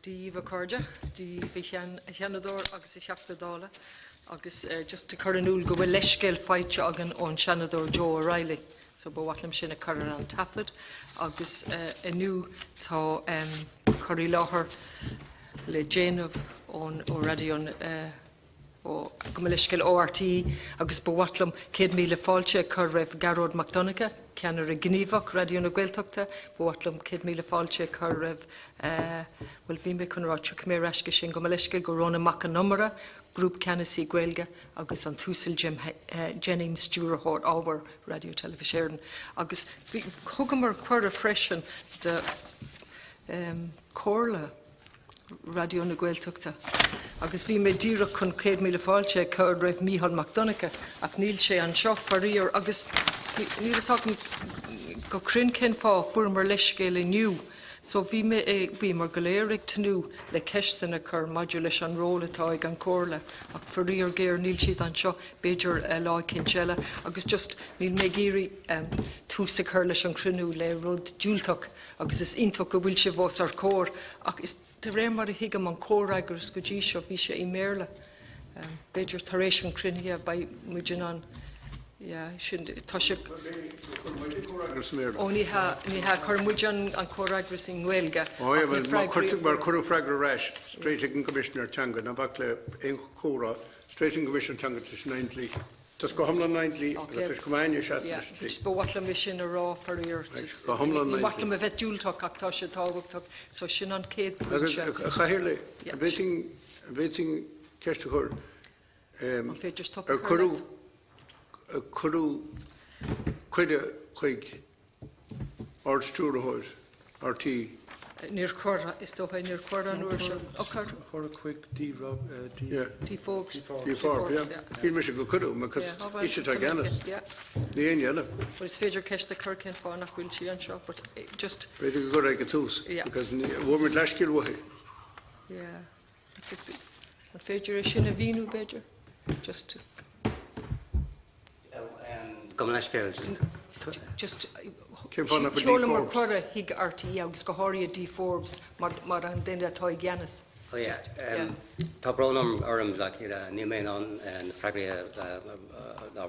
Díomh cóide, díomh cheanadóir agus I seachtadála, agus just to Coronúil go bhfuil leiscéil fáilte agan ón cheanadóir Joe O'Reilly. So bhhaitlim sin a chuir an tafod, agus inniu tá choirí láthair le déanamh ón radión ó go leiscéil ORT, agus bhhaitlim 100 míle fáilte chur raibh Garród MacDonagh, ceanar a gníomhach radió na Gaeltachta, bhhaitlim 100 míle fáilte chur raibh bhfuil bhí mé chun ráte cumé reisce sin go leiscéil go róna mac an numara, grúp Ceannasaí Gaeilge agus an túsil Jennings Stewart ábhar radio telefisiún. Agus thugam mar chuir a freisin de cóirla radio na Gaeltachta. Agus bhí mé díreach chun 100 míle fáilte chur raibh Moynihan MacDonagh ach níl sé an seo faríor agus níl go crin cén fá fuair mar leiscéil inniu. So bhí mar go léirigh tanú le ceistena chur maidiú leis an rólatá ag an cóirla ach faríor géir níl siad an seo beidir lá cinseile agus just níl mé géirí túsa chur leis an crinú le rud dúilteach agus is ionfach go bhfuil sé bhós ar cóir ach is de réir mar a hiigam an córaigras go dtí seo bhí sé I méarla beidir tar éis an crinne ba muidir an tá sé ó ní ha chur muidir an córaigras in Gaeilge. Mar chur freigra reis Straightening Commissioner Tanga na bhac le ein chóra Straightening Commissioner Tanga tis 90. Tas go hamlan 90 tis go maine tis bhhaitlim me sin a rá faríor go hamlan 90 bhhaitlim a bheith dúilteach ach tá sé táhachtach so sin an céad chahirir le a bheitting ceiste chur an féidir stop Curú chuide chuig áirstúrthóid RT. Níor chóra is dócha níor chóra an uair sin ochar chóra chuig dífóg. Dífóg, hí me go curú, me ise tá ganas. Ní aon dhéanamh. Well, is féidir ceiste chur cén fáin nach bhfuil sí an seo, but just... Beidir go gur ag tús, because bhfuil me leiscil waithí. An féidir is sin a bhíú beidir, just... Just Seola mar chora hig RT agus go háirí D4s mar an duine atá I gceannas. Oh yeah. Tá brónam orm like nOileán and fragria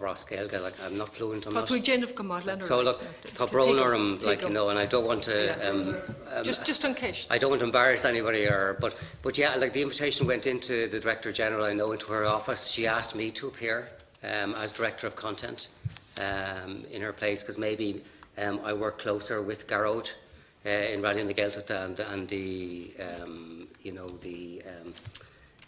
Ross Gaeilge like I'm not fluent on that. But we Jennifer come out So look, tá brónam like and I don't want to just in case. I don't want to embarrass anybody but yeah, like the invitation went into the Director General, I know, into her office. She asked me to appear as Director of Content in her place because maybe I work closer with Garród in rallying the Gaeltachta and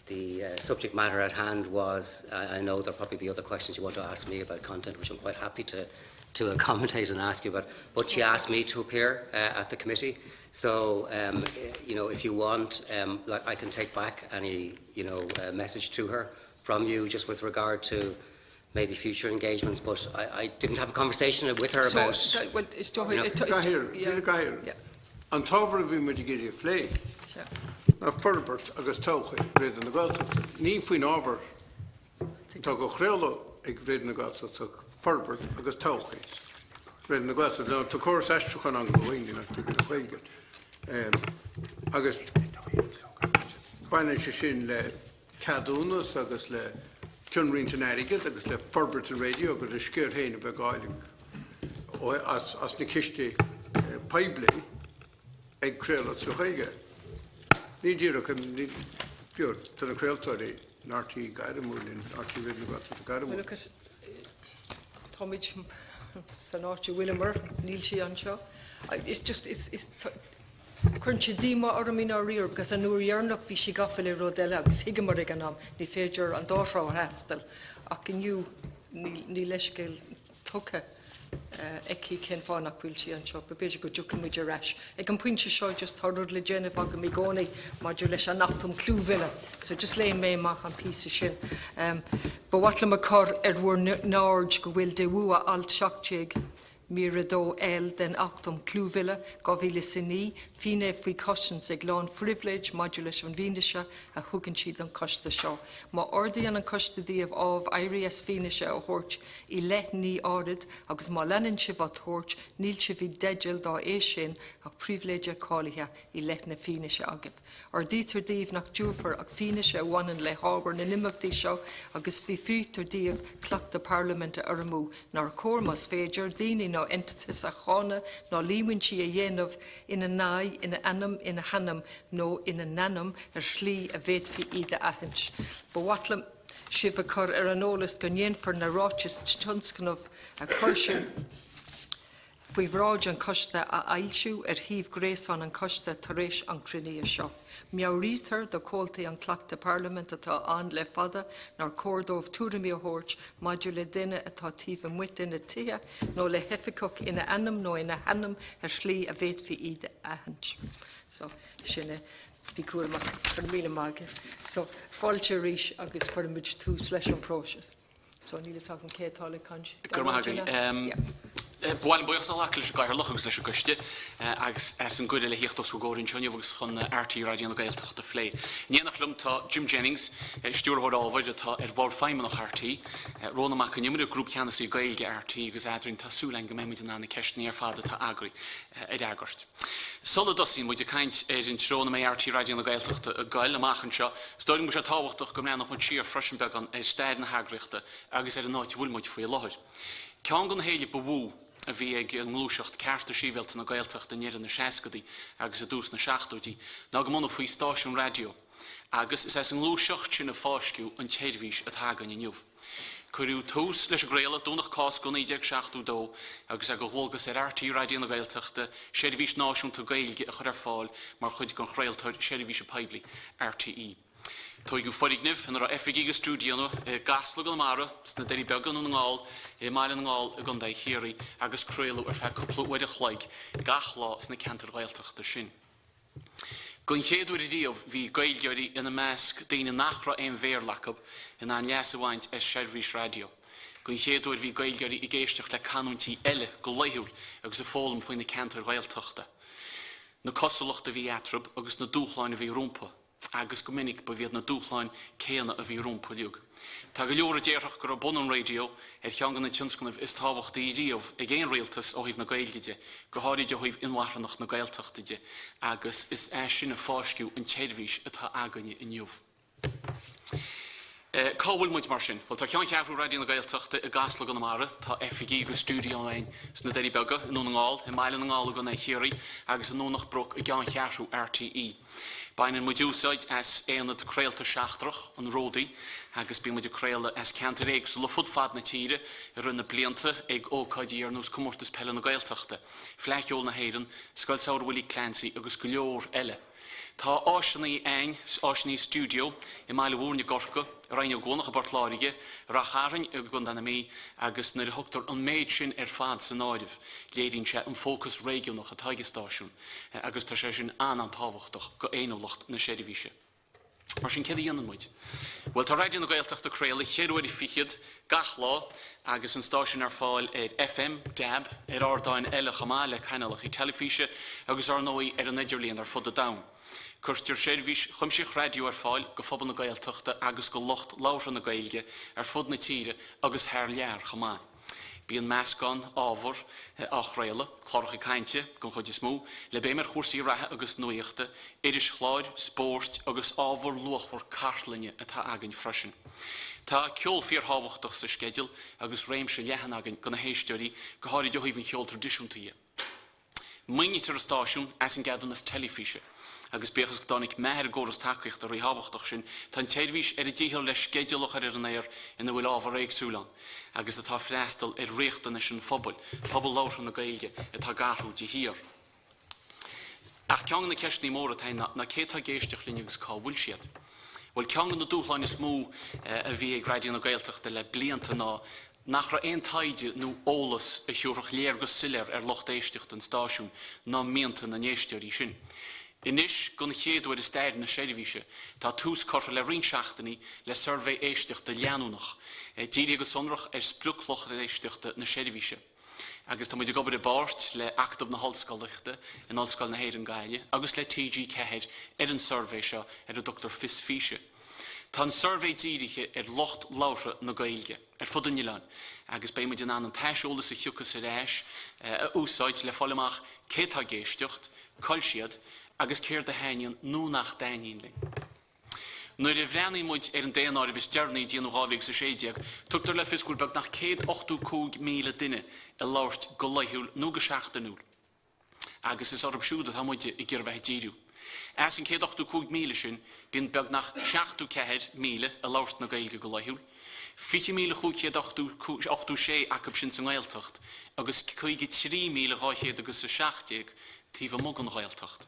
the subject matter at hand was I know there'll probably be other questions you want to ask me about content, which I'm quite happy to accommodate and ask you about. But she asked me to appear at the committee, so if you want, like I can take back any message to her from you just with regard to maybe future engagements, but I didn't have a conversation with her about... An tábhar bhí muid géirí phlé na Forbert agus tócha réad na Gaeltachta. Ní faoin ábhar tá go chréala ag réad na Gaeltachta Forbert agus tócha réad na Gaeltachta. Ná tá córas eisteachán an go bhaoine na tú go bhaige. Agus baine sé sin le cadúnas agus le Cynryn Teneriget agus le Forbert radio agus le sceir héine be Gaeilge as na ciste paiblin ag créala sa chaige. Ní ddíreach an ní beor tan na créaltóirí nártaí Gaeilge nártaí réad na Gaeltachta Gaeilge. Táid san áirtí Willimer níl sí an seo. It's just chun sé díma ormín á rior agus an nuair dhearnach bhí sí gafa le rodile agus higamar ag an am ní féidir an dárá heastal ach inniu ní leiscéil tucha eici cén fáin nach bhfuil sí an seo, ba beidir go dúcha muidir reis. Ag an pointe seo just thorúd le déanamh aga mí gcónaí maidiú leis an nachtum clúmhile, so just léon mé maith an písa sin. Ba bhaitlim a chur bhuair náird go bhfuil de bhua alt seachtaigh Miradó el den achtom clúvile, govile siní, fine fui cushions ag lán privilege modulus an víndisha a hugan siad an costa seo. Ma ordi an costa díobh of Aindrias finisha a hort I let ní árid agus ma lenin si vat hort níl si vi degil dá sin ag privilege cáliha I let na finisha agah. Or dítar díobh nach dúfar ag finisha wanan le hábar na nimachtaí seo agus fi frítar díobh clach de Parliament a armú nar córmas féidir díine no entitas a chána no líwin si a dhéanamh ina nai, ina anam, ina hanam no ina nanam slí a bhéit fi iad a ahins. Ba watlam sibh a chur an ólas go for na ráis tunscanmh a chuirse faoi bhráid an costa a ailsiú híomh gréasán an costa taréis an cruinní seo. Meabhrítar do cóltaí an clach de Parliament atá an le fada nar córdómh túramí a hort maidiú le duine atá tíomh muit ina tithe nó le heficach ina anam nó ina hanam slí a bhéit fi iad a ahins. So sinne bí cuaach for míle mágus. So fáilte ríis agus chuid túús leis an próses. So nílas hagan cétála conch. Bhain buochas an leacil Gaelhar luchas leis Comhchoiste agus an gcuide le híochttas go góirn teine agus chun RT radio na Gaeltachta flé. Níanach lum tá Jim Jennings, stúrthór ábhaid atá bhór feimmenach RT, róna amach an nimimiú grúp cheannas í Gaeilge RT agus adrinn tásúlainn go méid an anna ceistní fada tá agri agart. Sola dosí muid a caint in tróna mé RT radio na Gaeltachta a Gael amachchan seo, stóring mu sé táhachtach go mbeanach chun siar freisin an staid na hagrichta agus ar an náid bhfuilmuid faoi láthir. Ceann gan héile bhú a bhí ag an ngluaiseacht cearta síbhéalta na Gaeltachta níar na 60 agus a dús na 70 ná go mna faoi stáisiún radio. Agus is an ngluaiseacht sin na fáisciú an téirhís a thagan inniuh. Cuirú tús leis a gréile dúnach cás go 1962 agus a go bhógus ar RT radio na Gaeltachta séirhís náisiúnta Gaeilge a chur ar fáil mar chuid gon chrailtar séirhís a peibli RTE. Tá go forignih in ar FG stúdíanú gasla go mara sna deirí began an ngáil máil an ngáil a gan chéirí agus cruúilú ar fe cúplaúide chleig gach lá sna cantar Gaeltachta sin. Gon chéadú díomh hí Gaeilgeirí ina measc daoine nachra éon bhéir lacab in an leasahhaint séirhís radio. Gon chéadú hí Gaeilgeirí I ggéisteach le canúntí eile go leiúil agus a fólam faoin na cantar Gaeltachta. Na cosalaachta bhí atrab agus na dúchláin a bhí rúmpa. Agus go minic ba bhíad na dúchláin céanna a bhí rúmpa liug. Tá go leor a déireach gur a bunan radio teangan na tionscanmh is tábhachtta díomh ag éon réaltas ó híomh na Gaeilgeide, go háiríide ó híomh inmhairnach na Gaeltachtaide, agus is sin na fáisciú an téirhís atá aganne inniuh. Cábhfuil muid mar sin, tá ceann chearú radio na Gaeltachta a gasla go mara, tá FG go stúdíoáin sna deirí bega in nún ngáil, I máile an ngáil go na chéirí agus an nónach broc a ceann chearú RTE. Bainan muid úsáid as éanna de craolta seachtrach an ródaí, agus bí muid de craolta as cantar éag so le fudfad na tíre a rinne blianta ag ócáidí ar nús comórtas pelle na Gaeltachta. Fleiceol na héireann, scoil saoir Willie Clancy agus go leor eile. Tá áisinaí ein, áisinaí stúdio I máile bhúrne gorca, rhaine gónach a bartláirige, racharin a gundanna mí agus na thugtar an méid sin ar fad san áidih, léiríonn sé an fócus réigiúnach a taigestáisiún, agus tá sé sin an táhachtach go éanolacht na séirhíse. Mar sin céad dhéanaan muid. Well, tá radio na Gaeltachta craola chéadúirí fichiad gach lá agus an stáisiún ar fáil FM, DAB, ar ardáin eile chamá le canalach I telefíse agus ar nóí ar an idirlíon ar fud a dam. Cuirtear séirhís chuimsích radio ar fáil go phobal na Gaeltachta agus go locht láithre na Gaeilge ar fud na tíre agus thar lear chamá. Bí an meascán ábhar á chraola, chlárach I cainte, gon chuid is mó, le bé mar chósaí rathe agus nuíochta, iris chláir, spórt agus ábhar luachhar cartlainne atá agan freisin. Tá ceol fíor hábhachtach sa skedul agus réimse lehan agan go na héisteoirí go háirí do híomh ceol tradiisiúntaí. Muinnítar a stáisiún as an gadan as telefíse. Agus béchas dánig meir góras takeíocht a réhabhachtach sin, tá téirhís ar a ddíhil le skedulach ar an éir ina bhfuil ábhar éagsúlan, agus atá freistal ar réachtainna sin phobal láithre na Gaeilge atá garthú de hir. Ach ceangan na ceistní móra tainna na cétá géisteach líne agus cá bhfuil siad. Well, ceangan na dúchláin is mó a bhí ag radio na Gaeltachta le blianta ná nach ra ein taide nó ólas a thiúrach léir go silir ar locht éisteacht an stáisiún ná mianta na néisteoirí sin. Inis gon chéadúir is stair na séirhíse, tá tús corfa le rinseachtaí le survey éisteachta leanúnach, díri go sonrach ar spluchloch éisteachta na séirhíse. Agus tá muid go de bort le actmh na hallscoileachta in hallscoil na héir an Gaeilge, agus le TG cehéir an survey seo a Dr. Fis Físe. Tá an survey díiriche locht láithre na Gaeilge, fud an NOileán, agus bé muid an taisiolalas a chiúchas a réis a úsáid le fálamach cétá géisteocht, coilsiad, agus céir de hainion nó nach daíon ling. Nuair a bhreanaí muid an déanaar a bhís dearnaí díana gábhaigh sa séideag, tugtar le fiscúilbeag nach 185,000 duine a láirt go leithúil nó go seachtainúil. Agus is orm siúd a muide i ggéir bheith díriú. As an 185,000 sin, bíon beag nach 7,000 a láirt na Gaeilge go leithúil, 50,000 acab sin sa Gaeltacht, agus 53,000 agus sa 60 tíh mug an Gaeltacht.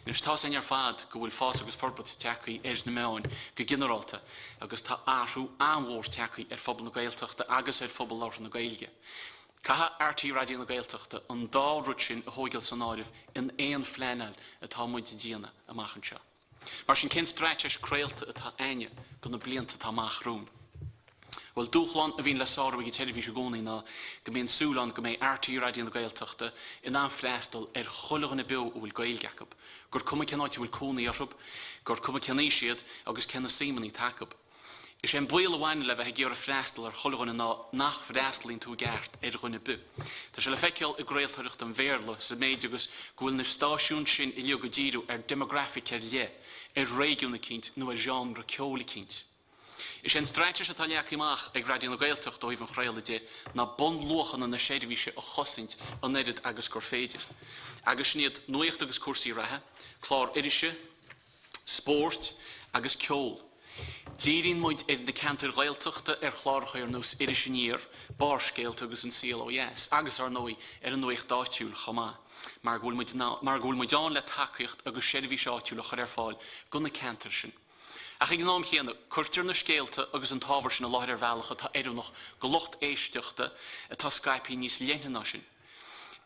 Nus tá san ar fad go bhfuil fás agus forbad teacaí na meáin go generalta, agus tá áhrú anmhór teacaí phobal na Gaeltachta agus phobal láir na Gaeilge. Catha RT Radio na Gaeltachta an dá rud sin a hóigil san áirih in éon phleanal atá muid díana amachchan seo. Mar sin cin streitis créalta atá aine go na blianta tá machrún. Wel dúchlan a bhín le sáirmhaigh i televíse gcónaí ná go mbeadh súlan go mbeadh RT Radio na Gaeltachta in an phleastal chulagan na bew bhfuil Gaeilge acab. Gur cuma cenáid bhfuil cónaí arthb, gur cuma cenaí siad agus cena símaní tacab. Is an buil amhaine le bheith ggéar a phleastal chulagan nach phleastalín tú gceart chun na bu. Tá se le feiceáil i gréaltaireacht an bhéarla sa méid agus gúil na stáisiún sin i leo go díú demografic le réigiúna cinint nó genre ceola cinint. Is an streitis atá leachimach ag Radio na Gaeltacht dóibh an chraile dé na bon lochan na séidirhíse a chosint an éidir agus gur féidir. Agus sníad nuocht agus cuasaí rathe, chlár irise, sport agus ceol. Dírín muid na cantar Gaeltachta chláircha nús iriisiníir, bárscéalt agus an CLOS, agus nóí an nuocht dáitiúil chamá. Mar gúil muid an le takeíocht agus séidirhí seáitiúil a chuir fáil go na cantar sin. Ach ag nám chéanana, chuirtir na scéalta agus an tábhar sin na láthir bhealacha tá éireannach go locht éisteachta atá Skype níos léithna sin.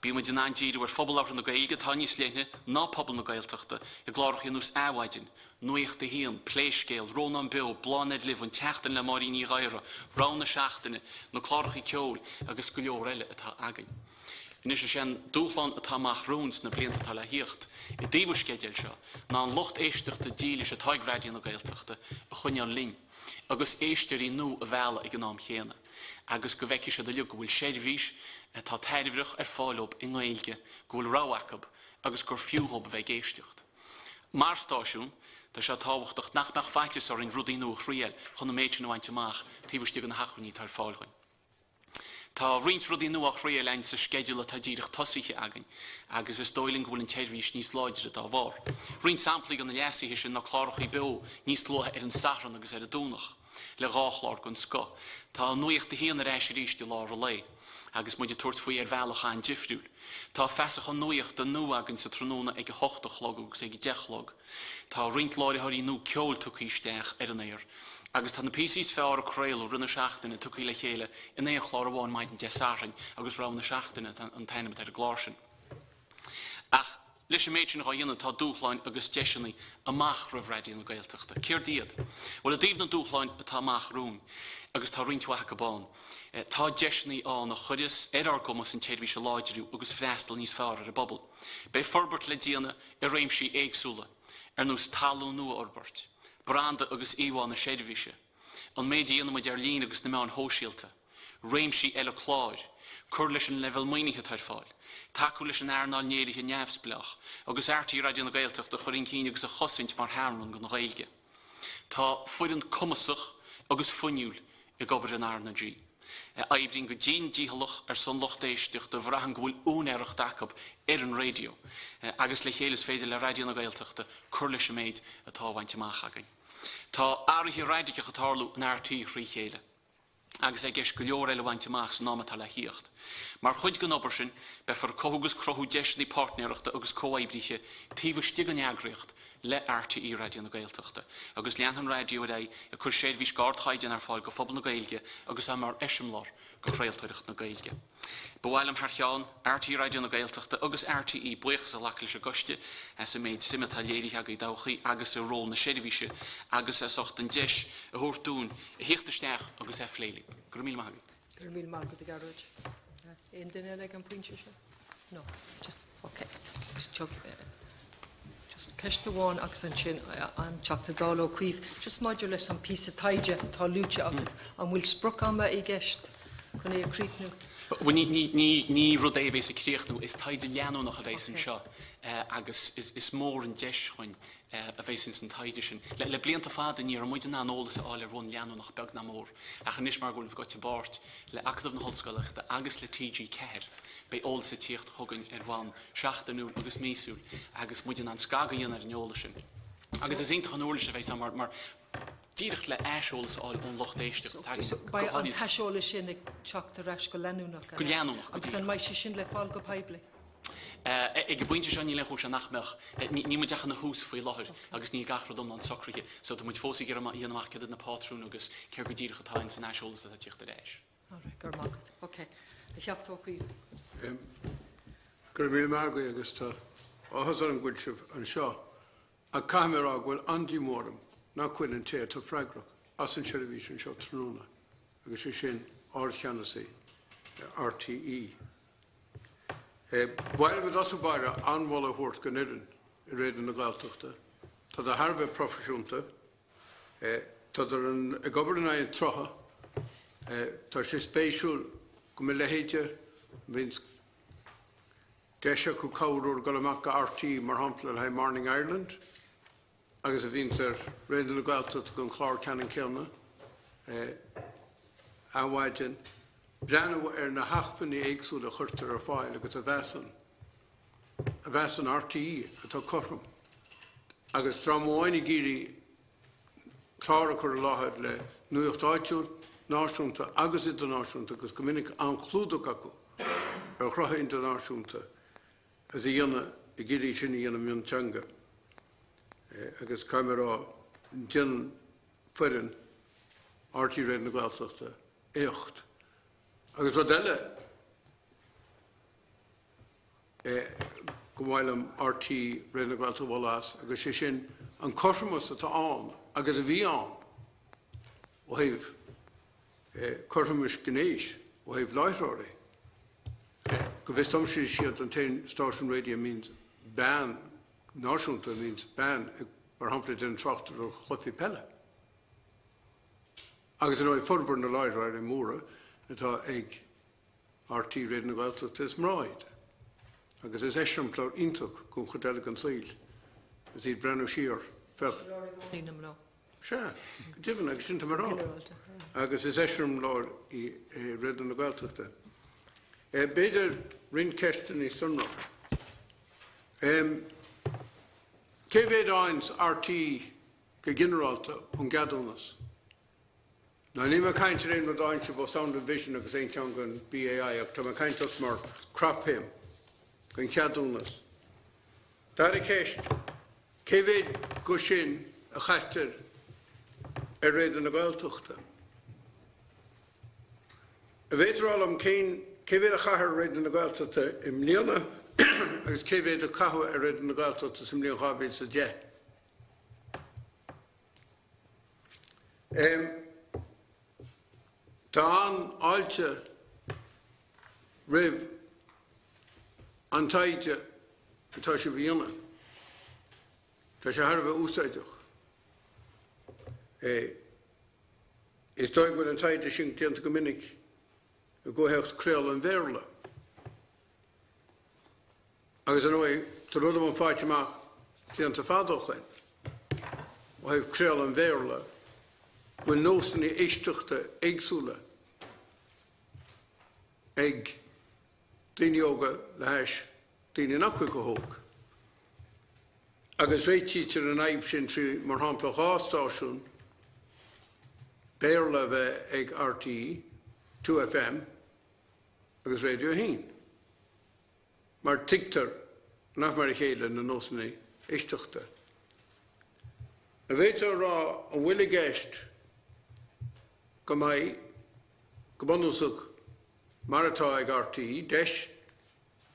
Bí muid an aindíadú phobal ábhar na Gaeilge tá níos léithne ná pobal na Gaeltachta i gláircha nús áhaidin, nuocht a híon, pléiscéal, rón an bew, bláinid libh an teachtain le marí ní ghaire, rán na seachtaine, na chláircha ceol agus go leor eile atá againn. Inis is an dúchlan atá machrúns na blianta tá le hiocht i dtíomh scéideal seo ná an locht éisteachta dílis a taig Radio na Gaeltachta a chuine an lín, agus éisteirí nó a bhela ag an nám chéana. Agus go bheici se do liú go bhfuil séidirhís tá taidirhreach fáilób i Gaeilge go bhfuil ráhacab agus gur fiúthób bheith géisteacht. Mar stáisiún, tá se táhachtach nach feitis ar an rudaí nó chríal chun na méid nó haintteach tíbhtí an hachraní tar fáilchain. Tá rint rudí nuach réal ein sa skedule tá díirech tosaige againn, agus is dóiling bhfuil an teirhís níos láidre dá bhar. Rint samplaigh an na leasaiche sin na chláirchaí bew níos lutha an sahran agus a dúnach, le ráchláir gon sco. Tá nuocht a híana éis ríiste lá a lei, agus muidir tuairt faoi bhealacha an difriúil. Tá fesach an nuocht den nu agan sa tróna ag 8 agus ag 10. Tá rint láirithirí nó ceol tuchaíisteach an éir. Agus tá na PCs fear a crailú rinne seachtainna tucaí le chéile in é chlár bháin maidid an desáring agus rá na seachtainna an tainnim ar a gláirsin. Ach, leis sem méid sin á dhéanana tá dúchláin agus deisinaí amach rah Radio na Gaeltachta. Céir diad. Well a dtíobh na dúchláin atá machrún agus tá rinthacha bán. Tá deisinaí á na chuiris ar gomas an téadhí se láidirú agus freistal níos fearr ar a bobbal. Bei forbert le díana i réimsí éagsúla ar nús talú nua orbert. Branda agus íháin na séidirhíse. An méid dhéanana muid ar lín agus na meán hóisialta. Réimsí eile chláir. Cur leis an level Moynihan tar fáil. Taú leis an airnáil néirithe neamhsplach, agus RT Radio na Gaeltachta chuirn cíine agus a chosint mar hárann go na Gaeilge. Tá fuireann cumasach agus funiúil i gobar an airna G. Aibhrín go dín díhalach ar son locht éisteach do bhrahan go bhfuil únéireach dacab ar an radio, agus le chélas féidir le Radio na Gaeltachta cur leis an méid atá bhaint amach againn. Tá áirithe raidice chatarlú an RT chrí chéile, agus ag go leor eile bhaint amach san námatá le híocht. Mar chuid go obair sin, be far cógus crothú deisinaí partneiriachta agus cóhaibríche tíomh stigan eagraíocht le RTí Radio na Gaeltachta, agus leanhan radio é a chur séad bhís gáirthaidin ar fáil go phobal na Gaeilge agus am mar eisimlár go chréaltaireacht na Gaeilge. Bhhailm Harteán, RT Radio na Gaeltachta agus RTí buchas a lacil se goiste as a méid simataléirí aga dáchaí agus a ról na séidirhíse agus a socht an deis a thuirtún a héchtaisteach agus a phléalaigh. Gur míl maigad. Gur míl maigad a garúid. In the elegant point, no, just okay. Just catch the one accent chin and chuck the dollar Cuív. Just modulate some piece of taija, talucha of it, and we'll spruck on my guest. Can you create new? We need rodave is a create nu is taide liano noch a vesen sha agus is more in deschin a vesen in taidischen le blianta fad in your moide na all is all run liano noch beg na more a gnis mar gol got to bart le active na holskalach the agus le tg care by all the ticht hogan wan schachte nu agus mesul agus moide an skaga in olischen agus is intra nolische vesen maar Dierig le asholes all onlochtdeistig. By an tasholes sin ik chuck the rash go lenunach. Guljanunach. Agus an mai sin le fall go paible. Ik gebuintje zijn niet goed aan nachtmiddag. Niet moet zeggen een hoes voor je lacher. Agus niet graag rodom aan sokkerje. Zo dan moet je voorzien hier maar maken dat een patroon agus keer gedierig het heen zijn asholes dat je de reis. Alright, go maakt. Oké. Ik heb het ook weer. Gurbil Margo agus ta. Ahazar an gudshif an sha. A camera gwil andi morum. Na quid an te to fragrach. As an television shot trnuna. Agus sin orchanasi. RTE. While we also buy an walla hort ganidden, reden de Gaeltachta, to the harve professionte, to the governor in Trocha, to she special gumilehetje, wins Desha Kukaur Galamaka RT Marhampel and Morning Ireland, agus a vinter reden de Gaeltachta gun Clark Cannon Kilna, Awajan. Brennu na hachfan ni eigsú de churtar fáil agus a bhesan RTE atá corrum. Agus tramóini giri clára chur láhad le nuocht áitiúr náisiúnta agus internaisiúnta agus gomininic an chlúdach acu chrutha internaisiúnta as a dhéanana I giri sin I dhéanana miontanga agus camera din fuirin RTE réad na Gaeltachta éocht. Agus rodelle gomailam RT rena gwalta walas agus sin an cormus at an agus a bhí an o hef cormus gnéis o hef leithróri go bheith tomsi siad an tein station radio means ban náisiúnta means ban ar hampla den trachtar o chlufi pelle agus an o'i furfur na leithróri móra Tá ag RT réad na Gaeltachta is mráid. Agus is eisiamplár intach gon chodéile an saoil. Is iad brenn siar fech. Nínam nó. Se, divan agus sin marrá. Agus is eisiamplár I réad na Gaeltachta. Beidir rin ceistan I sunra. Cévéad ains RT go generalta an gadalnas. Now, I'm kind of in the about sound and vision because I'm going BAI up to my kind of more crop him. Going cadulness. That a case, Kevid Gushin, a chatter, a read in the Gaeltachta. A veteran Kane, Kevid a chatter read in the Gaeltachta, in Leona, as Kevid a Kahu a read in the Gaeltachta, some Leon Harvey's a jet. Tá an áilte rih an taide atá sé bhíonna. Tá sé thar bheith úsáideach. Is dóigh bhfuil an taide sin tíanta go minic a ggótheacht créal an bhéarla. Agus an ói tá rud am an fáiteach tíanta fádochain. ó hef créal an bhéarla, bhfuil nósan I éisteachta éagsúla ag daoine óga le heis daoine nachfuil go hóg. Agus réitítear an aib sin trí mar hampla ghástáisiún béarla bheith ag RTE, 2FM agus Radio 1. Mar tictar nach mar chéile na nósanna éisteachta. A bhétar rá an bhfuil I gceist go mbeidh go bunúsach mar atá ag RTE, deis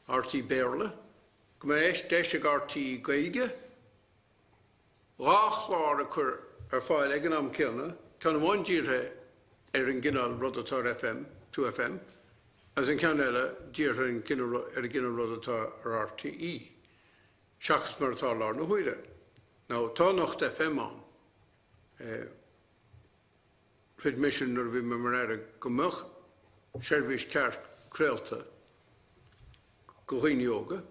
RTE béarla, go mbeidh deis ag RTE Gaeilge, Rachlár a chur fáil ag an am ceanna, ceanna bhain díortha an gcinál rud atá FM, 2FM, as in Connolly, dear in Ginner Rodata or RTE. Shachs Marthalar no Huide. Now, Tóibín FM on. Fyd mission or we memorare Comhchoiste, Service Cart Crealta, Gohin Yoga.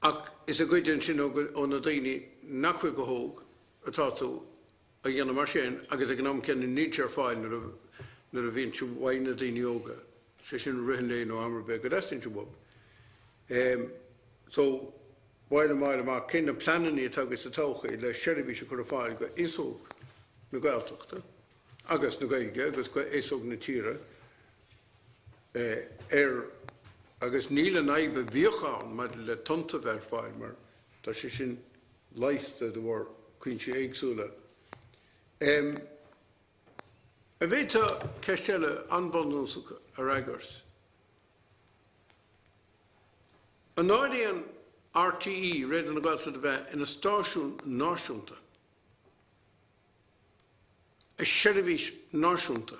Ac is a good sin on a daily Nakwi Gohog, a tattoo, a young machine, I get a gnome can in nature fine, nor a vinch wine at in yoga. Session Renley no armor beg a resting to so, while a mile of kind of planning it, I guess the talk, the sheriff could have filed isog, no Gaeltachta, agus no Gaeilge, agus isog natira, agus níl an aibe bhíocháin mar le tonta bhar fáil mar tá sé sin leiste de bhar cuinte éagsúla. A bheith tá ceistile anbhonúsach ar agart. An nOileán RTE réad an Gaeltachta de bheith in a stáisiún náisiúnta. A sheriffis náisiúnta.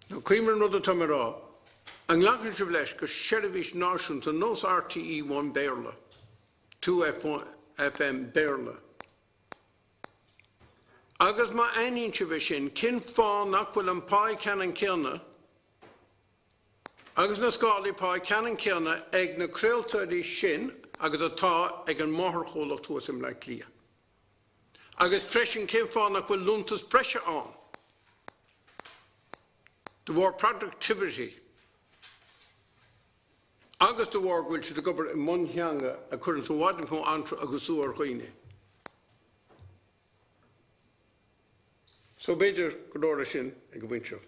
No, Cuív another Tamara. An Gallagher Chevlesh, because Sheriffis Nation to nos RTE 1 Berla, 2 FM Berla. Agus ma ainin Chevishin, kin fa nakwil an pai canon kilna. Agus na scali pai canon kilna, eg na crealta di shin, agus a ta eg an mohar cholach to us like clear. Agus freshin kin fa nakwil luntus pressure on. The word productivity. Agus the word which the government in Moynihan according to what we answer agus or Huine. So Peadar Godorashin and Gawincho.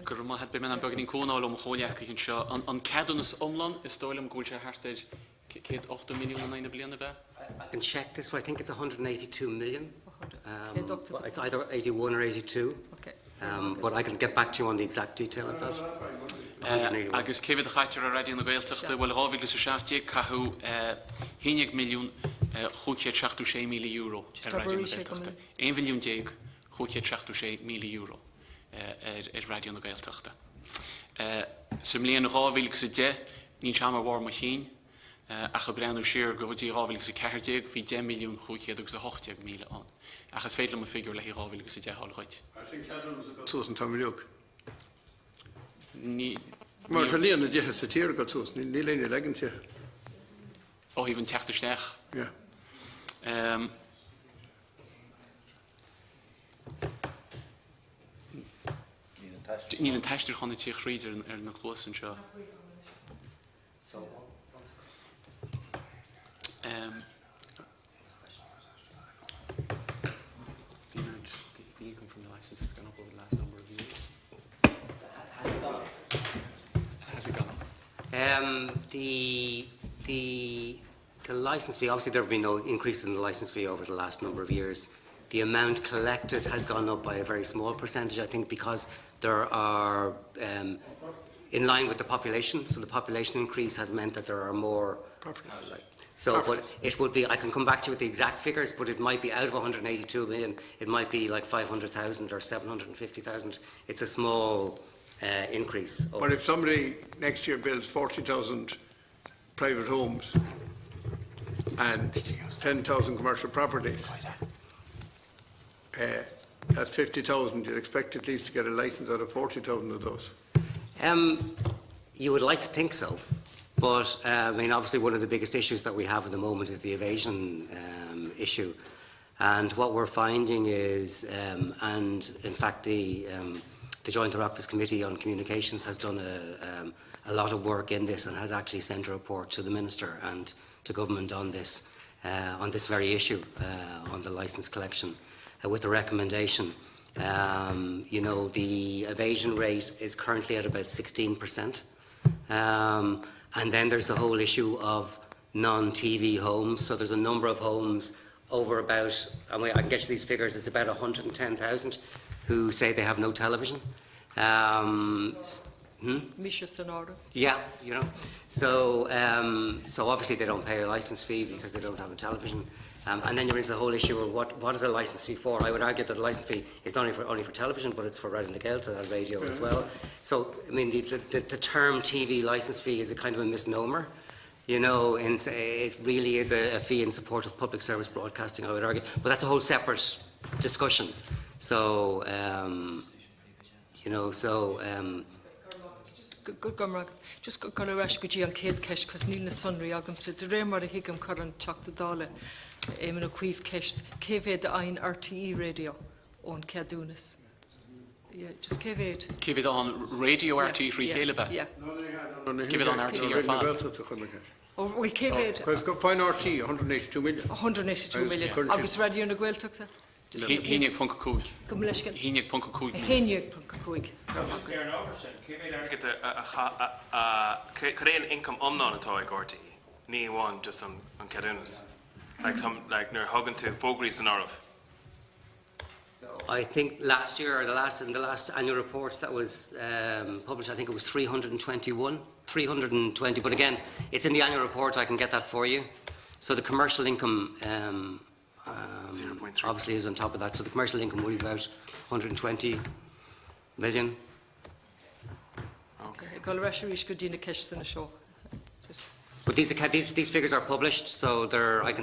Gur ma het bij mijn begin Connolly om gewoon ja kijken zo aan Cadonus omland is Tóibín goalje hartig keet 8 miljoen in de blinden bij. I can check this, but I think it's 182 million. It's either 81 or 82. Okay. But I can get back to you on the exact detail of that. Agus cefyd y chaithir ar radio na Gaeltachta, wel rafig lys o siartiau cahw 1 miliwn chwciad 76 mili euro ar radio na Gaeltachta. 1 miliwn 10 chwciad 76 mili euro ar radio na Gaeltachta. Symlean rafig lys o de, ni'n siamar war machin, ach y brean o sir gyfod i rafig lys o cardig, fi 10 miliwn chwciad agus 80 mili on. Ach ys feidlam y ffigur le hi rafig lys o de hal rhaid. Susan Tomiliuk. Ni... Maar verleden het je citeer gaat zo, niet alleen de leggen Oh, even techter steg. Ja. Niet een techter gewoon het zich reader en nog los en zo. The income from the license has gone up over the last number of years. Has it gone up? Has it gone up? The license fee, obviously there have been no increase in the license fee over the last number of years. The amount collected has gone up by a very small percentage, I think, because there are, in line with the population, so the population increase has meant that there are more. But it would be, I can come back to you with the exact figures, but it might be out of 182 million, it might be like 500,000 or 750,000. It's a small increase. But if somebody next year builds 40,000 private homes and 10,000 commercial properties, at 50,000, you'd expect at least to get a license out of 40,000 of those. You would like to think so. But, I mean, obviously one of the biggest issues that we have at the moment is the evasion issue. And what we're finding is, and in fact the Joint Oireachtas Committee on Communications has done a lot of work in this and has actually sent a report to the Minister and to Government on this very issue, on the licence collection, with a recommendation. You know, the evasion rate is currently at about 16%. And then there's the whole issue of non-TV homes. So there's a number of homes over about, I can get you these figures, it's about 110,000 who say they have no television. Yeah, you know. So obviously they don't pay a licence fee because they don't have a television. And then you're into the whole issue of what is a licence fee for? I would argue that the licence fee is not only for television, but it's for radio and Gaeltachta and radio as well. So, I mean, the term TV licence fee is a kind of a misnomer. You know, it really is a fee in support of public service broadcasting, I would argue. But that's a whole separate discussion. So, you know, so... Good Gumrag. Just go to Rash Guji on Cade Kesh, because Nina Sunry Agam said, the Raymar Higam Curran Chok the Dale, Éamon Cuív Kesh, Cave the Ein RTE radio on Cadunas. Yeah, just Cave. Cave it on radio RTE free Caleba. Yeah. Give it on RTE or 5. Oh, well, Cave. Because fine RTE, 182 million. 182 million. Agus radio na Gaeltachta. Híneag Punca Cúig. Gumleshkin. Híneag Punca Cúig. Híneag Punca Cúig. Could income unknown at all, Gorty? Ni one just on Cadunas. Like near Hogan to Fogrees and Orov. I think last year, or in the last annual reports that was published, I think it was 320. But again, it's in the annual report. I can get that for you. So the commercial income, 0.3. obviously, is on top of that. So the commercial income will be about 120 million. Okay. Galrasharish could dina Kesh in the show. But these figures are published, so I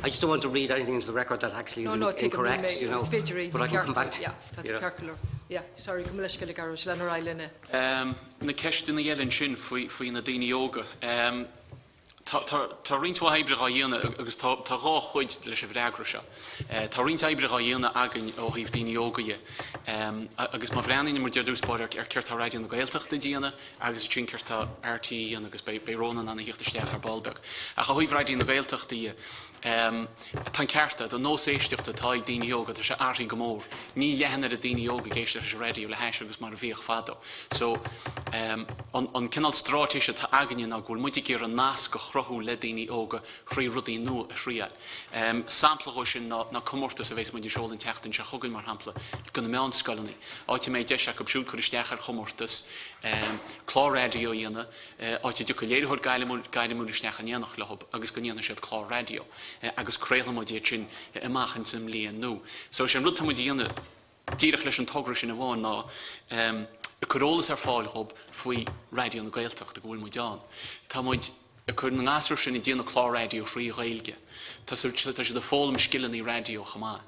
just don't want to read anything into the record that actually is incorrect, you know. But I can come back to yeah, that's circular. Yeah, sorry, come let's get a garage. Lana Rylan. Na Kesh in the Yellen Shin for na Dini Yoga. Tá rint haibre a dhéana agus tá rá chuid leis a bhreagra se. Tá rint haibre a dhéana agan ó híomh daoine ógaide. Agus má bhreanaine mar dearúspáir ceart a radio na Gaeltachta díana agus trín ceart a RTE agus bérónan anna híochtasteach ar Ballbeg. A cha chuomh radio na Gaeltachta tá cearta do nó éisteachta tá ag daoine óga tá sé airtí go mór. Ní lehannar a daoine óga géiste leis radio le heis agus mar a bhíoch fada. So an cinál strátéise tá againn a ghfuil muidig ar an nás go chrothú le daoine óga chrí rudaí nó a chríad. Sampla sin na Comhchoiste a bheits muid seolinn teachtain se chugann mar hampla go na meán scoilní. Áite méid deise go bsúd chuiristeach ar Comhchoistas, chlár radio dhéana, áite dú go léirthir gaiilemúiristeach a níanach lehab agus go níana siad chlár radio. Agus créile mo dé sin amachchan sim líon nó. So sin rud tamid dhéana díreach leis an togra sin a bháin ná a chorólas ar fáil chob faoi radio na Gaeltachta a bhfuil mo deán. Tá muid a chur na ngasú sin i dtíana chlár radio frí Gaeilge. Tá sé de fólam skillan í radio chamá.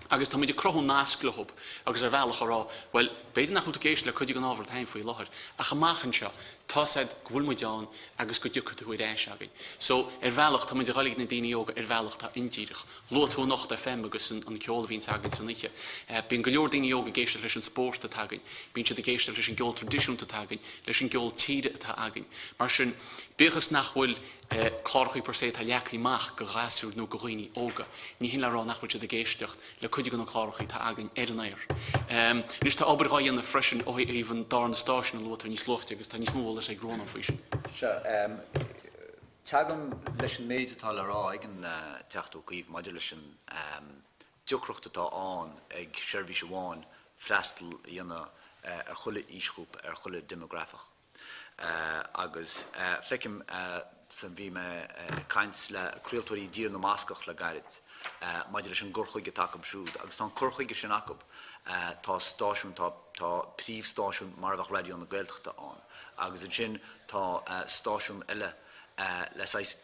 Agus tá muid a crothú násclúb agus ar bhealach ará, well, beidir nach chuta géist le chuidig an ábhar taim faoi láthir. A chamachchan seo, tá said bhfuil mo deán agus go dúcha tú éis againn. So ar bhealach tá muid a ghaigh na daoine óga ar bhealach tá indíirich. Lúthú nacht a fem agus an ceolahín tagainn san niche. Bín go leor daoine óga géiste leis an sport a tagainn. Bín siad a géiste leis an geol tradiisiún a tagainn, leis an geol tíide a againn. Mar sin bíchas nach bhfuil chláirchaí per sé tá leachaí mach go ghasú nó go ghoine óga. Ní hin le rá nach bhfuil siad a géisteach le chuidig an chláirchaí tá againn ar an éir. Nís tá obair gáin na freisin ó híhann dar na stáisiún an lutar níos lochte agus tá níos mó leis ag grónam faoi sin. Tagam leis an méidetá le rá ag an teachtú Cuív maidir leis an diocrochta tá an ag seirbhís amháin freistal dhéana ar chuile ísgrúp ar chuile demografach. Agus feiceim san bhí me caint le críaltóirí dír na máscach le gairid maidir leis an gcurchuige take siúd. Agus tá curchuige sin acab tá stáisiún tá príomhstáisiún mar bheith radio na Gaeltachta an. Agus an sin tá stáisiún eile leis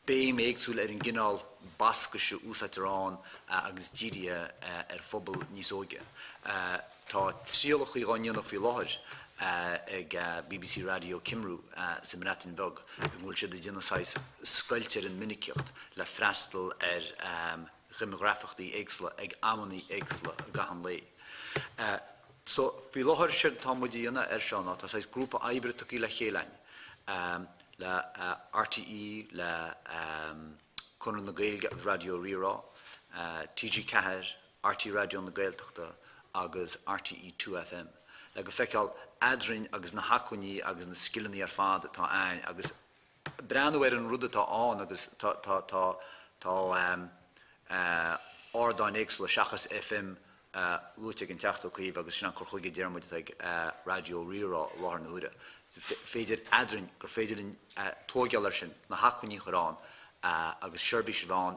béim éagsúil ar an gcinál bascaise úsáitarrán agus díria ar phobal níos óige. Tá tríolach í gáin faoi láthir ag BBC Radio Cymru sa Mreatain Beg bhfuil siad a dhéanamh scoilte an miniciocht le freistal ar demografachtaí éagsla ag ammonaí éagsla a gahan lé. So faoi láthir siad tá muid dhéana ar seánna tá grúpa aibreachtaí le chéilein le RTE, le Connolly na Gaeilge Radio Rirá, TG4, RT Radio na Gaeltachta agus RTE 2FM. Le go feiceáil adrin agus na hacuní agus na skillanní ar fád tá ein agus breanúir an rudda tá an agus tá ordáin éagsla seachas FM lúteag an teachtó Cuív agus sin an chorchuige dearmid ag Radio Rirá láthar na huaire. Féidir adrin gur féidir tógealar sin na hacuní chorán agus seirbhís bháin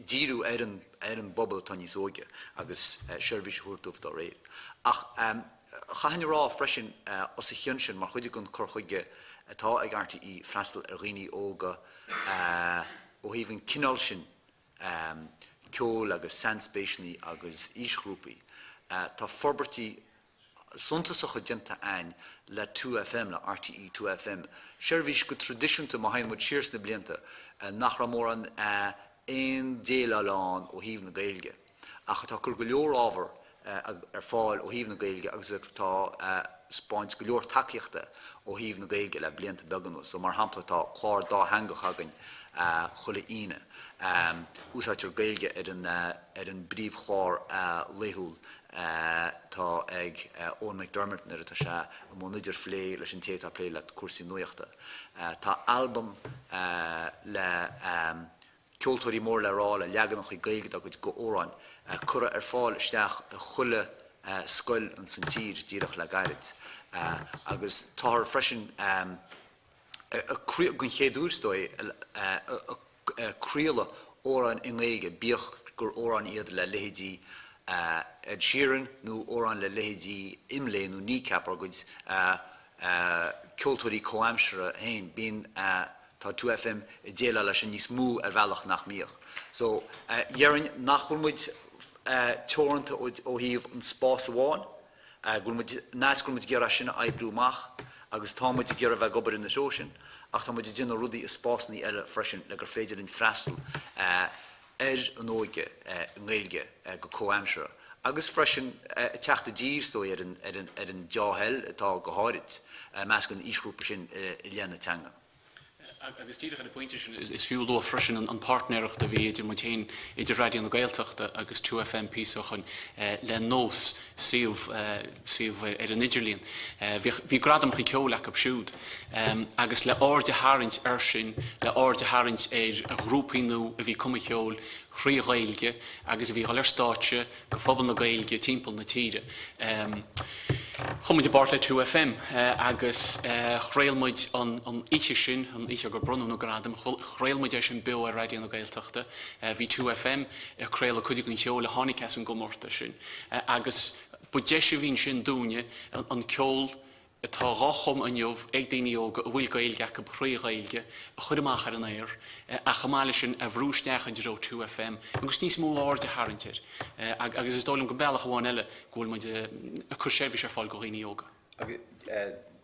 díú an bobbal tá níos óige agus seirbhís thuirtúh dá réir. Ach chahann rá freisin os a chion sin mar chuide gon chorchuige atá ag RTE freistal ar rií óga ó híhann cinál sin ceol agus sandspéisianí agus ísgrúpaí. Tá forbartí suntasach a dinta ein le 2FM, le RTE 2FM. Seirbhís go tradiisiúnta má hain mud sirs na blianta nach ra mór an ein déileán ó híomh na Gaeilge. Ach tá gur go leor ábhar ar fáil ó híomh na Gaeilge agus tá spáint go leor takeíochta ó híomh na Gaeilge le blianta beagán. So mar hampla tá chlár dá hangach agan chula ine. Úsáitir Gaeilge ar an bríomh chlár léthúil tá ag Owen McDermott nar atá se mó nidir phlé leis an tétá plé le cuasaí nuachta. Tá album le ceoltóirí mór le rá le leaganach i Gaeilge a go óráin cura ar fáil isteach chuile scoil an san tír díreach le gairid. Agus tá freisin gon chéadúrsdói críala óráin in Gaeilge bíoch gur óráin iad le lehédí Ed Sheeran nó óráin le lehédí imlé nó nícap ar goods ceoltóirí comhaimsere hain bíon tá 2FM i déile leis an níos mú ar bhealach nach míoch. So dhearann nach chuirmuid teoranta ó híomh an spás amháin, náis gurmuid gearra sinna ebrúach agus támuid gearra bheith gobar in na seo sin, ach támuid dina rudaí is spásnaí eile freisin le gur féidir in freistal an óige an Gaeilge go comhaimsere. Agus freisin teachta dírsdói ar an deáhel atá go háirit meas gon ísgrúpa sin i léana teanga. Agus tíidir an pointe is fiú lo freisin an partnerach a bhí idir mutéin idir radio na Gaeltachta agus 2FM písochan le nós síomh ar an Idirlíon. Bhí gradamach i ceolach ab siúd agus le áde hairint ar sin, le áde hairint ar a grúpaínú a bhí Comhchoiste chrí Gaeilge agus a bhí gáil ar stáitse go phobal na Gaeilge timpeall na tíre. Chumid i bart le 2FM agus chréalmuid an ihe sin, an ihe gur brunú na gradam, chréalmuid é sin beo a radio na Gaeltachta. Bhí 2FM chréal a chuidig an cheol a hánig an gomórta sin. Agus budéisi bhín sin dúne an ceol atá ráchom an jobh ag daoine óga a bhfuil Gaeilge a chrí Gaeilge a chud amach ar an éir a chamáile sin a bhrústeach an diró 2FM agus níos mó áde haintir. Agus is dólam go bealach bháin eile ghfuil muid a chur seirbhís ar fáil go rií óga.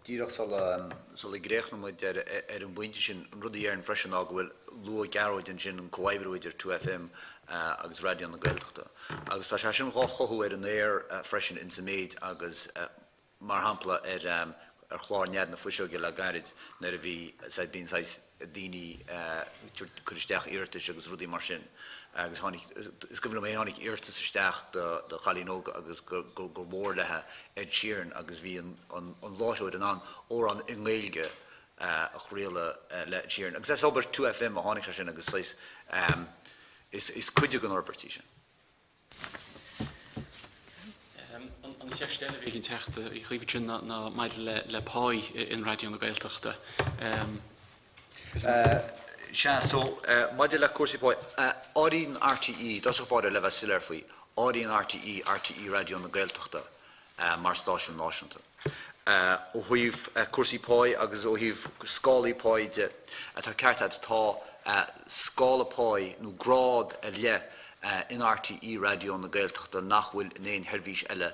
Díreach sal i gréachna muid ar an buinte sin an rudí ar an freisin á bhfuil lu garóid an sin an coibhróid ar 2FM agus radio na Gaeltachta. Agus tá sé sin chothú ar an éir freisin in sa méid agus mar hampla ar chlár nead na fuiseoge le gairid nar a bhí bíon daoine chuisteach iirtas agus rudí mar sin. Agus is go bhfuil mé tháinig iirtas isteach de chalínóga agus gur mór lethe Ed Sheeran agus bhí an láisiúid an órán in Gaeilge a chréile le Ed Sheeran. Agus is obair 2FM a tháinig sin agus is cuide an orbertí sin. An cheistelle bhí an teachta i chuomh sin na maidil le páid in radio na Gaeltachta. So maidil le cuasaí páid áiríonn RTE, das go páidir le bheith silar faoi, áiríonn RTE radio na Gaeltachta mar stáisiún náisiúnta. Ó chuomh cuasaí páid agus ó chuomh scálaí páide tá ceartad tá scála páid nó grád a le in RTE radio na Gaeltachta nach bhfuil in éon herbhís eile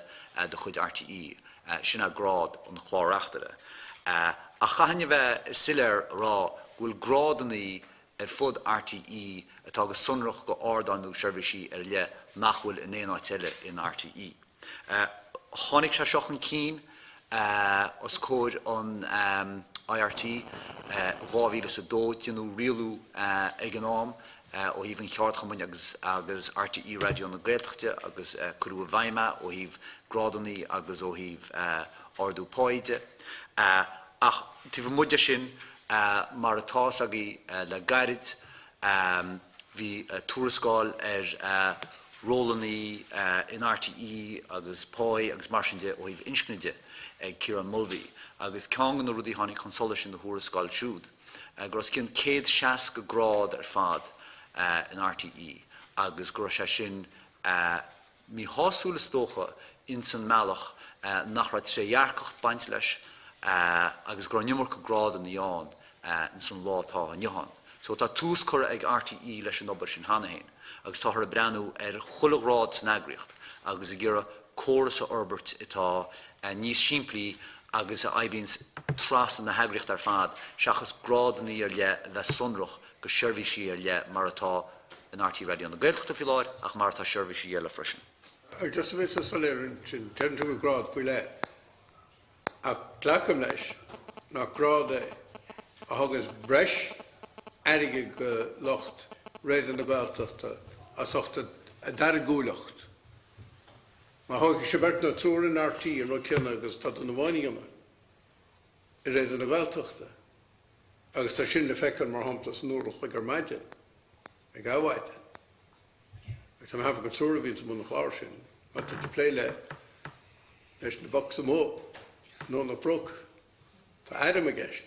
de chuid RTE sinna grád an chláireachtaire. A chahanne bheith silar rá bhfuil grádaní ar fud RTE atá go sunrach go ardánú seirbhísí ar le nach bhfuil in éon áit eile in RTE. Tháinig sé seach an cín os cóir an IRT 2002 tinú rialú ag an am ó híh an cheartchamuin agus RTE radio na Gaeltachta agus curú bhaime ó híh grádaní agus ó híh ardú páide. Ach tí bh muide sin mar atá agé le gairid hí túrascáil ar Rólanaí in RTE agus Poi agus Marshinde ó híh inscnide ag Ciaran Mulvey agus ceangan na rudí tháinig consola sin na thuair sáil siúd. Gros cinn 160 grád ar fad in RTE agus gros sé sin mí hásúla tócha in san mealach nach raibh sé dhearcacht baint leis agus gro nimar go grád in Ián in san látá an Johan. So tá tús cur ag RTE leis an obair sin hanahéin, agus tá ar a breanú chulagrád san agriocht, agus a ggéire córas a Orbert itá níos siimplí agus a aibíns tras na hagriocht ar fad, seachas grád ní ar le bheith sunrach go seirbhísí ar le mar atá in RTE radio na Gaeltachta fi láir ach mar atá seirbhísí ar le freisin. Just a bit of salary in 10 to a grad for le. A clacam leis, na grad a hagus bresh, erige locht, red in the Gaeltachta, a sochta a dar gúlacht. Ma hagus sebert na trúr in RT and rokinna agus tot in the wani yma. Red in the Gaeltachta. Agus ta sin le fekkan mar hamplas núrach ag maidin. Ag awaid. Ag tam hafa go trúr a vín mun chláir sin. Maar te play is de box mo, no na brok. Te adam a gest.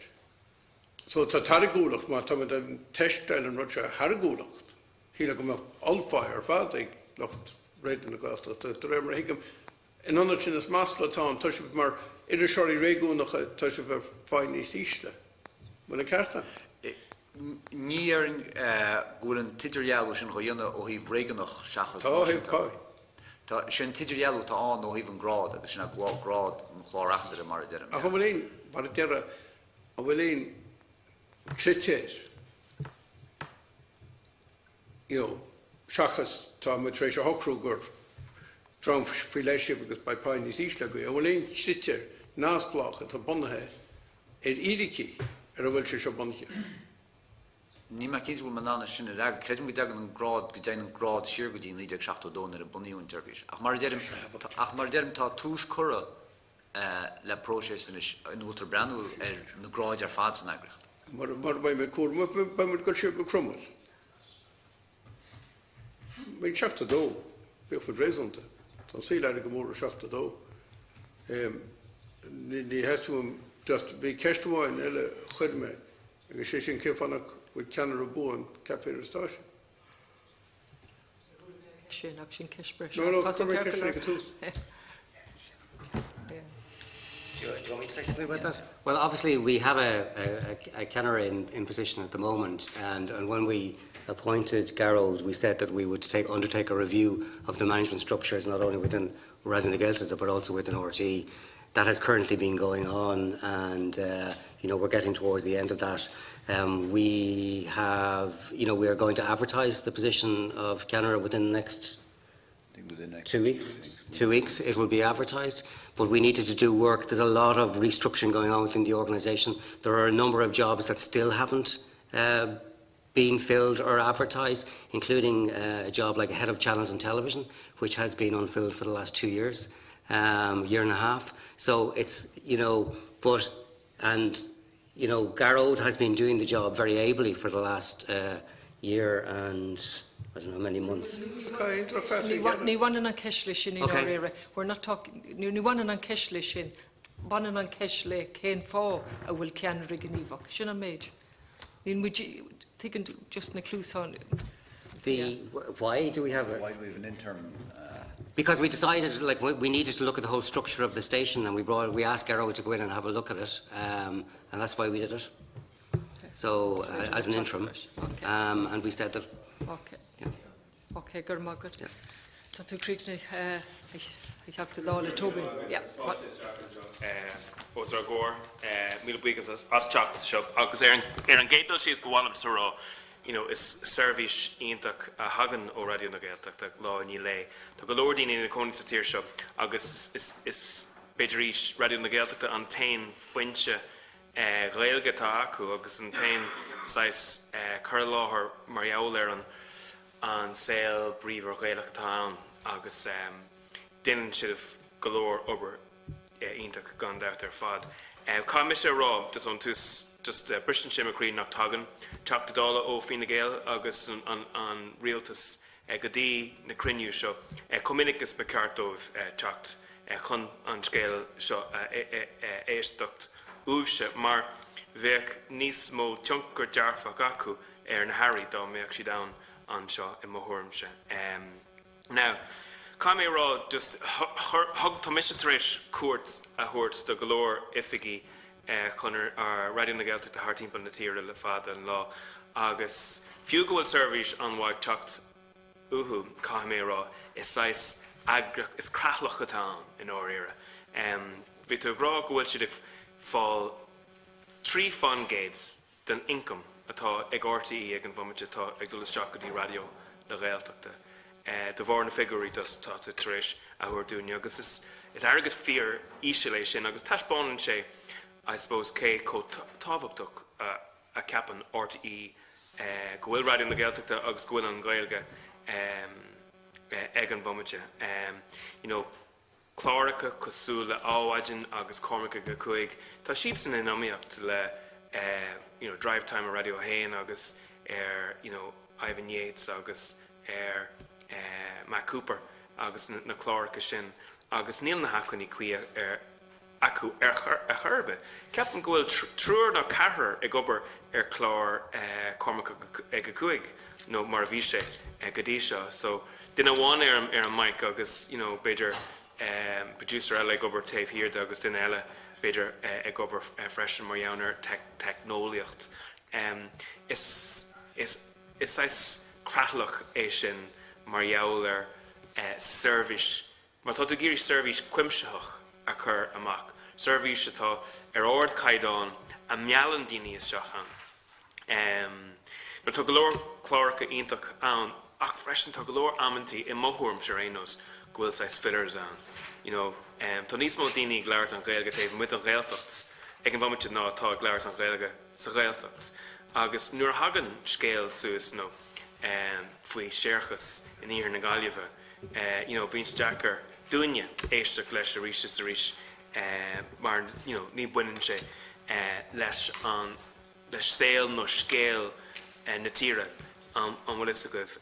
So te targúlacht, maar te met een teststijl en rotje hargúlacht. Hier kom ik all fire vaat ik locht red in de gast dat te remmer ik hem. En dan dat je het masla taan tussen maar ieder sorry rego nog tussen voor fijn is isle. Maar een kaart aan. Ní ar gúlan tidirhealú sin choíonna ó híh réigeannach seachas. Tá híh pai. Tá sin tidirhealú tá an ó híh an grád agus sinna grád an chláirachtar a mar deirem. A go bhfuil éon mar deire a bhfuil éon csitéir. Seachas tá mu trééis a hochrú gur trom fao leisib agus ba páin níos ísle go. A bhfuil éon csitéir násplácha tá bunathe idicí ar a bhfuil sé seo bunathe. Ní me cíns bhfuil manana sin ag credim go degan an grád go déan an grád siar go dtíon líideag 7 ar a buníún turbís. Ach mar deirm tá tús cura le próséis in útar breanú ar na gráid ar fad san agrich. Mar ba me cuam ba mu go siar go crumil. Bhín 7 be fu réúnta, Tá sí le go mór 7 ní heúm just bhí ceistháin eile chuidme agus sé sin céfannach with Canada Bowen, Capir Station. No, come here, do you want me to say something about that? Well, obviously we have a kenner in position at the moment, and when we appointed Gaeilge, we said that we would undertake a review of the management structures, not only within Radio na Gaeltachta, but also within RTE. That has currently been going on, and we're getting towards the end of that. We are going to advertise the position of Kenner within the next 2 weeks. 2 weeks it will be advertised, but we needed to do work. There's a lot of restructuring going on within the organisation. There are a number of jobs that still haven't been filled or advertised, including a job like a head of channels and television, which has been unfilled for the last 2 years. Year and a half. So it's, Gaeilge has been doing the job very ably for the last year and I don't know, many months. Ní bhain an ceisle sin in áire. We're not talking. Ní bhain an ceisle sin. Bhain an ceisle cén fá a bhfuil ceann riganíomhach. Sin an méid. Ní muid taken just na clús on. Why do we have Why do we have an interim? Because we decided, we needed to look at the whole structure of the station, and we asked Gaeilge to go in and have a look at it, and that's why we did it. So, as an interim, and we said that. Okay. Yeah. Okay, gur magad. Tá tú críicne ich have to dála Tóibín. Yeah. Os ar gór, míle buíochas as teach seo, agus ar an Gaeilge síos go bhhailm sa rá. Is service ionach a hagan ó Radio na Gaeltachta lá ní le. Tá go leor daoine ina cónaí sa tír seo, agus is beidir ís Radio na Gaeltachta an tain foinse Gaeilge tá acu, agus an tain sais chur láthair mar gheall ar an saoil bríomhar Gaeltachta an, agus duine siad go leor obair ionach gan deart ar fad. Cá mis sé rá, just brisin sé macrí nach tagan, teach dála ó Fine Gael agus an rialtas go dtí na crinniú seo Cominic is becartómh teacht chun an scéal seo éisteacht uamhse, mar bheadh níos mó tionchar dearfach acu na Harry dá méach si da an seo I mothuairmse. Now, Comé rá just thug tomisitréis cuat a thuirt do golóir ifigi chun ar radio na Gaeltachta thar timpeall na tíre le fada an lá agus fiú go bhfuil service an bhaid teacht uhu Comé rá is crachlach atá in áire. Bhí tú rá go bhfuil siad fáil 3 fan gaids den income atá ag RTE ag an bhaimite atá ag dul isteach go dtí radio na Gaeltachta. De bhar na figurí tá taréis a thuair dúine, agus is agad fear íse lei sin, agus taispáin sé, I suppose, cé có tábhachtach a ceapan RTE go bhfuil radio na Gaeltachta agus go bhfuil an Gaeilge ag an bhaimite. Chláracha cosúla áhaidin agus cormacha go Cuív, tá siad san in amíocht le drive time a radio hain agus Ivan Yates agus Matt Cooper agus na chláracha sin agus níl na hacuní cuia acu a churbe. Ceapan go bhfuil trúr na cethir ag obair chlár cormacha ag go Cuív nó mar bhí sé go dtí seo. So duine bháin ar an mic agus beidir producer eile ag obair taobh hiarda agus duine eile beidir ag obair freisin mar dheannar technoliacht. Is crachlach é sin mar dheall service, mar tá géirí service cuimseach a chur amach. Service atá ar ord caighdeán a meallan daoine is seachan. Mar tá go leor chláracha iontach ann, ach freisin tá go leor ammantí I mothuairmse rénos go bhfuil sais fillers an. Tá níos mó daoine ag leabhart an Gaeilge taobh muid an Gaeltacht ag an bhaimite ná atá ag leabhart an Gaeilge sa Gaeltacht. Agus nuair a hagan scéal suas nó faoi séarchas in íor na Gaillimhe, bíonn Jackar dúine éisteach leis a rís is a rís, mar ní buineann sé leis saoil nó scéal na tíre an bhfuil is a goibh.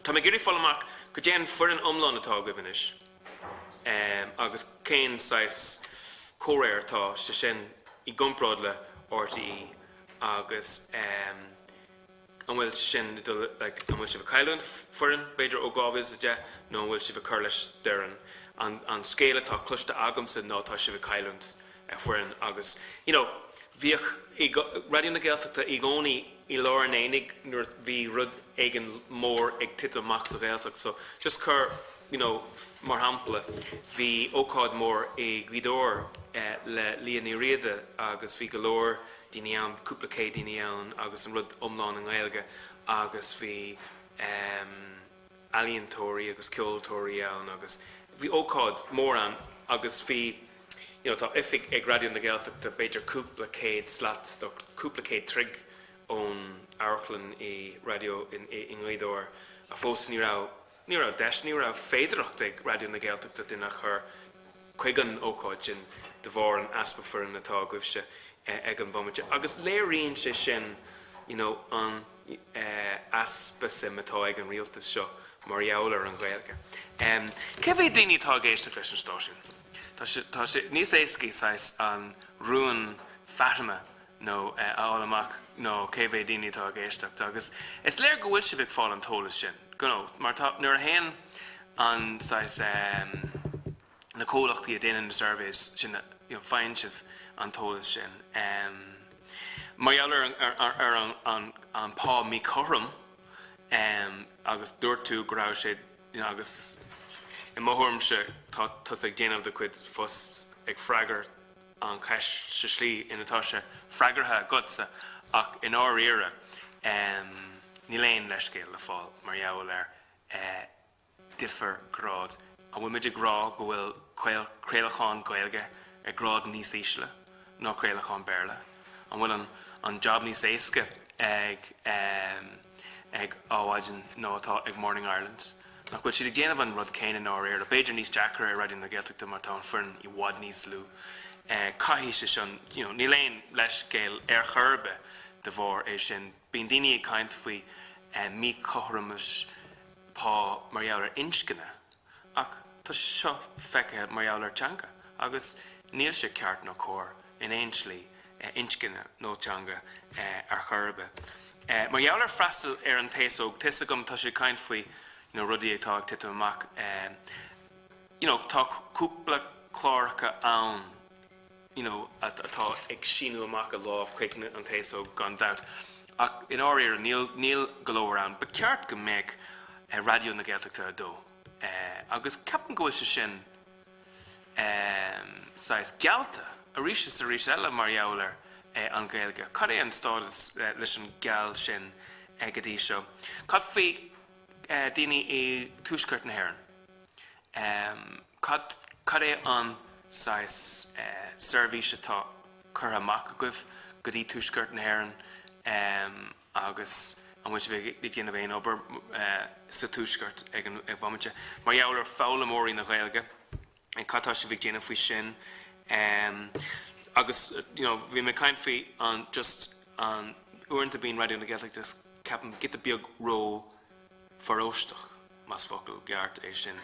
Tá mé gurí fáil amach go déan fuair an iomlán atá goibh is, agus cén sais córéir tá sé sin I gcompráid le RTE agus an bhfuil sin an bhfuil si bh caiileann fuair beidir ó gábhil sa de nó bhfuil si bh chur leis deirean an scéile tá cluiste agamsa nó tá si bh caiileann fuair agus bhíoh radio na Gaeltachta I gcónaí I leir énig nuair bhí rud ag an mór ag title max a Gaeltach. So just chur mar hampla bhí ócáid mór I Gvidór le líon I riada agus bhí go leor daoine ann cúpla cé daoine ann agus an rud iomlán an Gaeilge agus bhí alíontóirí agus ceoltóirí ann agus bhí ócáid mór an agus bhí tá ifig ag radio na Gaeltachta beidir cúpla céad slat do cúpla céad trig ón airchlann I radio in Gvidór a fós ní rá deis ní rá féidireacht ag radio na Gaeltachta duine chur chuigan ócáid sin de bhar an aspa fuair natá goibh se ag an bhaimite. Agus léiríonn sé sin an aspa sim atá ag an rialtas seo mar dheall an Gaeilge. Cé bhé daoine tá géisteach leis an stáisiún? Tá sé níos éascaí sais an ruúin fatima nó áil amach nó cé bhé daoine tá géisteach agus is léir go bhfuil si bh fáil an tólas sin. Mar nuair a haon an sais na cólachtaí a déanaan na surveys sin fáin sibh an tólas sin. Mar dheall ar an pá mí chorm agus dúirt tú go raibh sé agus I mothuairmse tá ag déanamh de chuid fust ag freagar an ceis sa slí inatá sé freagartha gutsa ach in áiríire ní léon leis céal le fáil mar dheall ar differ grád. A bhfuil muidir grá go bhfuil craolacháin Gaeilge ar grád níos ísle nó craolacháin béarla. An bhfuil an job níos éasca ag áhaidin nó atá ag Morning Ireland. Nach bhfuil siad ag déanamh an rud céine in áiríir, a beidir níos Jackar ar radio na Gaeltachta mar tá an foireann I bhfad níos lú. Caithfí sé sin, ní léon leis céal ar churbe de bhór é sin. Bíonn daoine ag caint faoi mí cohramas pá marjouler inskene, ach tá seo feice marjouler teanga, agus níl sé ceart nó cór in éinslí inskene nó teanga ar chorbe. Marjouler freistal ar an téasóg, tisagam tá sé caint faoi rudí atá ag titim amach, tá cúpla chláracha ann, atá ag sinú amach a lámh chuig an téasóg gan dat. Ach in áir níl golóir an, ba ceart go méid radio na Gaeltachta a dó. Agus ceapan go se sin gealta a rís eile mar jouler an Gaeilge. Cad é an stádas leis an geal sin go dtí seo. Cad faoi daoine é túisceart na hÉireann. Cad é an service atá chur amach agaibh go dtí túisceart na hÉireann agus an bhaid bhí gin bhéin obair sa túisceart ag bhaimite. Mar jouler fála mórí na Gaeilge, an catá sé bhí déanamh faoi sin. Agus, bhí me caint faoi an just an uaireanta bíon radio na Gaeltachta ceapan git a beag ró faróisteach mas focail geart é sin.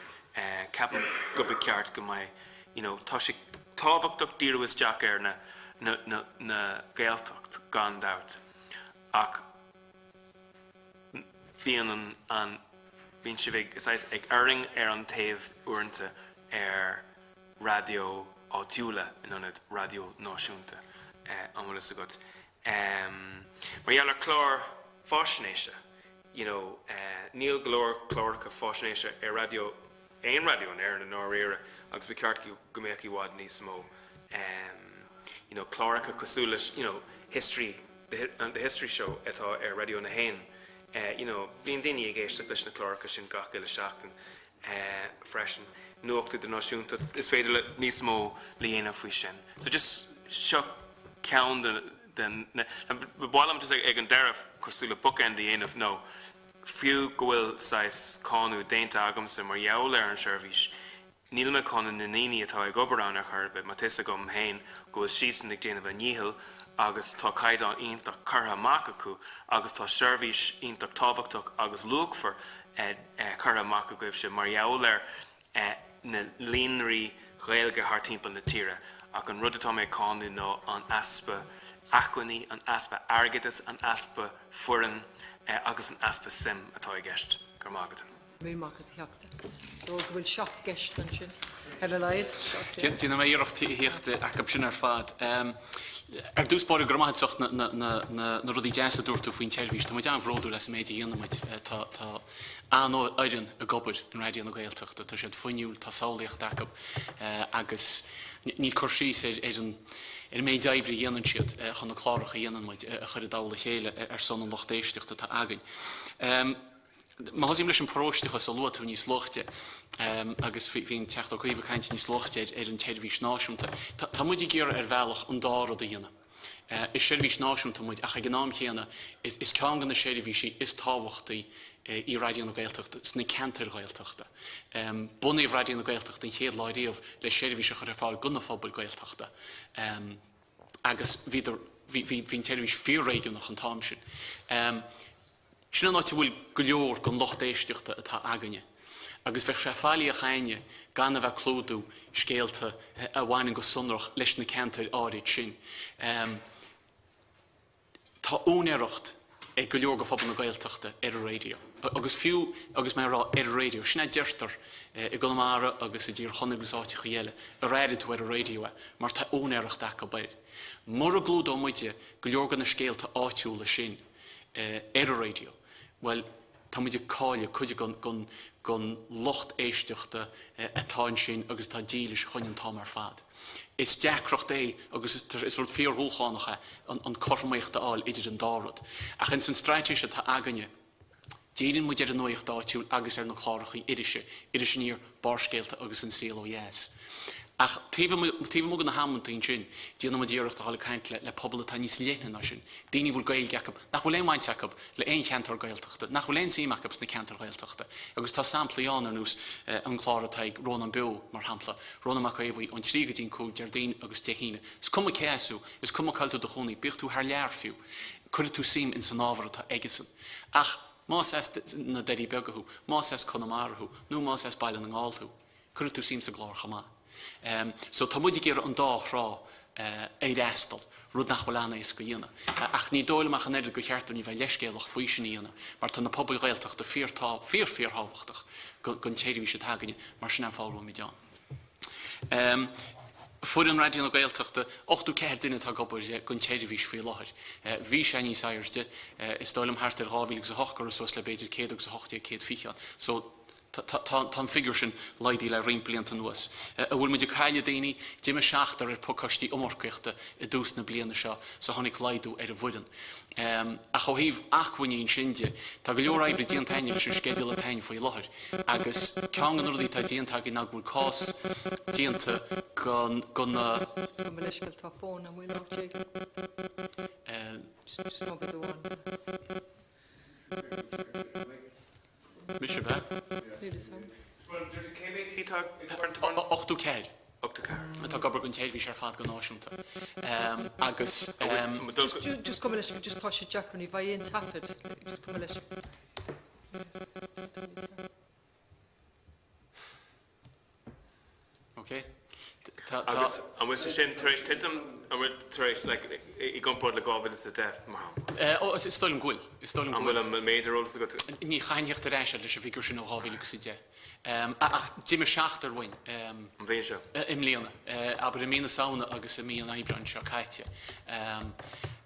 Ceapan go be ceart go mai, tá sé tábhachtach díreach isteach ar na Gaeltacht gan dat. Ach bíon si bhíh ag airing ar an taobh uaireanta ar radio áitiúla in anad radio náisiúnta an bhfuil is agat. Mar dheallar clár fáisnéise, níl glór chlóracha fáisnéise ar radio, éon radio an air na áireire, agus ba ceart go mbeadh bhád níos mó. Chlóracha cosúlas, history, the history show atá ar radio na hain. Bíon daoine ag éisteach leis na chlóracha sin gach go le seachtain freisin. Nuachta den náisiúnta is féidir le níos mó líana faoi sin. So just seo ceann den bhálam just ag an deireadh cosúla bookend dhéanamh nó fiú go bhfuil cáinú déanta agamsa mar jouler ar an seirbhís. Níl me cáin na naoine atá ag obair ar chorbe, má tusa go hain go bhfuil síosan ag déanamh a níhil agus tá caighdeán ionach curtha amach acu, agus tá seirbhís ionach tábhachtach agus luachfar curtha amach acuibh se mar jouler na líonraí Gaeilge thar timpeall na tíre, ach an rud atá mé cáinú nó an aspa acquaní, an aspa airgeadas, an aspa furan agus an aspa sim atá i gceist gur mágad. Mí mágad theachta. So go bhfuil seach gceist an sin. Heile leid. Dína mé iirecht híochta acab sin ar fad. Ar dúspáir gromaidsocht na rudí deasa dúirtú faoin teirvís, tá an bhródú leis méidir dhéanamid tá anó éireann a gobar in radio na Gaeltachta, tá sé foiiniúil tá sálaíocht acab agus ní chuirsí ar méid daibrí dhéanann siad chun na chláracha dhéananmid a chur dála chéile ar son an lochtéisteachta tá againn. Má hasím leis an próisteach sa luatú níos lochte agus hín techt a Cuív caint níos lochte ar an teirvís náisiúnta. Tá muid gur ar bhealach an dárad a dhéana. Is seirbhís náisiúnta muid ach ag gnám chéana is ceann gan na seirbhísí is tábhachtaí í radio na Gaeltachta, sna cantar Gaeltachta. Bunaí radio na Gaeltachta in chéad láiríomh le seirbhís a chur ar fáil gona phobal Gaeltachta. Agus hín teirvís fíor radio nach an tám sin. Sin an áit bhfuil go leor gon lochtéisteachta atá againne. Agus bheith sé fáilí a chaine gan a bheith clúdú scéalta a bhhainnig go sunrach leis na cantar áirid sin. Tá únéireacht ag go leor go phobal na Gaeltachta ar a radio. Agus fiú agus mé rá ar a radio. Sinna deirtar i Gonamara agus i dtír chonig úsáte chéile a réidir tú ar a radio mar tá únéireacht aca baid. Mar a glúdó muide go leor gan na scéalta áitiúla sin ar a radio. Well, tá muidir cáile chuide gon locht éisteachta atáin sin agus tá dílis chuinn tám ar fad. Is deacrocht é agus is rud fíor húlchánacha an cormaíochta áil idir an dárad. Ach in san streitéise tá aganne, déanann muid ar an nuocht áitiúil agus ar na chlárachaí irise níor barscéalta agus an CLOS. Ach tíomh mú na hamantaín sin, díanana muid díireacht a hála caint le pobl atá níos léithna sin. Daoine bhfuil Gaeilge acab, nach bhfuil éon maint acab le éon cheantar Gaeltachta, nach bhfuil éon sim acab sna cheantar Gaeltachta. Agus tá samplaíán ar nús an chláraithe Rónan Bew mar hampla, Rónan mac éhhaí an trígadín cú deardain agus tehíine. Is cuma céasú, is cuma cailtú do chonaí, bíoch tú thar lear fiú, chuir tú sim in san ábhar atá aigesan. Ach más na deri begahu, más Conamarahu, nu más bailan ng altu. Curtu seems a glor chama. So tamudi gir an da ra eidestal. Rud nach bhfuil is go dhéana. Ach ní dóil meach an éidir go cheartú ní bheith leiscéalach faoi sin íana, mar tá na pobl Gaeltachta fíorhábhachtach gon téirí sé taganne mar sin fáil mi dean. Fuair an radio na Gaeltachta, 8 ceir duine tá gobar gon téirí faoi láthir. Bhí sé ní sairde, is dóilm hart ar 2008 sos le beidir 180 fichian. So Tá figure sin leidí le riimblianta nuas. A bhfuil muidir caiile daoine Jimime seachtar ar Comhchoiste umorcuachta I dús na bliana seo sa tháinig leidú ar a bhuidan. A chohíomh achhuiín sinde, tá go leor éibre díontaine sin scéadúil a tain faoi láthir. Agus ceangan ruí tá díonta gin bhfuil cás díonta gon na... leiscail tá fón am bhfuil just no bit one. Mr. Ba? Well, did it came in, he talked, Ochtu ceir. Up to car. Tá gobar gon téirí sé fad go náisiúnta. Agus... Just come leis, just tá sé Jack ní bhaid on tafid. Just come leis. Okay. Agus, and was sin taréis titim, and with taréis, like, I gunpod le gábhid is a def, maham. Is stoilm gúil. And will a major roles to go to? Ní chainheocht a réise leis a bhígur sin ó hábhílig sa de. Ach, Jimime seachtar bhain. An bhíon seo? Im líana. Aber I mína saona agus I mína Aindrias seo caiite.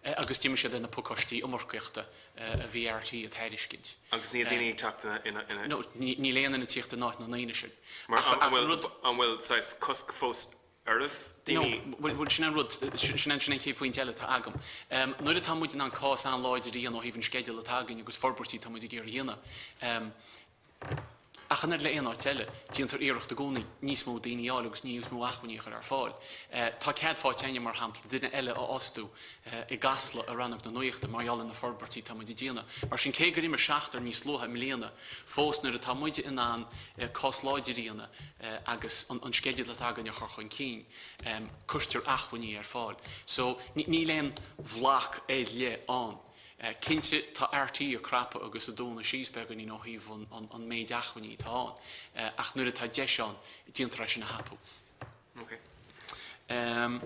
Agus Jimime sé na Comhchoiste umorcuachta a bhí RT a tairiscint. Agus ní daoine teachta in a... No, ní léana na tíochta náit na naine sin. Mar an bhfuil sais cosc fós arth? No, bhfuil sin rud, sin chéh faoin teile tá agam. Nuair a tá muid an cás an láidir íon ó híhann scéideal a tagan agus forbortí tá muid I ggéir dhéana. Achan le éonar teile, díontar éireacht a gcónaí níos mó daoine agus níos mó achhaíochar ar fáil. Tá cead fáteine mar hampla duine eile á osú I gasla a rannach na nuochta marall na forbortí tá muid díana. Mar sin cé gurí mar seachtar níos lotha mlíana fós nuair a tá muide inán cás láidiríana agus an scéideal a tagan a chorchain cín custeir achhaí ar fáil. So ní léon bhlach é le an. Cinnte tá RT a crappa agus a dóna síosbegan í nóthíomh an méid achhaí tá an. Ach nuair a tá deisán díontar sin na hapú. Okay. I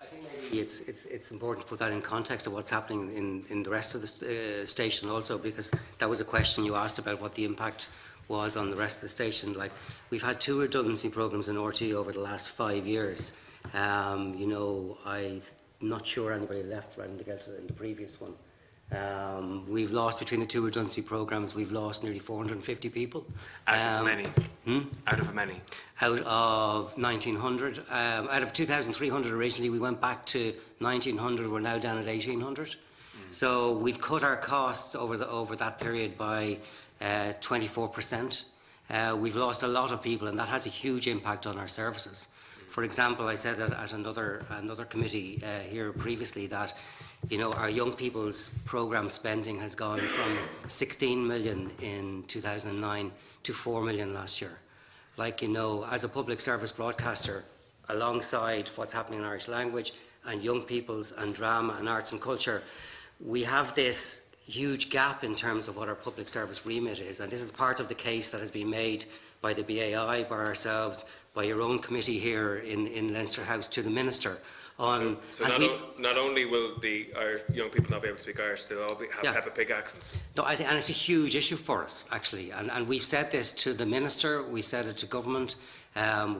think maybe it's important to put that in context of what's happening in the rest of the station also, because that was a question you asked about what the impact was on the rest of the station. Like, we've had 2 redundancy programs in RT over the last 5 years. You know, I'm not sure anybody left right in the previous one. We've lost, between the 2 redundancy programs, we've lost nearly 450 people. Out of many? Out of many? Out of 1,900. Out of 2,300 originally, we went back to 1,900. We're now down at 1,800. So we've cut our costs over that period by 24%. We've lost a lot of people, and that has a huge impact on our services. For example, I said at another committee here previously that, you know, our young people's programme spending has gone from 16 million in 2009 to 4 million last year. Like, you know, as a public service broadcaster, alongside what's happening in Irish language and young people's and drama and arts and culture, we have this huge gap in terms of what our public service remit is, and this is part of the case that has been made by the BAI, by ourselves, by your own committee here in Leinster House to the Minister. Not only will our young people not be able to speak Irish, they'll all have Peppa Pig accents. No, and it's a huge issue for us, actually. And we've said this to the Minister, we said it to government,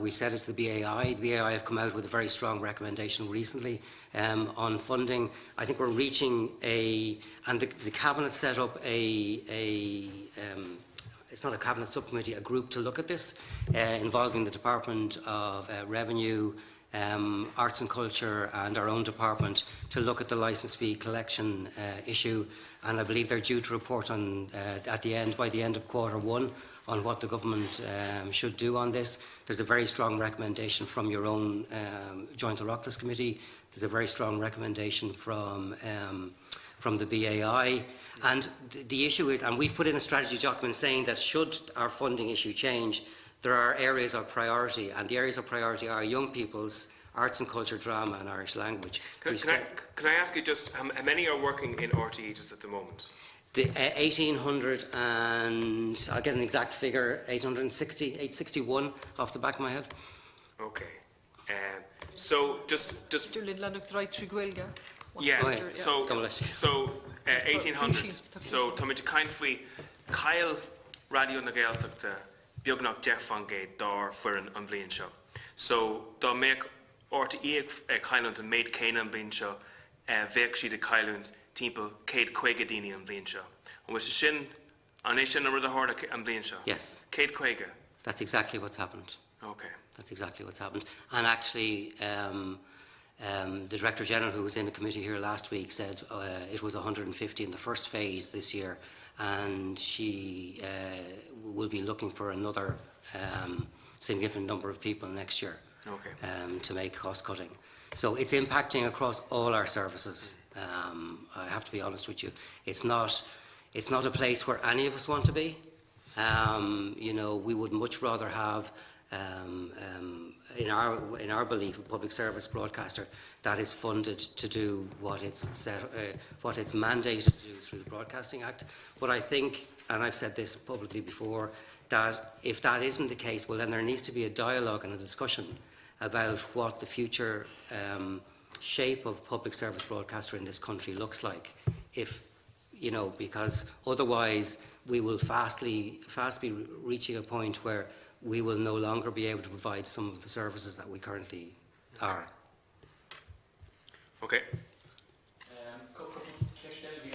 we said it to the BAI. The BAI have come out with a very strong recommendation recently on funding. I think we're reaching and the Cabinet set up it's not a Cabinet subcommittee, a group to look at this, involving the Department of Revenue, Arts and Culture and our own department to look at the licence fee collection issue, and I believe they're due to report on by the end of Q1 on what the government should do on this. There's a very strong recommendation from your own Joint Oireachtas Committee. There's a very strong recommendation from the BAI, and the issue is, and we've put in a strategy document saying that should our funding issue change, there are areas of priority, and the areas of priority are young people's, arts and culture, drama and Irish language. Can I ask you just how many are working in RTE just at the moment? The 1,800 and I'll get an exact figure, 861 off the back of my head. Okay. So just Gaeilge. yeah. Oh, yeah. So 1800. So Tommy Kindfree, Kyle Radio na Gaeltachta, Beagnach Jeff van Gate Dar for an Blian show. So da make RTE Kylant and made Kane and Blian show, Vek she the Kylant, Temple, Kate Quagadini and Blian show. And was the Shin, and Shin over the Horda and Blian show? Yes. Kate Quaga. That's exactly what's happened. Okay. That's exactly what's happened. And actually, the Director General, who was in the committee here last week, said it was 150 in the first phase this year, and she will be looking for another significant number of people next year to make cost cutting. So it's impacting across all our services. I have to be honest with you. It's not a place where any of us want to be. You know, we would much rather have, in our belief, a public service broadcaster that is funded to do what it's mandated to do through the Broadcasting Act. But I think, and I've said this publicly before, that if that isn't the case, well, then there needs to be a dialogue and a discussion about what the future shape of public service broadcaster in this country looks like. If you know, because otherwise we will fast be reaching a point where we will no longer be able to provide some of the services that we currently are. Okay.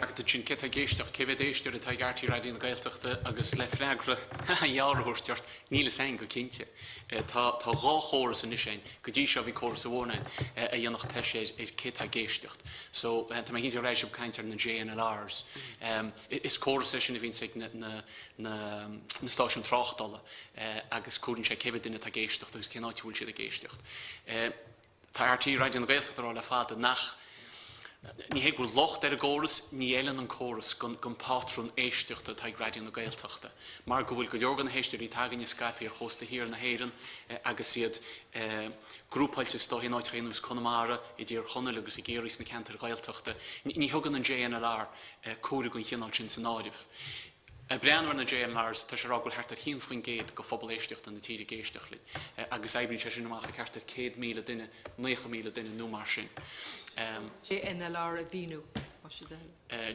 Agta sin ceta géisteach cebedéistear atá gartí radio na Gaeltachta agus le freagra jaarhúirteart níle sein go cinnte. Tá rá chóras in iséin, go dtí seo bhí chóras a bhónain a dhéanach teise ceta géisteacht. So tá mé híidir réis caintear na JNLRs. Is chóras sin a bhín sig na stáisiún tráchtála agus cúrin sé cebedine tá géisteacht agus cenáitiúil siad a géisteacht. Tá RTE radio na Gaeltachta rá le fada nach ní hé go locht a góras ní éilean an chóras gon pátrún éisteachta tá radio na Gaeltachta. Mar go bhfuil go leorgan héisteir í tagan i Skype ar chósta hir na héireann agus iad grúpailte stohí náid chéanús Conamara i dtír Connolly agus i géiris na cantar Gaeltachta. Ní thugan an JNLR cúra gon chinál sin san áidih. Breanhar na JNLRs tá sé rágóil hartar híon faoin géad go phobal éisteacht an na tíre géisteach lí. Agus éibrinn sé sin amach hartar 100,000 duine, 9,000 duine nó mar sin. JNLR a bhíú.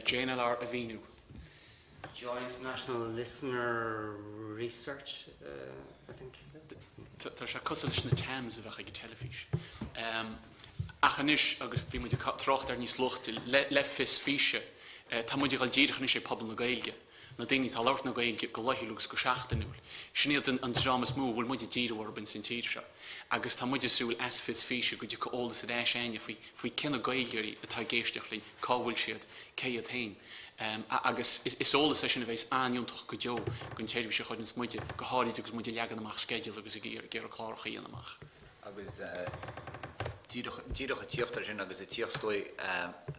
JNLR a bhíú. Joint National Listener Research, I think. Tá sé cosal leis na Thames a bheith ag telefís. Achanis agus bhí muid trocht ar níos lucht le fis físe. Tá muid gal díirech sé pobl na Gaeilge. Na daoine tá láirt na Gaeilge go leithúlagus go 16 uair. Sníad an dramas mú bhfuil muid dírehar bin sin tíir se. Agus tá muid súil as fis físe go dtí go ólas a éis aine faoi cinna Gaeilgeirí atá géisteach linn cábhfuil siad cé a tain. Agus is ólas sin a bheits aniúntaach go deo gon téirbh sé chuid muide go háirí agus muide leagan amach skeidil agus a géar a chláircha íon amach. Agus díadach a tíochttar sin agus a tíochtstoi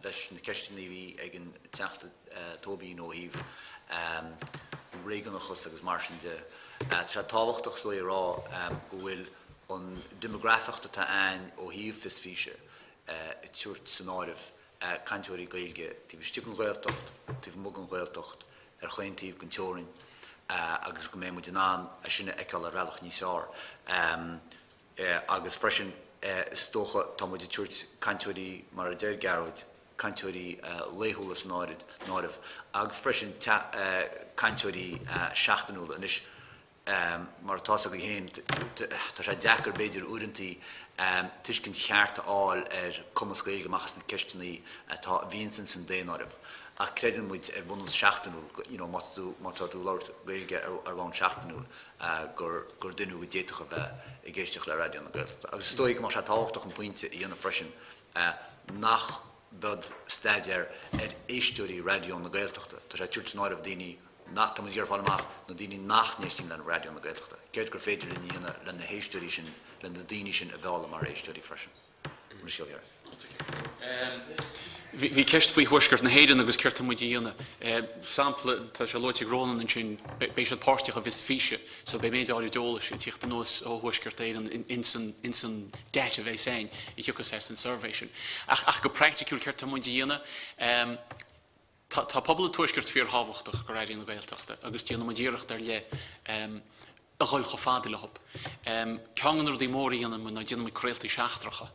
leis na ceistení bhí ag an teachta Tóibín ó híh réigeanachas agus mar sin de. Tá táhachtach sloi rá go bhfuil an demografiachta tá ein ó híh fis físe i tuairt san áireamh canteoirí Gaeilge, tíh stiúgan Gaeltacht, tíh mug an Gaeltacht ar chaintíh gon teorin agus go mé mu an a sinna eiceáil a réalach níos ár. Agus freisin stocha tá muid tuairt canteoirí mar a déir garúid, canteoirí léithúlas an áireamh, agus freisin canteoirí 16 úla. Mar tása go héin, tá sé deachar beidir úrintí tuiscin chearta áil Cumas Gaeilge machchas na ceistení tá bhíonsan san déanairib. A credan muid bhunúil 16 úl, má tá tú láirt Gaeilge ar bhain 16 úl gur duine go déiteach a bheith i ggéisteach le radio na Gaeltachta. Agus stoig mar sé táhachtach an pointe i dhéanamh freisin nach bud staidir éisteoirí radio na Gaeltachta. Tá sé tuairt san áireamh daoine tá muid fáil amach na daoine nach néistín le radio na Gaeltachta. Céad gur féidir le dhéana le na héisteoirí sin le na daoine sin a bheála mar éisteoirí freisin. Mar síl Vi ceist faoi thuisgurt na héidir agus ceirta mu díana. Sampla tá se loite grónan an sin béis páirteach a bhís físe, so bé méid áir dóla sin tíocht an nós ó thuisgurt éan in san deite bheith sein I thuchas an survey sin. Ach go practicúil ceirta mu díana, tá pobl thuisgurt fíor hábhachtach go raidíon na Gaeltachta, agus díana mu díireach ar le a ghoil go fáda le hop. Ceangan ar dí mórí anna mu na díana mu creaaltaí seachtracha.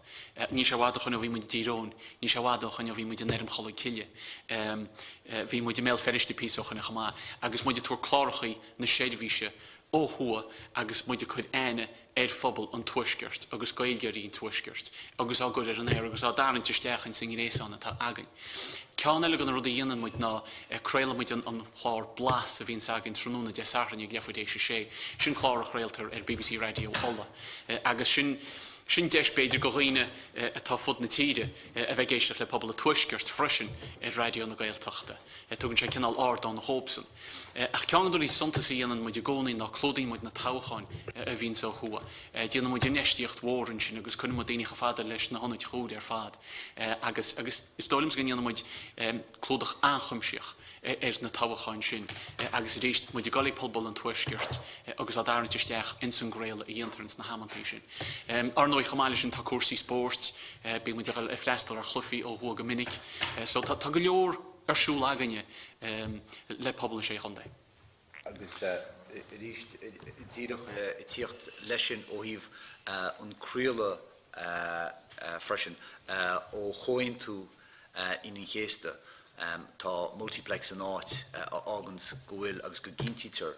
Ní sé bhádach chun a bhí mu dírón, ní sé bhádach chun a bhí mu de nerm chola ciile. Bhí mu de méil feristí písoch na chamá, agus mu de túr chlárachaí na séadhíse ó thua agus mu de chud aine phobal an tuisgurt, agus Gaeilge an tuisgurt, agus á gud ar an air, agus á daran tisteach an sin rééisána tá againn. Ceanna gan rud a dhéanaan muid ná creaile muid an chlár blas a bhíon sagin trúna de saran ag lefuidéis sé, sin chlár a chréaltar ar BBC Radio Holla. Agus sin deis beidir go riine atá fud na tíide a bheith géisteach le pobl a tuisgurt freisin ar radio na Gaeltachta. Tugann sé cinál ard an hópsan. Ach ceangadú í sontasí anan muid a gcónaí ná clúdaí muid na táchaáin a bhín sa thua. Díana muid neisteocht mhórann sin agus chun muid daoine fada leis na honnaid chúd ar fad. Agus is dólims gan díana muid clúdach anchumseach ar na táchaáin sin. Agus a réist muid a galig pobl an tuisgurt agus a daran tisteach in san gréile a dhéantarans na hamantaí sin. Ar nó chamáile sin tá cuasaí sport, bí muid a freistal ar chlufií ó thua go minic. So tá go leor arsúl aganne le pobl sé chundé. Agus ríist díadach tíocht leisin ó híh an críola freisin ó choin tú in chéiste tá multiplex an áit ágans go bhfuil agus go gintítar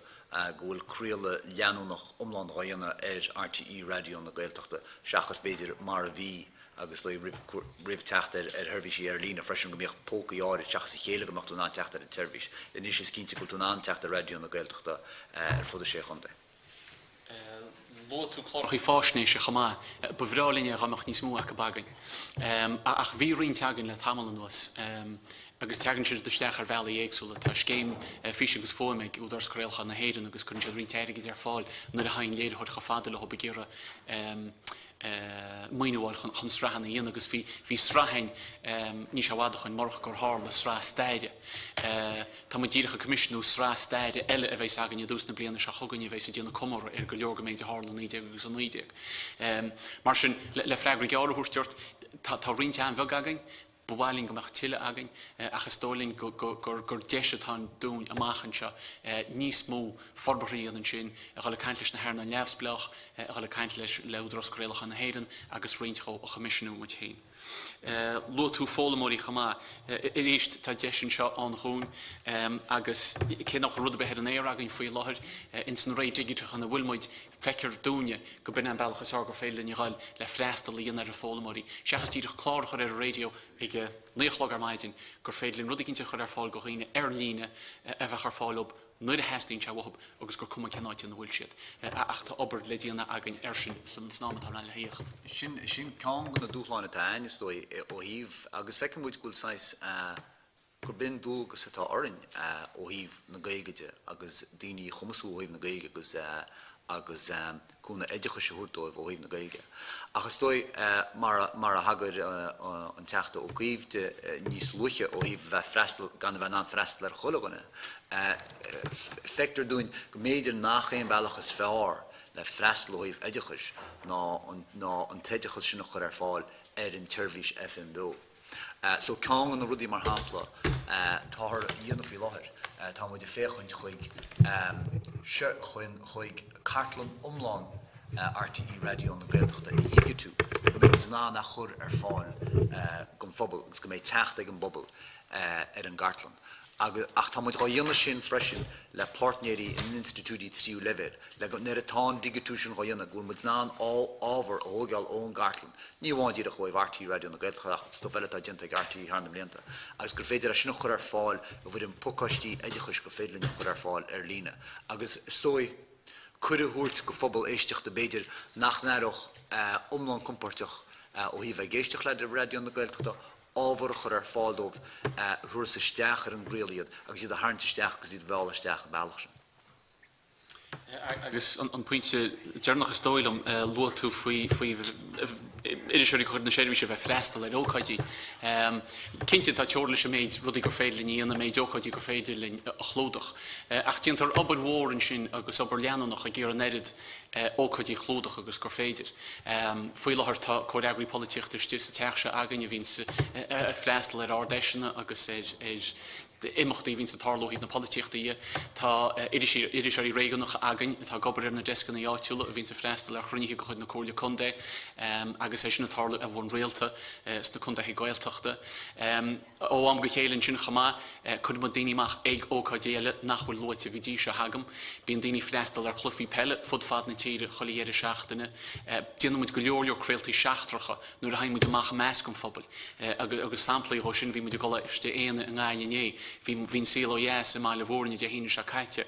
go bhfuil críola leanúnach omland roianna ar RTE radio na Gaeltachta seachas beidir mar a bhí agus le rih teachtar ar thurbhís ar lína freisin go mbeoh póca áir seachas I chéile go nach túná teachtar ar turbhís. Den is cinnte go túná teachtar radio na Gaeltachta ar fud sé chunda. Lo tú chlórachaí fásnééis se chamá, bhreálíine a chamach níos mú a bagainn. Ach bhí rion teagann le tamil an was. Agus teagann siad de steach ar bheala éagsúla, tá scéim físe agus fóimeid údar scréalcha na héireann agus chun siad rion teirigid ar fáil nuair a hain léad chuir go fada le hobigéire Moynihan chun strahanna dhéana agus bhí strahain ní se bhádach an morch gur thar le srá staide. Tá muid dírecha commissionú srá staide eile a bheith agan dús na bliana se chugann a bheith sa díana comór ar go leor go méid hála 9 agus an 9. Mar sin le freigra gearúirteart tá rinte an bheg againn, bhhailín gomach tiile againn achas tóilín gur deisitá dún amachchan se níos mó forbaríon an sin a gáil caint leis na hairna neamhsblach, a gáil caint leis leudras gréalach an héireann agus rintcho a commissionú mu chéin. Lo tú fólamóí chamá I ríist tá deisisin seo an hún agus cé nach rud behead an éir againn faoi láthir in san réid digiteach an bhfuilmuid feicear dúne go bin an bailachas águr féile in gáil le freistal líon ar a fólamóí. Seachas tíidir chlár chuir ar radio ag néochlog ar maidin gur féidirlinn rud cinnte chuir ar fáil go riine ar líne a bheith ar fáil ob nuair a heastín se bhthb agus gur cuma ceáid an bhfuil siad ach tá obair le díana againn ar sin san snámatá le héocht. Sin ceann go na dúchláinna tá ainsdói ó híh agus fecin muid gúil sais gur bin dúgus atá orin ó híh na Gaeilge agus daoine chumasú ó híh na Gaeilge agus cúna éidecha sé thuúdóibh ó híh na Gaeilge. Agus dói mar a hagair an teachta ó Cuív de níos luche ó híh bheith freistal gan bheith an freistal ar chulaganna. Fectar dúin go méidir nach éon bailachas fearr le freistal ó híh éidechas ná an téidechas sin chur ar fáil ar an turbhís FM dó. So ceann an rudí mar hampla táthar dhéanamh faoi láthir. Tá muid féchuint chuig cartlan omláin RTE radio na Gaeltachta I dhiige tú. Go méid ná nach chur ar fáil gom phobal, gus go méid teachta ag an bobal ar an gartlan. Ach tá muid á dhéanamh sin freisin le partnéirí in institútí tríú levéir, le go nuair atá digitú sin á dhéanamh gur muid ná ábhar ógáil ón gartlan. Ní bháin díad a chuibh RTE radio na Gaeltachta sto bheile tá dianta ag RTE thar na blianta. Agus gur féidir a sin chur ar fáil a bhfuil an pócaistí éidechas gur féidir chur ar fáil ar lína. Agus stói chuir thuirt go phobal éisteach de beidir nach náireach omláin compórteach ó híh géisteach le radio na Gaeltachta ábhar chur ar fáildómh thuair sa steach ar an gréaliad agus iad a haint isteach agus iad bheála isteach bailach sin. Agus an puinte dearnach is dóilm lo tú faoi irisisií chuir na séidir bheith freistal le ócaidí. Cinnte tá teorla sem méid rudí gur féidir líí na méid ócaidí gur féidir linn a chlódach. Ach tíontar obair mhórin sin agus obair leanúnach a ggéar an éirid ócaidí chlódach agus gur féidir. Fuoi lethir tá choreagraí políochtar stiúsa teachse agan a bhín freistal ar ardéisina agus imachtaí vín sa tarlóí na políochtaí tá irisisií réigeannach agan tá gobar na descan na áitiúla a vín sa freistal ar chrunnithe go chuid na cóla condé agus é sin na tarla a bhn réalta na condathe Gaeltachta. Ó am go chéilann sin chamá chun man daoineach ag ócadéile nachhfuil loite bhí dí se hagam, bíon daoine freistal ar chlufií pelle fud fad na tíre choléire seachtainna. Díanana muid go leorleor creaaltaí seachtracha nuair a haimid amach meas go phobal agus samplaí ó sin bhí muid go iste éana an gáine Bhín síl ó yes a máile bhórna de híine se caiite.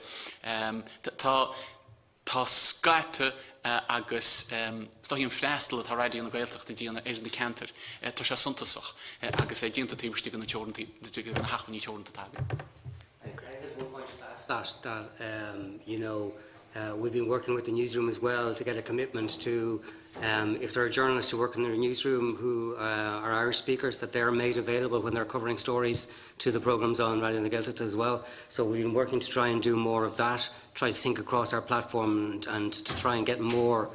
Tá Skype agus stáhíon freistal a radio na Gaeltachta díana ar na cantar. Tá sé suntasach agus é dínta tíbhtí na teornta na hachmaní teornta taga. There's one point just that we've been working with the newsroom as well to get a commitment to if there are journalists who work in the newsroom who are Irish speakers, that they're made available when they're covering stories to the programmes on Radio Gaeltachta as well. So we've been working to try and do more of that, try to think across our platform and to try and get more,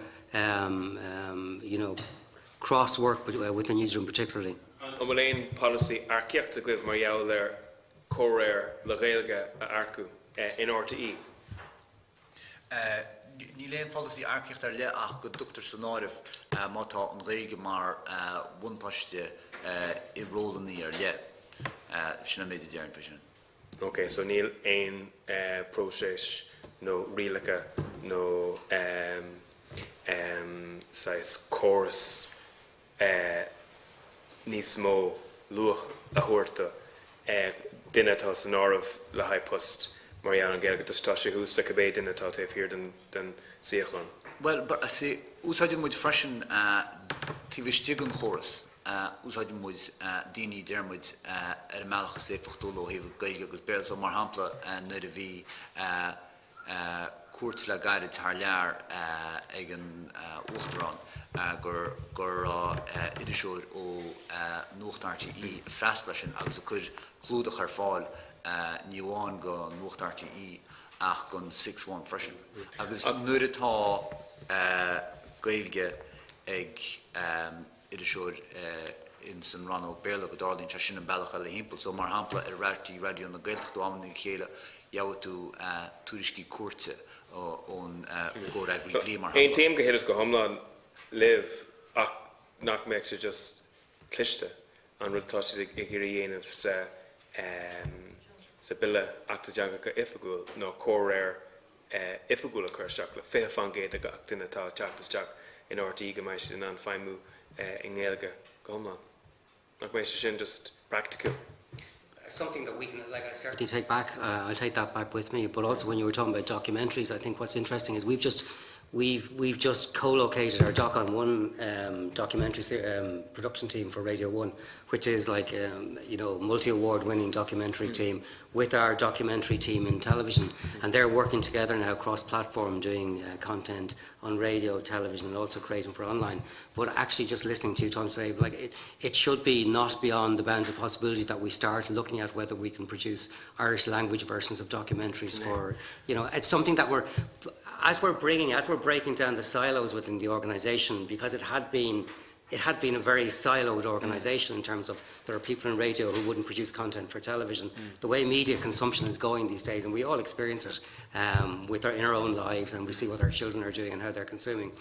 cross work with the newsroom particularly. An policy arceachta go mar jaall choréir le Gaeilge a arcu in RTE. Ní léon policy arceacht ar le ach go dúchtar san áireamh mátá an Gaeilge mar bhaintáiste I rólaní ar le sinna méid dearan fa sin. Okay, so níl ein próséis nó rialacha nó sais chorus níos mó luach a thuirta duine tá san áireamh le haid post Marianne Gaeilge tá sé hús le cabbé duine tá taobh hir den siachan. Well, but I say, úsáidir muid freisin tíbhiste an chorus, úsáidir muid daoine dearmuid ar a meachchas é fachtúla híh Gaeilge agus béal so mar hampla nuair a bhí cuairt le gairid tar lear ag an uachtarán gur idirisiúr ó nuachtartí I freistal sin agus a chuir clúdach ar fáil níomháin go nuachtartí ach gon 6-1 freisin. Agus nuair atá Gaeilge ag idirisiúr in san ran ó béla go dádainn se sin an bailach le himpeall, so mar hampla ar ráirtí radio na Gaeltachta amna chéile jaabhatú tuairiscí cuairte ón góraigh lí mar. Ein téim go héidir go thomláin live ach nach méid sé just cliste an rutá sé ag dhéanamh sa bille achta deanga go ifagúil nó choréir ifagúil a chuir seach le fé fangéad a ach duine tá teachtasteach in RTE go mbeidh sin an feimú in Gaeilge go thomláin. Nach méid sé sin just practical. Something that we can, like I certainly take back, I'll take that back with me, but also when you were talking about documentaries, I think what's interesting is we've just co-located our Doc on One documentary production team for Radio 1, which is like multi-award winning documentary team with our documentary team in television, and they're working together now cross-platform doing content on radio, television, and also creating for online. But actually, just listening to you, Tom, today, like it should be not beyond the bounds of possibility that we start looking at whether we can produce Irish language versions of documentaries for, it's something that as we're breaking down the silos within the organisation, because it had been a very siloed organisation in terms of there are people in radio who wouldn't produce content for television. The way media consumption is going these days, and we all experience it in our own lives, and we see what our children are doing and how they're consuming,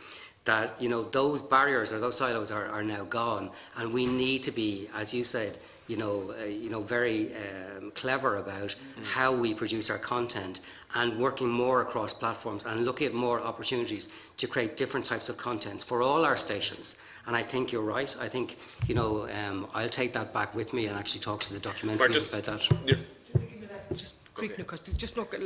that those barriers or those silos are now gone, and we need to be, as you said, very clever about how we produce our content and working more across platforms and looking at more opportunities to create different types of contents for all our stations. And I think you're right. I think, I'll take that back with me and actually talk to the documentaries about that. Just Creeknu, just look at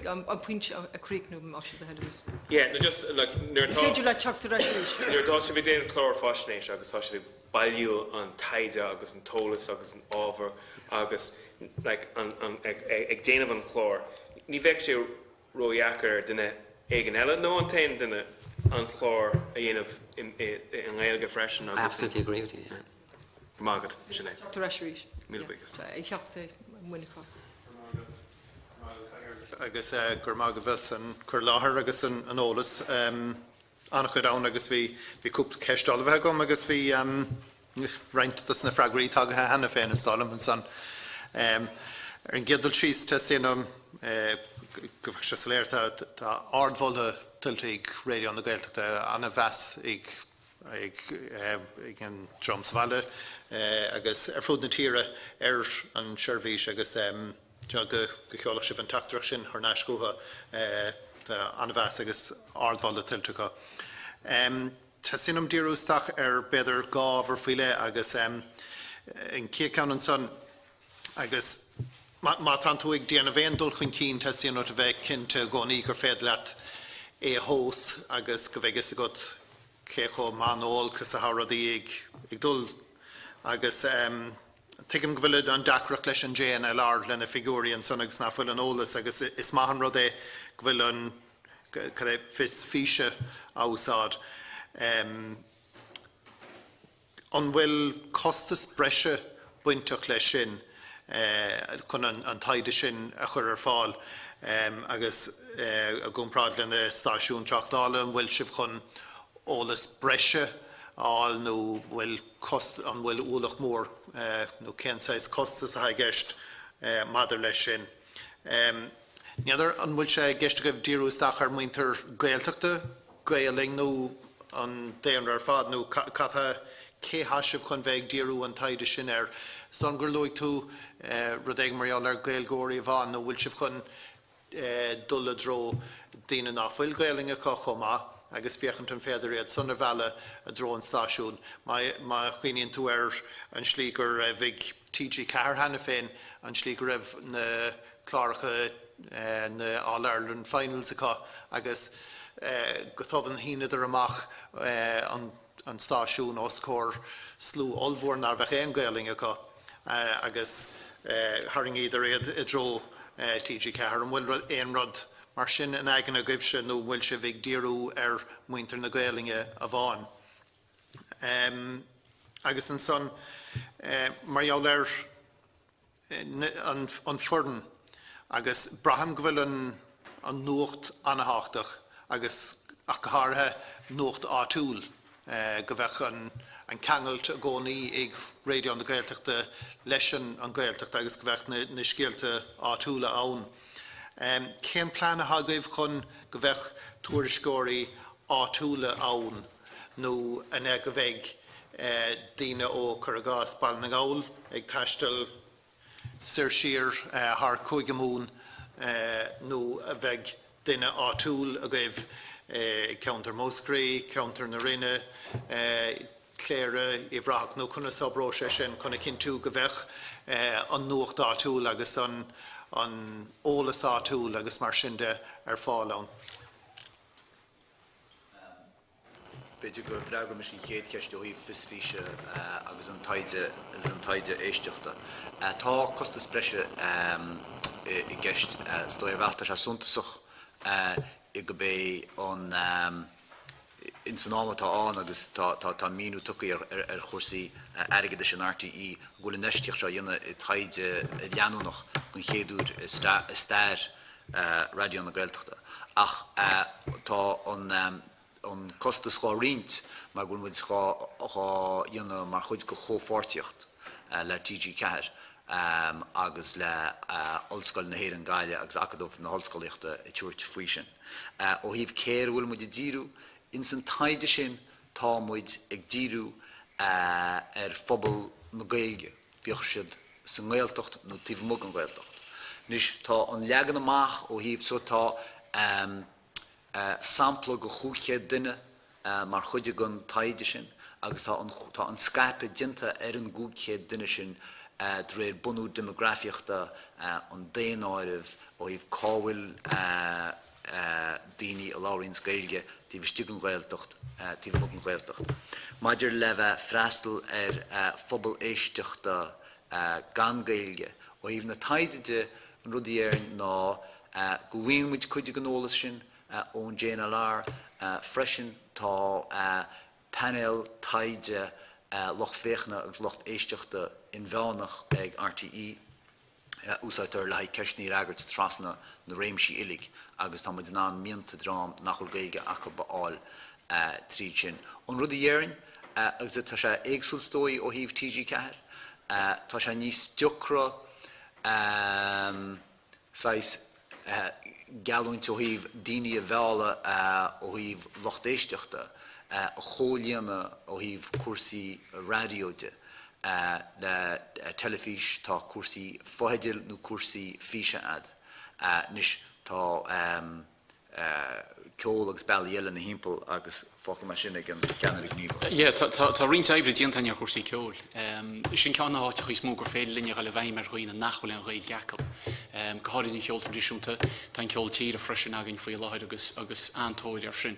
I'm pinch a Creeknu mash the head of it. Yeah, no, just like schedule like chuck to rest. Near thought should be doing chlor fascination, agus thought should be value on tide, agus and tolis, agus and over, agus like on ag dana van chlor. Ni vexio royaker dine egen ella no on ten dine an chlár a dhéanamh in Gaeilge freisin. I absolutely agree with you. Yeah. Mágad, sinné. Míle buíochas. Agus gur mágad bheits an chur láthair agus an ólas annach chud ann agus bhí cúpla ceistáil bheith gom agus bhí reintas na freagraí tagathe hena féin is stálam an san. An gcéadal síos te sinam go bhfuil se léir tá ardmhóla tiltte ag réidió na Gaeltachta anna bheas ag an Tromsville agus fud na tíre an seirbhís agus go cheolach sibh an taachtarach sin ar neiscútha anna bheas agus ardmhóla tiltecha. Tá sinam díústach beidir gábhar faoile agus in cíceann an san agus má tan tú ag déanana bhéindul chun cín tá sin a bheith cinnte gcónaí gur féad leat hós agus go bheith go cécho manól cos a háradí ag dul agus tuigim go bhfuil an dacrach leis an JNLR lena figúí an son agus nafuil an ólas agus is maithan rud é go bhfuil an fis físe ásáid. An bhfuil costas breise buinteach leis sin chun an taide sin a chur ar fáil agus a gúnpráid lena stáisiún teachtála an bhfuil sibh chun ólas breise áil nó bhfuil an bhfuil úlach mór nó cénsáis costas a gceist maidir leis sin. Neadar an bhfuil sé gceist go díústach ar muintear Gaeltachta, Gaeilge nó an déan ar fad nó catha céhaisibh chun bheith díú an taide sin son gur luigh tú rud ag marall ar Gaelgóirí bhain nó bhfuil sibh chun dul a dro daoine nachfuil Gaeilge chomá agus fiachant an féidir iad son bhela a dro an stáisiún. Má chuoíonn tú an slí gur bhíh TG Cahar hena féin an slí gur raibh na chláracha na All-Ireland Finals acu agus go thoban híanaidir amach an stáisiún os cór slú olmhór nar bheith éon Gaeilge acu agus haring idir iad I dro TG Cahar an bhfuil éon rud mar sin an aigen a gibse nó bhfuil se bhíh díú ar muintear na Gaeilge a bháin. Agus an son marall ar an forn agus braham go bhfuil an nuacht anhachtach agus ach go háirithe nuacht átúil go bheith an ceangailt a gcónaí ag réidió na Gaeltachta leis an Gaeltachta agus go bheith na sciailta átúla ann. Cén plán a hagaibh chun go bheith tuairiscóirí átúla ann nó an go bheith daoine ó Curragás Bal na Gáil ag taistil sir siar thar Cuív nó a bheith daoine átúil a gaibh counter Musgrave, counter na Rinne, Cléire I bhreaach nó chuna sabró sé sin chuna cinn tú go bheith an nuacht átúil agus an ólas átúil agus mar sin de ar fáil ann. Beidir gur bhreaga me sin chéad ceistú hí fisfíse agus an taide éisteachta. Tá costas breise I gceist stoi-bhealtas a suntasach I go bé an in san áma tá an agus tá míú tucaí ar chósaí airgad sin RTE go le neisteach se dhéanana I taide leanúnach gon chéadúr stair radio na Gaeltachta. Ach tá an costas chá riint mar gon bhfuil chá dhéanana mar chuid go chófortiocht le TG Cahar agus le olscoil na héir an Gaile agus acadómh na olscoilíochta I tuairt faoi sin. Ó híomh céir bhfuil muid díú in san taide sin tá muid ag díú phobal na Gaeilge bíoch siad san Gaeltacht nó tíomh mug an Gaeltacht. Nus tá an leagan amach ó híomh so tá sampla go chúchéad duine mar chuide gon taide sin agus tá an scape dinta an gúchéad duine sin dréir bunú demografiachta an déanáirih ó híomh cábhfuil daoine a láirín's Gaeilge tí bhí stiúgan Gaeltacht, tí bhí mugan Gaeltacht. Maidir le bheith freastal phobal éisteachta gan Gaeilge ó híomh na taideide an rudí ná go bhfuin muid chuide an ólas sin ón JNLR freisin tá panel taide loch féchna agus locht éisteachta in bheánach ag RTE úsáitar le haid ceisní agart trasna na réimsí ilig agus tá muid ná mianta drám nachhol Gaeilge acu ba'áil trí sin. An rud a dhéireann agus tá sé éagsúlstóí ó híomh TG4 tá sé níos deocra galúint ó híomh daoine a bheála ó híomh locht éisteachta a chóilíonna ó híomh cuasaí radióide le telefís tá cuasaí foiidir nó cuasaí físe ad. Nis tá ceol agus bailíile na himpeall agus fácha mar sin ag an ceannaigh níomh. Yeah, tá rint ébre díanta ar cuasaí ceol. Sin ceanna háte chuí smó gur féidir linne le bhaim ar chuoine nachhfuil an réil geacail. Goáid in cheol tradiisiúnta tá ceol tíad a freisin agin faoi láid agus antóid ar sin.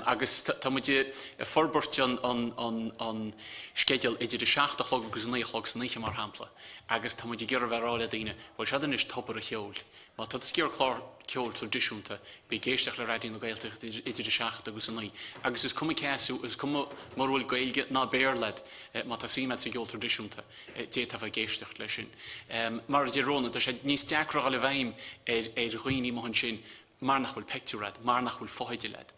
Agus tá muide forbairt an scéideal idir de 7 chlog agus 9 chlog san 9 mar hampla. Agus tá muide gur bhráile daine, bhil seadan is topar a cheol. Má tá scéar chlár ceol tradiisiúnta be géisteach le radion na Gaeltachta idir de 7 agus 9. Agus is Comhchoiste is mar bhfuil Gaeilge ná béirled má tá síimead sa geol tradiisiúnta déta bheith géisteach lei sin. Mar a dtíróna tá sé níos deacrach le bhaim ar roioine mohann sin mar nach bhfuil pictiúrad, mar nach bhfuil fáideiled.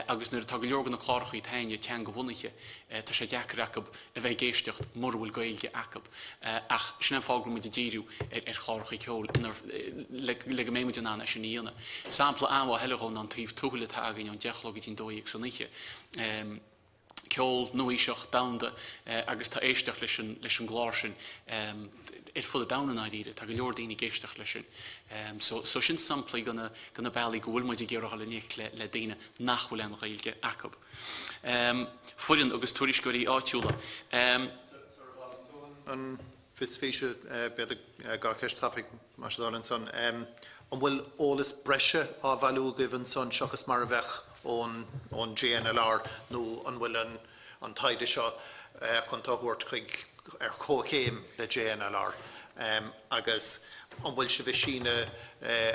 Agus nuair tá go leorgan na chlárachaí taine tean go bhunaige tá sé deacr acab a bheith géisteacht mar bhfuil Gaeilge acab. Ach sinna fágla muid díriú ar chlárachaí ceol le go méimiid an anna sin íana. Sampla anhá heileán an taobh tuaile agin an deachlog tín dóigh san niche. Ceol nuíseach damda agus tá éisteach leis an gláir sin fud a damna áíide, tá go leor daoine géisteach lei sin. So sin sampla gona bailí go bhfuil muid géireach le níoch le daine nachhfuil an Gaeilge acab. Fuireann agus tuairisciúirí áitiúla. An fisfíse beidir Gaeltachta tapig mar an son. An bhfuil ólas breise á bhú goibhann son seachas mar a bheith ón GNLR nó an bhfuil an taide seo chun táhairt chuig ar chóchéim le GNLR. Agus an bhfuil se bheith síne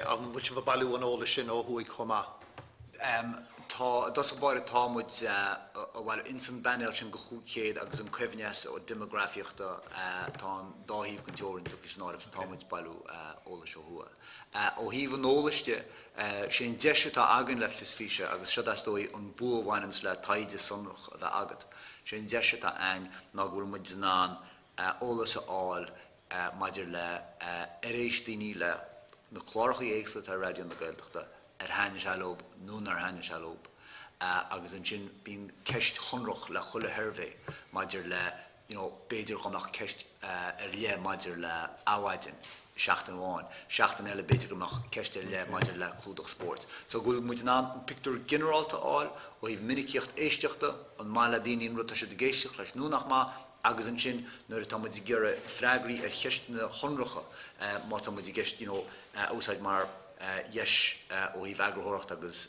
an bhfuil se bh bailú an óla sin ó thuaig chomá. Tá das báir támuid bhfuil insan banil sin go chuúchéad agus an cuimhneas ó demografíochta tá dáhíomh go deorann agus náibh támuid bailú óla seo thua. Ó híomh an ólaiste sin deise tá agan le fisfíse agus se dói an buamhhainms le taide sonrach a bheith agad. Sin deise tá ein ná bhfuil muid ná ólas a áil maidir le éis daoine le na chlárachaí éagsla tá radion na Gaeltachta haine sealób, nún haine sealób. Agus an sin bín ceist chunrach le chuile hervé maidir le béidir chunach ceist le maidir le áhaidin seachtain bháin. Seachtain eile béidir gomach ceist le maidir le clúdach sport. So go muid ná picture generalta áil ó híh minicíocht éisteachta an mála daoine ruta sé de géisteach leis núnach má agus an sin nuair tá muid gure freigraí ar cheistena chunracha má tá muid geist úsáid mar yes ó híh agrahóracht agus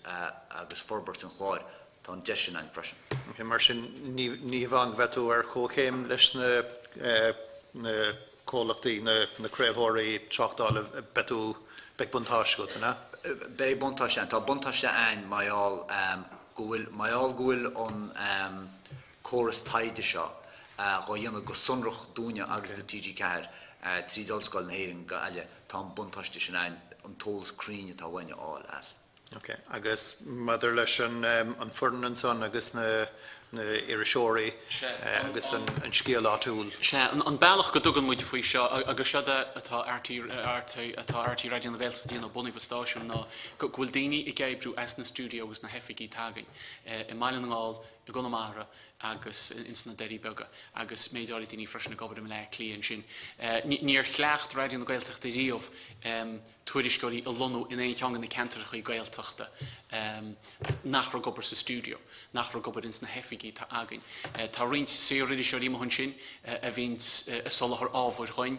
forbairt an chláir tá an deis an freisin. Mar sin ní bhain bheitú ar chóchéim leis na cólachtaí na créimhóirí teachtáil beitú beag buntáis go na? Bé buntáis tá buntáiste ein maiall gohfuil an choras taide seo go dhéanana go sunrach dúine agus na TG4 trídalscoil na héireann go eile tá buntáiste sin ein an tólas críne tá bhaine áil as. Okay, agus maidir leis an furnan son agus na iriseoirí agus an scéal átúil. An bailach go dugan muid faoi seo agus se atá RT radion na Gaeltachta díana bunaí stáisiún ná go bhfuil daoine i gcéibrú as na stúdio agus na heficí tagain i maiile ngáil i Gonamara agus insna deirí bega agus méidáir daoine freisin na gobar le clíonn sin. Níor chleacht radion na Gaeltachta riomh tuairisciúirí a lonú in éon teangan na cantarcha Gaeltachta nach ra gobar sa stúdio, nach ra gobar insna heficí tá agin. Tá rint sé riidir seo ríomhann sin a bhín solachar ábhar chuin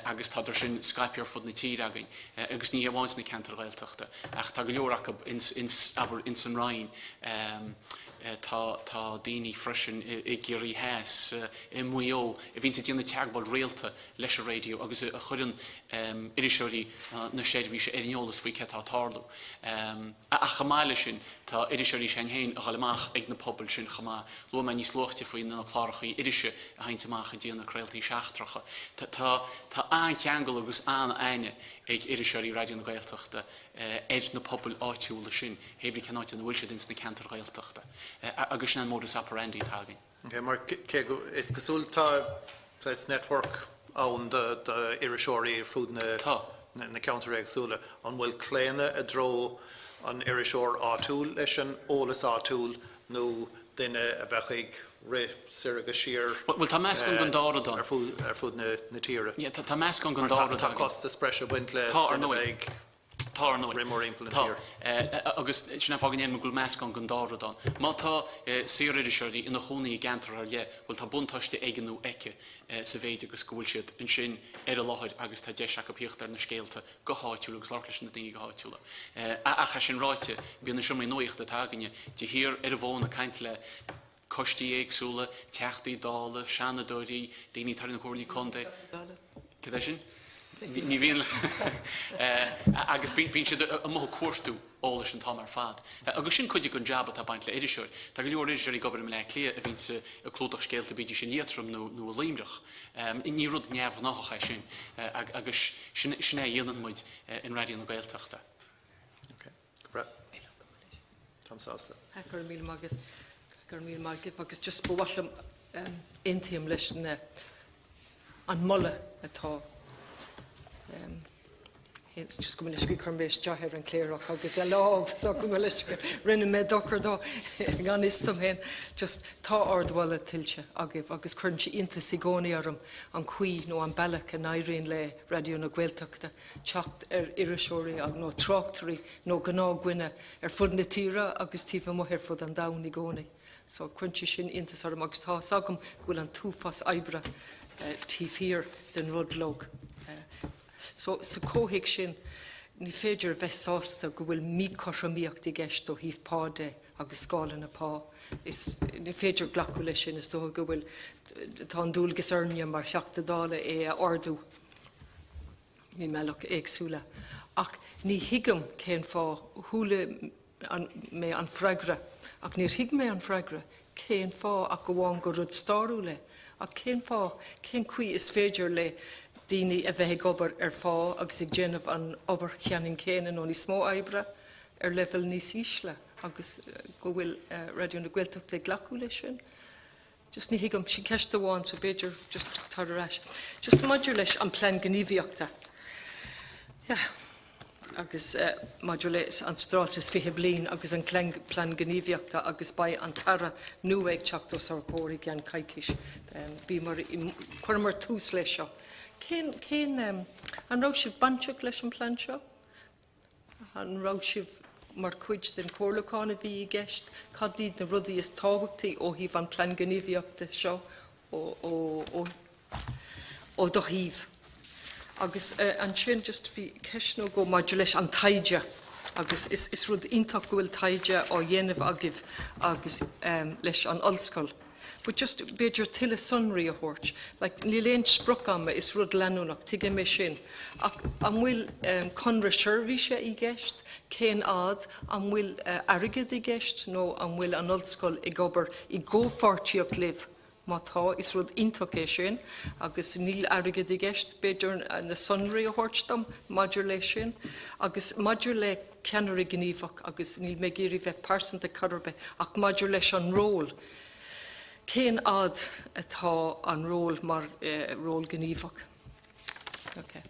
agus tá sin Skypear fud na tír agin agus ní bháint na cantar Gaeltachta ach tá go leorach in san rain tá daoine freisin I géirí heas I muo I bhíonn díonna teagbal réalta leis a radio agus a churann iriseirí na séadhí sé éolalas faoi ce tátarlú. A chamáile sin tá iriseirí sé héin a chalamach ag na pobl sin chamá lu me níos lochta faoin na chlárachaí irise a haintach a díonna creaaltaí seachtracha. Tá ancheangal agus an aine ag iriseirí radio na Gaeltachta na pobl áitiúla sin hebí cenáid na bhfuil sé dins na cantar Gaeltachta. Agus sin an modus operandi tágainn. Okay, mar is cosúlta is network ón de iriseirí fúd na counter agsúla an bhfuil cléine a dro an iriseoir áitiúil leis an ólas áitiúil nó duine a bheitchaig ré sirga sír. Well, tá meas gon gondára don. Ar fúd na tíre. Yeah, tá meas gon gondára don. Tá costa spreise buint le Tá Tar no. Tá. Agus sinna fágan éon gúil meas gan gondára don. Má tá séidir ina chonaí gantar ar le, bhfuil tá buntáiste éigenú eice sa bhéid agus gúil siad in sin ar a láthid agus tá deisiach a píocht ar na scéalta go háitiúla agus láir leis na daoine go háitiúla. A sin ráite bíonna siomí nuocht a táganne de hir ar a bhóna caint le costí éagsúla, teachtaí dála, seanadóirí, daoine tar na chóirlí conde. Cad sin? Ní bhíon agus bíon siad a mó cuastú ólas an tám ar fad. Agus sin chuide gon jabba tá baint le iriseirí. Tá go leor iriseirí gobar le clia a bhín a clúdach scéalta bíidir sin níotrum nó a líimreach. Ní rud neamh nácha sin agus sin é dhéanaan muid in radio na Gaeltachta. Tom Sásta. Gur mí mágah agus just bhhailm intíam leis an mulle atá. Just go minnig chun béis deir an cléirech agus láh so go bhfuil rinne mé dochar dó gan istam hen just tá ardhile tiltte agus chun si inta sigóí arm an Cuív nó an Bealach an éiríonn le radio na Gaeltachta teacht ar iriseoirí ag nó tráchtarí nó gná gcuine ar fud na tíre agus tífa mothir fud an damhnaí gcónaí. So chuintí sin intas arm agus tá sagam ghfuil an túfas ebre tífír den rudlóg. So sa cóhiigh sin ní féidir bheitsásta go bhfuil míchoramíocht I gceist ó híomh páde agus scála na pá. Is ní féidir glacu lei sin is dó go bhfuil tá an dúlgus orne mar seachta dála é ordú ní meach éagsúla. Ach ní hiigem cén fá thula mé an freigra ach níor hiig mé an freigra cén fá ach go bháin go rud starú le ach cén fá cén cuí is féidir le Dini a bheith gobar ar fá agus ag déanamh an obair cheanning céanna nó ní smó ebre ar level níos ísle agus go bhfuil radio na Gaeltachta ag glacu lei sin. Just ní hiigem sin ceist amháin so beidir just tar aráis. Just maidir leis an plean gníomhaíochta. Agus maidir leis an strátas fiche bliain agus an plean gníomhaíochta agus ba an tara nuaig teachtas ar cóirí gan caiiciis. Bí mar chuir mar tús lei seo. Cén an ráisih banteach leis an plan seo? An ráisih mar cuid den cóirlaáin a bhí I gceist, cad líad na rudaí is táhachtaí ó híomh an plan gníomhaíochta seo ó do híomh. Agus an sin just bhí ceisnó go maidir leis an taide, agus is rud ionach go bhfuil taide ó dhéanamh agah agus leis an ollscoil. But just beidir tilla sunraí a thuirt, like ní léon sprocama is rud leanúnach tuige mé sin. Ach an bhfuil conra seirbhíse I gceist, cén ád an bhfuil airgid I gceist nó an bhfuil an ollscoil I gobar I ggófartíocht libh. Má tá is rud ionach é sin, agus níl airgid I gceist, beidir na sunraí a thuirtstam, maidir lei sin, agus maidir le ceannarí gníomhach agus níl mé géirí bheith persanta carbe, ach maidir leis an ról. Cén ád atá an ról mar ról gníomhach. Okay.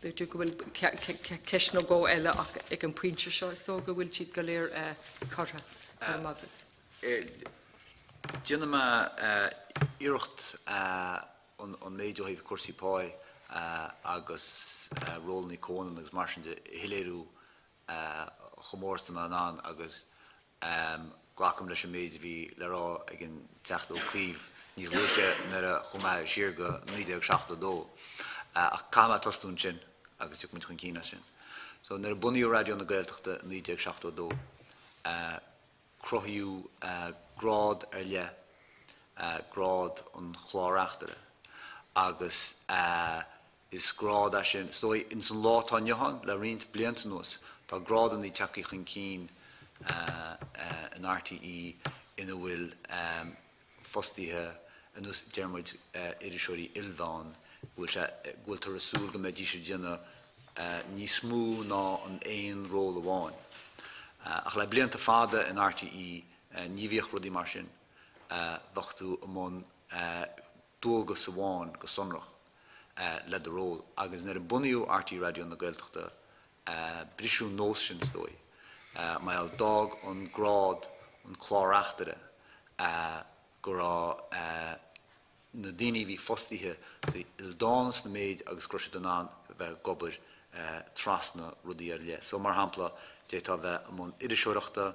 Beidir go bhfuil ceisna go eile ach ag an puinte seo is dó go bhfuil siad go léir cartha magad. Déanam iirecht an méidir híh cuasaí páil agus rólnaí cónan agus mar sin de hiléirú chomórsta an agus glacham leis an méid bhí le rá ag an teacht ó Cuív níos luise nar a chumtha siar go 1972 ach cáma tostún sin agus tuach muid chun cína sin. So nar a bunaíú radio na Gaeltachta 1972 crothú grád le grád an chláireachtaire agus is grád sin stoi in san látá Johan le rint blianta nuas tá grádan í teach chun cín an RTE ina bhfuil fostíthe anús dearmid irisisiúirí ilbháin bhfuil tar asúil go méid sé déanana ní smú ná an éon ról amháin. Ach le blianta fada in RTE ní bhíoch rudí mar sin bhachtú amón dúlgus amháin go sonrach le de ról agus nar a buniú RTE radio na Gaeltachta brisú nós sin stoi. Mae al dag an grád an chláireachtaire go rá na daoine bhí fostíthe il dánas na méid agus cruise don an bheith gobar trasna rudí le. So mar hampla détá bheith amón idirisiúireachta,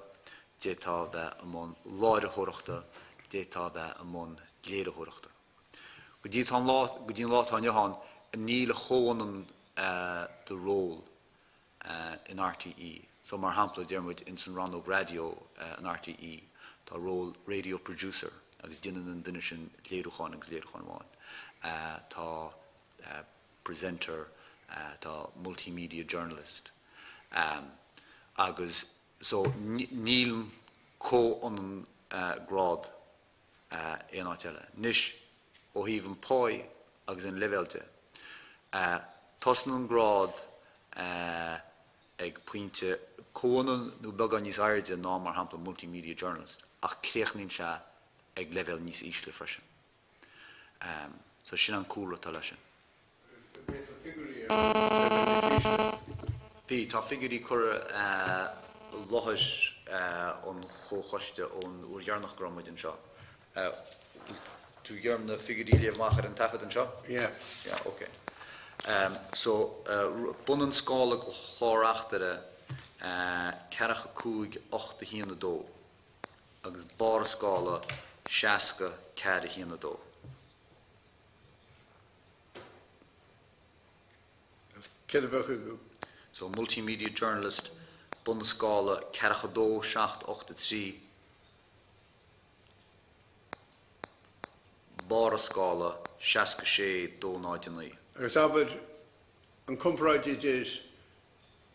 détá bheith amón láirithireachta, détá bheith amón léirithireachta. Go dtíon látá Johan a níl chónan de ról in RTE. So mar hampla dearmid in san rannog radio an RTE tá ról radio producer agus dinan an duine sin léireáin agus léireáin tá presenter tá multimedia journalist agus so níl có an grád éon áiteile. Nis ó híh an pói agus an levelte tosna an grád ag pointe cónan nó began níos airde ná mar hampla multimedia journalist ach cléachnaíonn se ag level níos ísle freisin. So sin an cúra tá lei sin. Bí tá figurí chur lothais an Comhchoiste ón uairnach gromid an seo. Tú ghearm na figurí léamhmachar an tafad an seo? Yeah. Yeah, okay. So bunan scála go chláireachtaire ceacha cúig 8 híana dó agus bar scála 60 cead híana dó. So multimedia journalist bunan scála ceacha dó 783 bar scála 66 dó 99. Agus abed an compráid is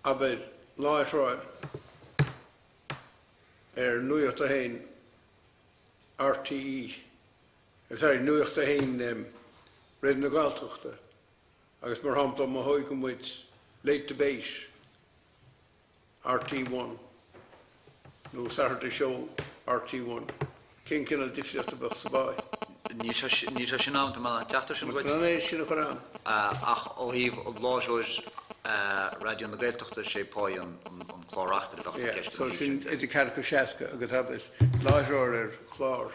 abed láithráid nuacht a hain RTE nuacht a hain Red na Gaeltachta agus mar hampla má hoig go muid late debate RT1 nó Saturday show RT1 cin cinna difriachta bach sa bai. Ní sé sin am má teachtar sin goid? Ná sin chorán. Ach ó híh láisiúir radio na Gaeltachta sé páí an chláireachtaire bach ceist. So sin idir cearcha seaca agus habit láithreoir chlár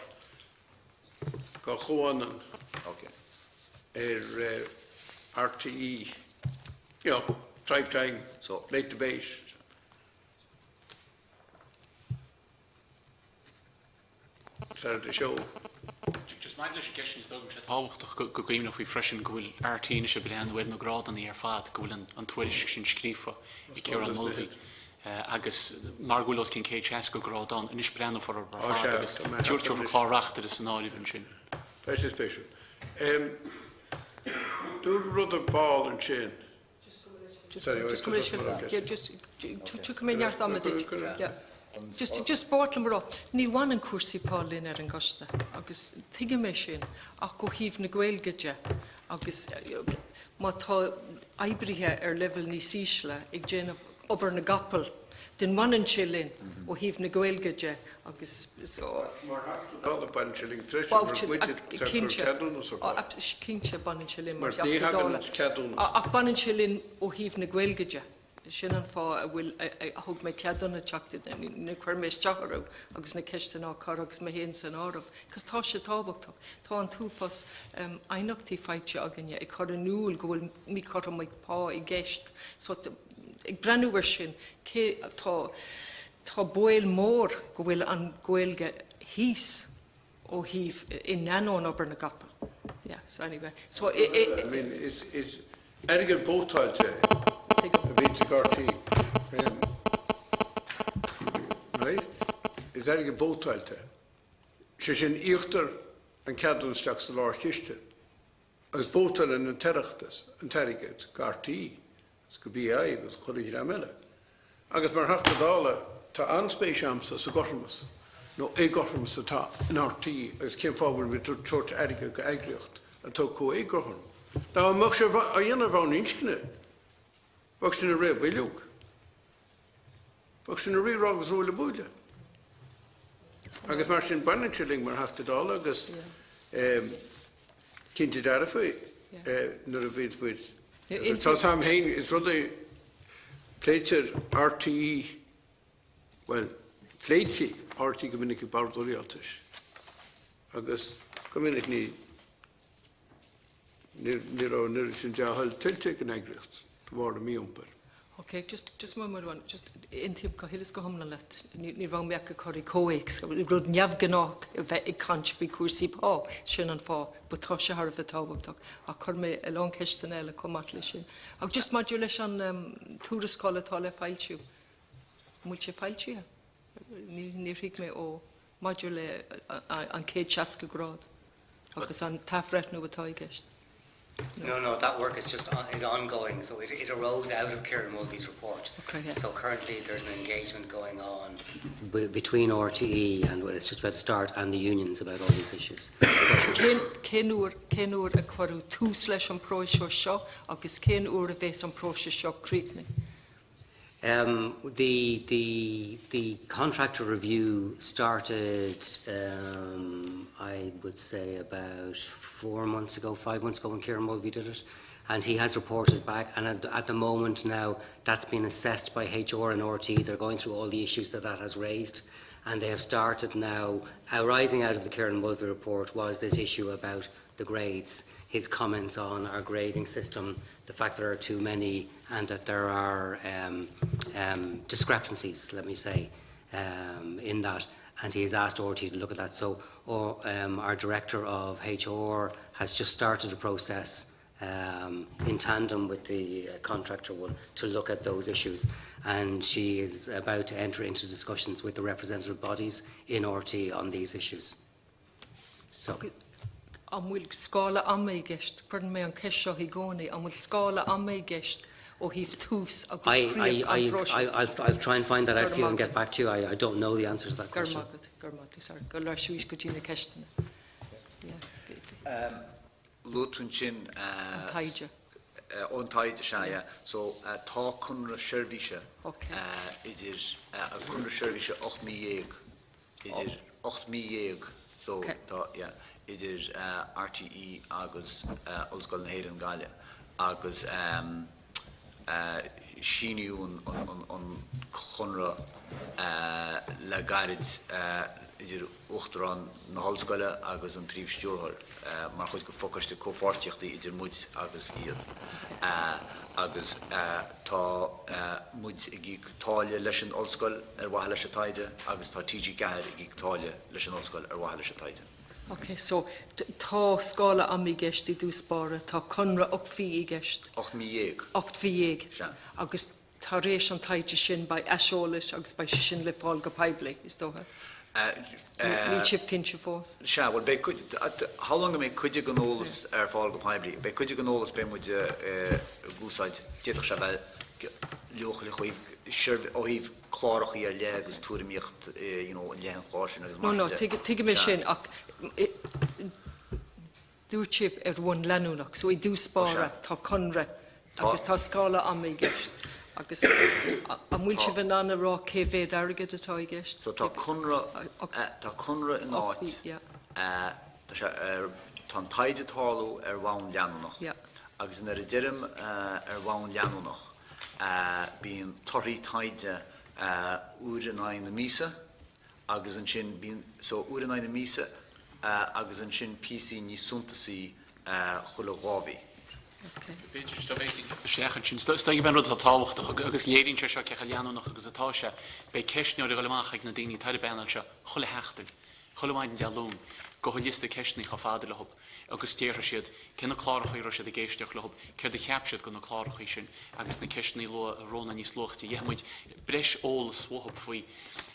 go chuanan RTE, tribe time, so late debate. Saturday show. Just my little question is dogum shit hábhachtach go gaimna faoi freisin go bhfuil RTE se behan bhfuil na grád an ar fad go bhfuil an tuairis sin scrífa I cear an mulmhaí agus mar bhfuil os cin cé teas go grád an inis breanna for ar fad agus dúirtear chláireachtaire is an áiríonn sin. That's the station. Do rud a ball and chain. Just come in yard on yeah. Just bortlam ro. Ní bhain an cuasaí Paulín ar an Gasta agus tuige mé sin ach go híomh na Gaeilge agus má tá aibrithe ar level níos ísle ag déanamh obair na gapal den manan chilin ó híomh na Gaeilge agus cinse banan chilin mar ach banan chilin ó híomh na Gaeilge sin an fá a bhfuil a thug mé ceadanna teachta na chuir mééis tearú agus na ceiste ná cargus mé héon san ámh, cos tá sé tábhachtach. Tá an túfas ainachtaí feite aganne ag chu an núil go bhfuil mí chu maid pá I gceist. So ag brenúir sin tá buil mór go bhfuil an Gaeilge híos ó híomh in nanón obair na gapal. Yeah, so anyway. So I mean, it's Edgar both sides here. A bit of RT. Right? is erige bótailte. Se sin íochtar an ceadúnsteach sa Comhchoiste. Agus bótail an Oireachtas, an teirigid, gartaí, go BI agus chuirigh ramile. Agus mar hachta dála tá anspéisiamsa sa gormas. No é gormas atá an RT agus cén fábhain mit tuairt aige go eagriocht an tó có é gorm. Ná mag se a dhéanamh bhán inscne. Fag sin a ré bhilúg. Fag sin a ré rágus róla búile. Agus mar sin bannatilling mar hachta dála agus cinnte dar a fé nar a bhíd bhid. Tá sam hain is rud pléitir RTE, well, pléiti RTE go minic bardóíaltais. Agus go minic ní sin deahall tiltte an eagriocht, bhar a míompar. Okay, just one more one. Just in tip Cahilis go homna let. Ni wrong meach cori coex. Rud neaf gannach I can't fi cursi pa. Sin an fa, but tá se har a tabhachtach. A cur me a long ceistan eile comatli sin. Ag just modulis an túrascola tá le fáiltiú. Múil sé fáiltiú? Ní rig me ó module an 170 grád. Agus an tafretnú atá I gist. No, that work is ongoing. So it arose out of Kieran Mulvey's report. Okay, yeah. So currently there's an engagement going on between RTE and it's just about to start and the unions about all these issues. Cén úr a chuirú tús leis an próisio seo agus cén úr a bheits an próisio seo críochnú? The contractor review started, I would say, about 4 months ago, 5 months ago when Kieran Mulvey did it, and he has reported back. And at the moment now, that's been assessed by HR and RT. They're going through all the issues that has raised, and they have started now. Arising out of the Kieran Mulvey report was this issue about the grades. His comments on our grading system, the fact there are too many and that there are discrepancies, let me say, in that. And he has asked RT to look at that. So our Director of HR has just started a process in tandem with the contractor one to look at those issues. And she is about to enter into discussions with the representative bodies in RT on these issues. So. Okay. An bhfuil scála am mé gist, chuann mé an ceis seo I gcónaí, an bhfuil scála am mé gist ó híomh tús agus príomh I'll try and find that out for you and get back to you. I don't know the answer to that question. Gurmagad, sorry. Go leir siúis go dtína ceistena. Lútún sin Taide. On taide se, so tá cunra seirbhíse idir a cunra seirbhíse 8,000 idir 8,000 so tá idir RTE agus Ollscoil na Héireann Gaile agus síniú an chunra le gairid idir uachtarán na Ollscoile agus an príomhstúrthóir mar chuid go focaiste comhpháirteachtaí idir muid agus iad agus tá muid I gcig táille leis an Ollscoil waithe leis a taide agus tá TG Gallagher I gcig táille leis an Ollscoil waithe leis a taide. Okay, so tá scála am I gist I dúspára, tá conra 8,000 I gist. 8,000. 8,000. Agus tá rééis an taide sin ba eisiolais agus ba sin le fáil go peibli, is dótha? Ní sibh cinse fós? Se, well, how long am I could you go nólas fáil go peibli? Be could you go nólas be muid gúsáid déach se bheith leoch le chuoibh óhíh chlárachaí le agus túramíocht lehan chlásin agus No, tuige mé sin ach dúirt sibh bhain leanúnach, so I dúspára tá conra agus tá scála am I gist. Agus a múil sibh an anna rá cévéad airgid atá I gist. So tá conra in áit tá taide táú bhain leanúnach agus nar a dirim bhain leanúnach bíon torí taide úranáin na mísa agus an sin bíon so úranáin na mísa agus an sin PC ní suntasaí chula gábhí. Stai ben rud táhachtach agus léirín se seo cecha leanúnach agus atá se be ceisneir go leach ag na daoine taide benach se chula heachtaigh Cholamáin dealún, go liste ceisna cha fáda lehab, agus déir siad, cinna chlárachaí ro siad a géisteach lehab, ceir de cheapsiad go na chlárachaí sin, agus na ceisnaí róna níos lochtaí. Dhéhamid breis ólas wahab faoi.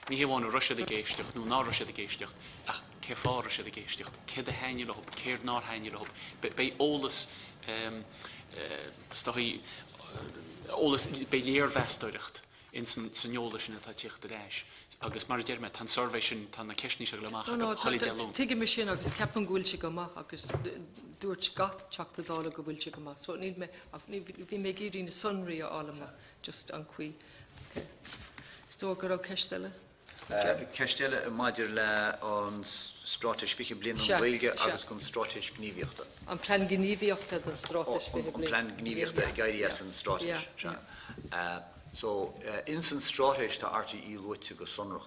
Ní héháin Russia a géisteach, nó ná Russia a géisteach, ach ce fá Russia a géisteach, ce a haine lehab, céir ná haine lehab, bei ólas ólas bei léirvestóireacht in sanjóla sin atá tíocht a réis. Agus mar déirme tan survey sin tan na ceisní se goach choí dealún. Tuige me sin agus ceapan gúilte go maith agus dúirt gach teachtadála go bhfuilte go maith. So níl me bhí mé géirí na sunraí ála just an Cuív. Stó go raibh ceistile? Ceistile maidir le an stráteis fiche blian an Gaeilge agus gon stráteis gníomhíochta. An plan gníomhíochta den stráteis fiche blian. An plan gníomhíochta Gaeilge an stráteis. So in san stráteis tá RTE luite go sonrach.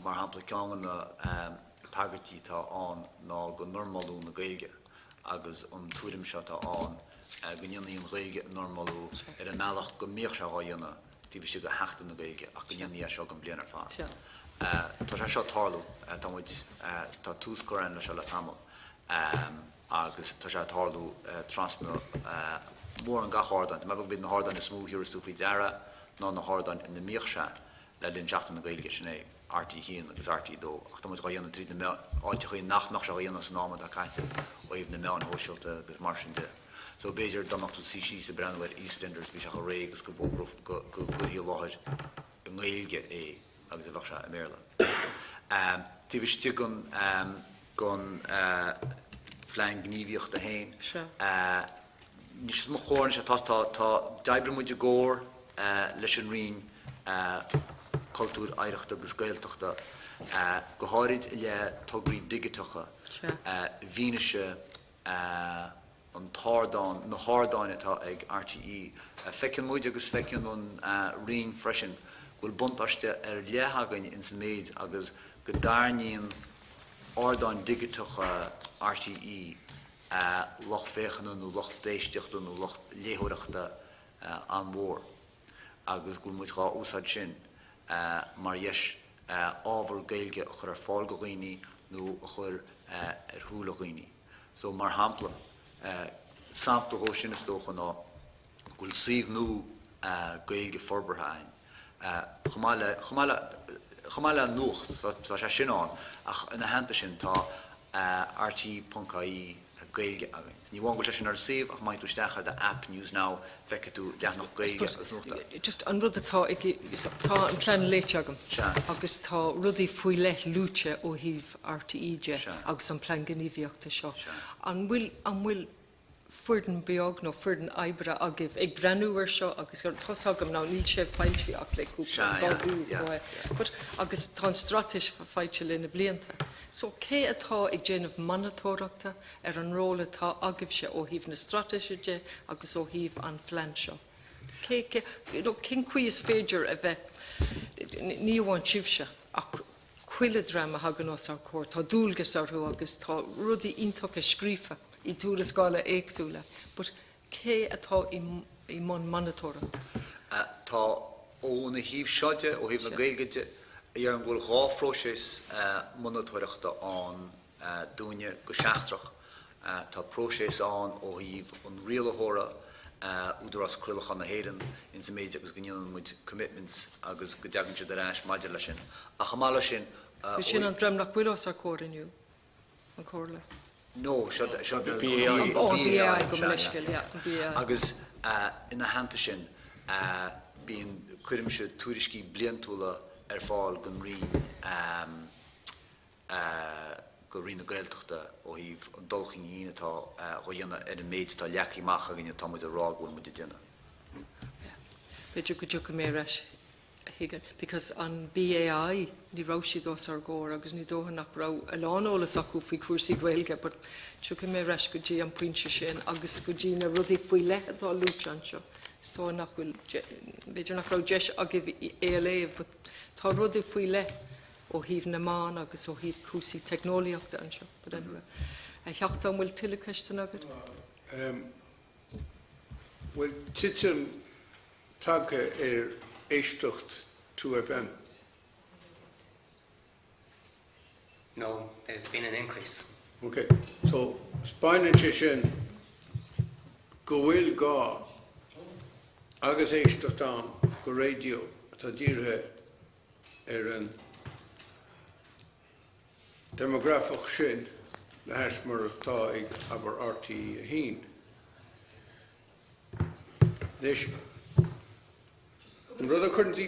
Mar hampla ceangan na tagartí tá an ná go normalú na Gaeilge agus an túrim se tá an go nionnaí an Gaeilge normalú ar an meallach go míoch se dhéanana tí bhí si go heachta na Gaeilge ach go nionnaí seo go blianar fá. Tá sé seo tarlú tá túscoran le se le tamil agus tá sé tarlú trasna mór an gachárdan. Me bid na hádan is smú hiúrú fi deara ná na hádan in na míochse le linn seachta na Gaeilge sinné RT hín agus RT dó. Ach tá go dhéanana trí áite chuí nachach se dhéanana san námad a caiinte ó íomh na meán hóisiilta agus mar sin de. So béidir donachú sí sa brandhfuir EastEnders bhí se go ré agus go bógrúh go hí láthir an Gaeilge é agus a bhah se a méla. Tí bhí tí gon flein gníomhíocht a hain. Nís mo chóirn se tá daibre muide góir leis an rion cultúr Oireachta agus Gaeltachta go háirid le tugraí digitacha bhíneise an tádáin na hádáin atá ag RTE fecin muide agus fecin an rion freisin bhfuil buntáiste ar léthagainn in san méid agus go darníonn ádáin digitacha RTE loch féchanú nó loch déisteachta nó loch léthireachta an mhór agus gúil muid gá úsáid sin mar dheis ábhar Gaeilge a chur ar fáil go dhaoine nó a chur ar thúla dhaoine. So mar hampla sampla ó sin is tócha ná gúil suíomhnú Gaeilge forbarthain. Chamáile nuacht tá sé sin an ach ina hananta sin tá RT.caí Gaeilge agin. Ní bháin go sin ar save ach maith túisteachar de app News Now feice tú deachnach Gaeilge agus nuachta. Just an rud atá tá an plan léite agam agus tá rudaí faoi le lúte ó híh RTE agus an plan gníomhíochta seo. An bhfuil fuirden beag nó fuirden ebre agah ag brenúir seo agus gur tosagam ná níl sé fáiltí ach le cúpla agus tá strateis fáilte lena blianta. So cé atá ag déanamh manatóireachta ar an róla tá agah se ó híh na strateisiide agus ó híh an phlean seo. Cin cuí is féidir a bheith ní bháin tíobse ach chuile drama hagan os ar cóir, tá dúlgus orthú agus tá rudaí ionach a scrífa I túla scála éagsúla, but cé atá I món manatóireachta? Tá ó na híomh seide ó híomh na Gaeilge ar an bhfuil dhá próisis manatóireachta an dúine go seachtrach. Tá próisis an ó híomh an rialaitheora údar as cruilach na héireann in sa méide agus go nionn muid commitments agus go deagann siad ar ais maidir lei sin. A chamála sin sin an dream nach bhuiil os ar cóir inniu an cóirla. No, BAI go leisceil, agus ina hananta sin bíon cuirimse túriscí bliantúla ar fáil go rion na Gaeltachta ó híh an dulchan híinetá go dhéanana ar an méid tá leachí macha gine táid a rá bhfuil muid déanana. Beidir go dtí mé reis higan, because an BAI ní rá siad os ar ggóir agus ní dótha nach rá eánálas acu faoi cuasaí Gaeilge, but tucha mé reis go dtí an pointse sin agus go dtí na rudaí faoi leithdá lúte anseo. Tá nach bhfuil beidir nach rá deis agah éaléh, but tá rudaí faoi le ó híh na mán agus ó híh cuasaí technoliaachta anseo. But anyway, cheachtá bhfuil tuile ceiste agad? Well, titan take éisteacht 2FM. No, there's been an increase. Okay, so Spain sin go bhfuil gá agus éisteachtáin go radio tá dírithe an demographic sin le heis mar atá ag aber RTE a hín. Leis an rud a chuintí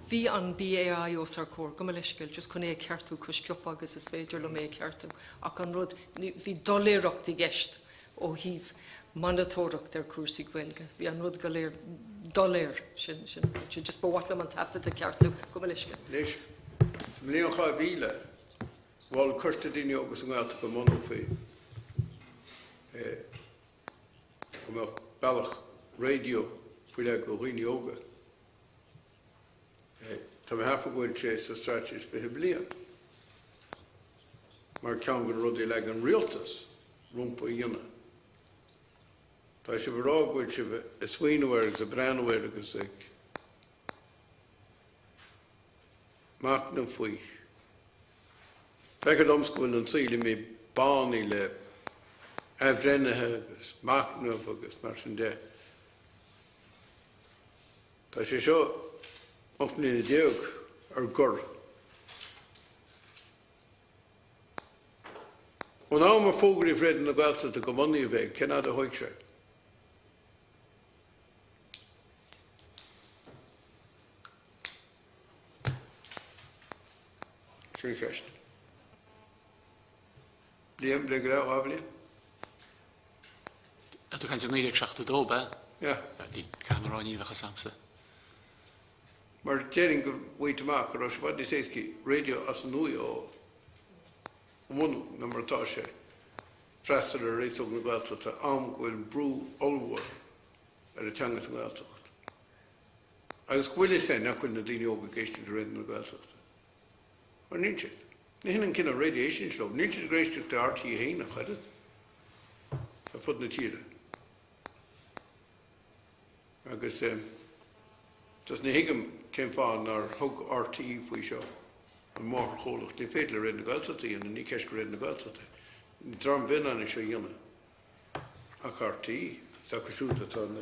Bhí an BAI os ar cór, go leisceil, just chun é ceartú chus ceop agus is féidir le mé ceartú. Ach an rud, bhí doléireacht i gceist ó híh mandatóireacht ar cuasaí Gaeilge. Bhí an rud go léir doléir sin just bhhaitlam an tafad a ceartú, go leisceil. Leis, sa mlíon chá bhíle, bhil chuirte daoine agus an gáilta go mna faoi. Go mbeadh bailach radio faoi le go dhaoine óga. Tá mé hafa gohfuil sé sa strateis fiche bliain. Mar ceann go rudaí le an rialtas rompa dhéanana. Tá sé bhrá gohfuil sé a smaoinmhar agus a breanmhar agus ag macna faoi. Feicad omscoil an saoile mé bánaí le abhrennathe agus macna agus mar sin de. Tá sé seo Domhnaill déag ar gur. An ámar fógraí freidir na Gaeltachta go mnaí a bheith, ceanna a thuig sé. Sure question. Liam, le grau ábhliain? Tú chaint an 1972 be? Ja. Dí camerráí lecha samsa. Mar déirinn go bhaitach go raibh bhaid is radio as an nui ó mún na martá sé freistal ar réiteach na Gaeltachta am gohfuil brú olmhar ar a teangas na Gaeltacht. Agus bhfuil sé nach chuil na daoine óga géiste de réidir na Gaeltachta. Mar níl sé. Ní hinnan cinna radiation slow, níl sé gréisteach de RTE hain a chuide a fud na tíre. Agus dus na hiigem céim fáin ar thug RTE faoi seo an mór cholacht. Ní féidir le réidir na Gaeltachta dhéanana, ní ceist go réidir na Gaeltachta. Ní drám bhín anna seo dhéanana ach RTE. Tá go siúta tá na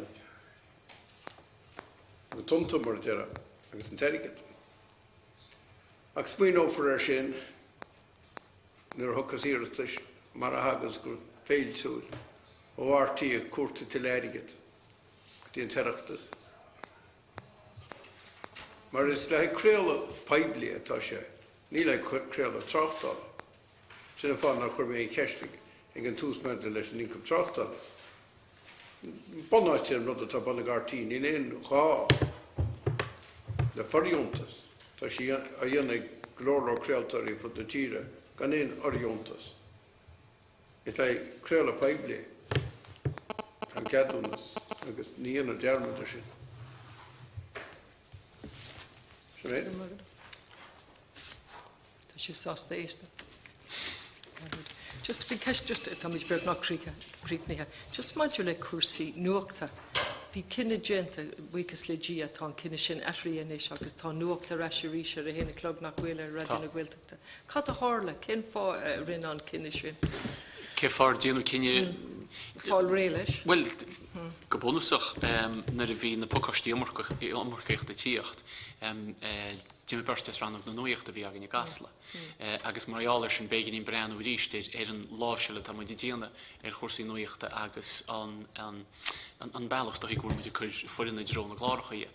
tumtum mar deire agus an teirigid. Ach smaoin ófar ar sin nuair thuchas iarratas mar a hagas gur féilsúil ó RTE a cuarta til airigid dí an teirechtas. Mar is le créala peibli atá sé, ní le créala trachtála. Sinna fáin nach chuir mé ceistigh ag an túsmenta leis an income trachtála. Bonáitir an rud atá banna RTE, ní éon chá le foriontas. Tá sí a dhéanana glórló créaltarí fud na tíre, gan éon oriontas. Is le créala peibli an ceadúnas agus ní dhéanana dearmada sin. Right? Tá sibh sásta éiste. Just bhí ceist just táid beag nach críicnithe. Just maidir le cuasaí nuachta. Bhí cinenne déanta bhuichas le dí atá cinenne sin athraíonis agus tá nuachta reisiríise a héna clog nach bhfuil radio na Gaeltachta. Cad a hála, cin fá rinne an cinenne sin. Cé fáir déanú cinenne Fáil réiles? Well, go bónúsach na a bhí na Comhchoiste amorchaíocht a tíocht. Dí berstas rannach na nuocht a bhí agan i gasla. Agus maráir sin begin in breanú ríiste an lábseile tá muid díana ar chósaí nuochta agus an bailach do gúir muid chuir furin na drón na gláirichaí.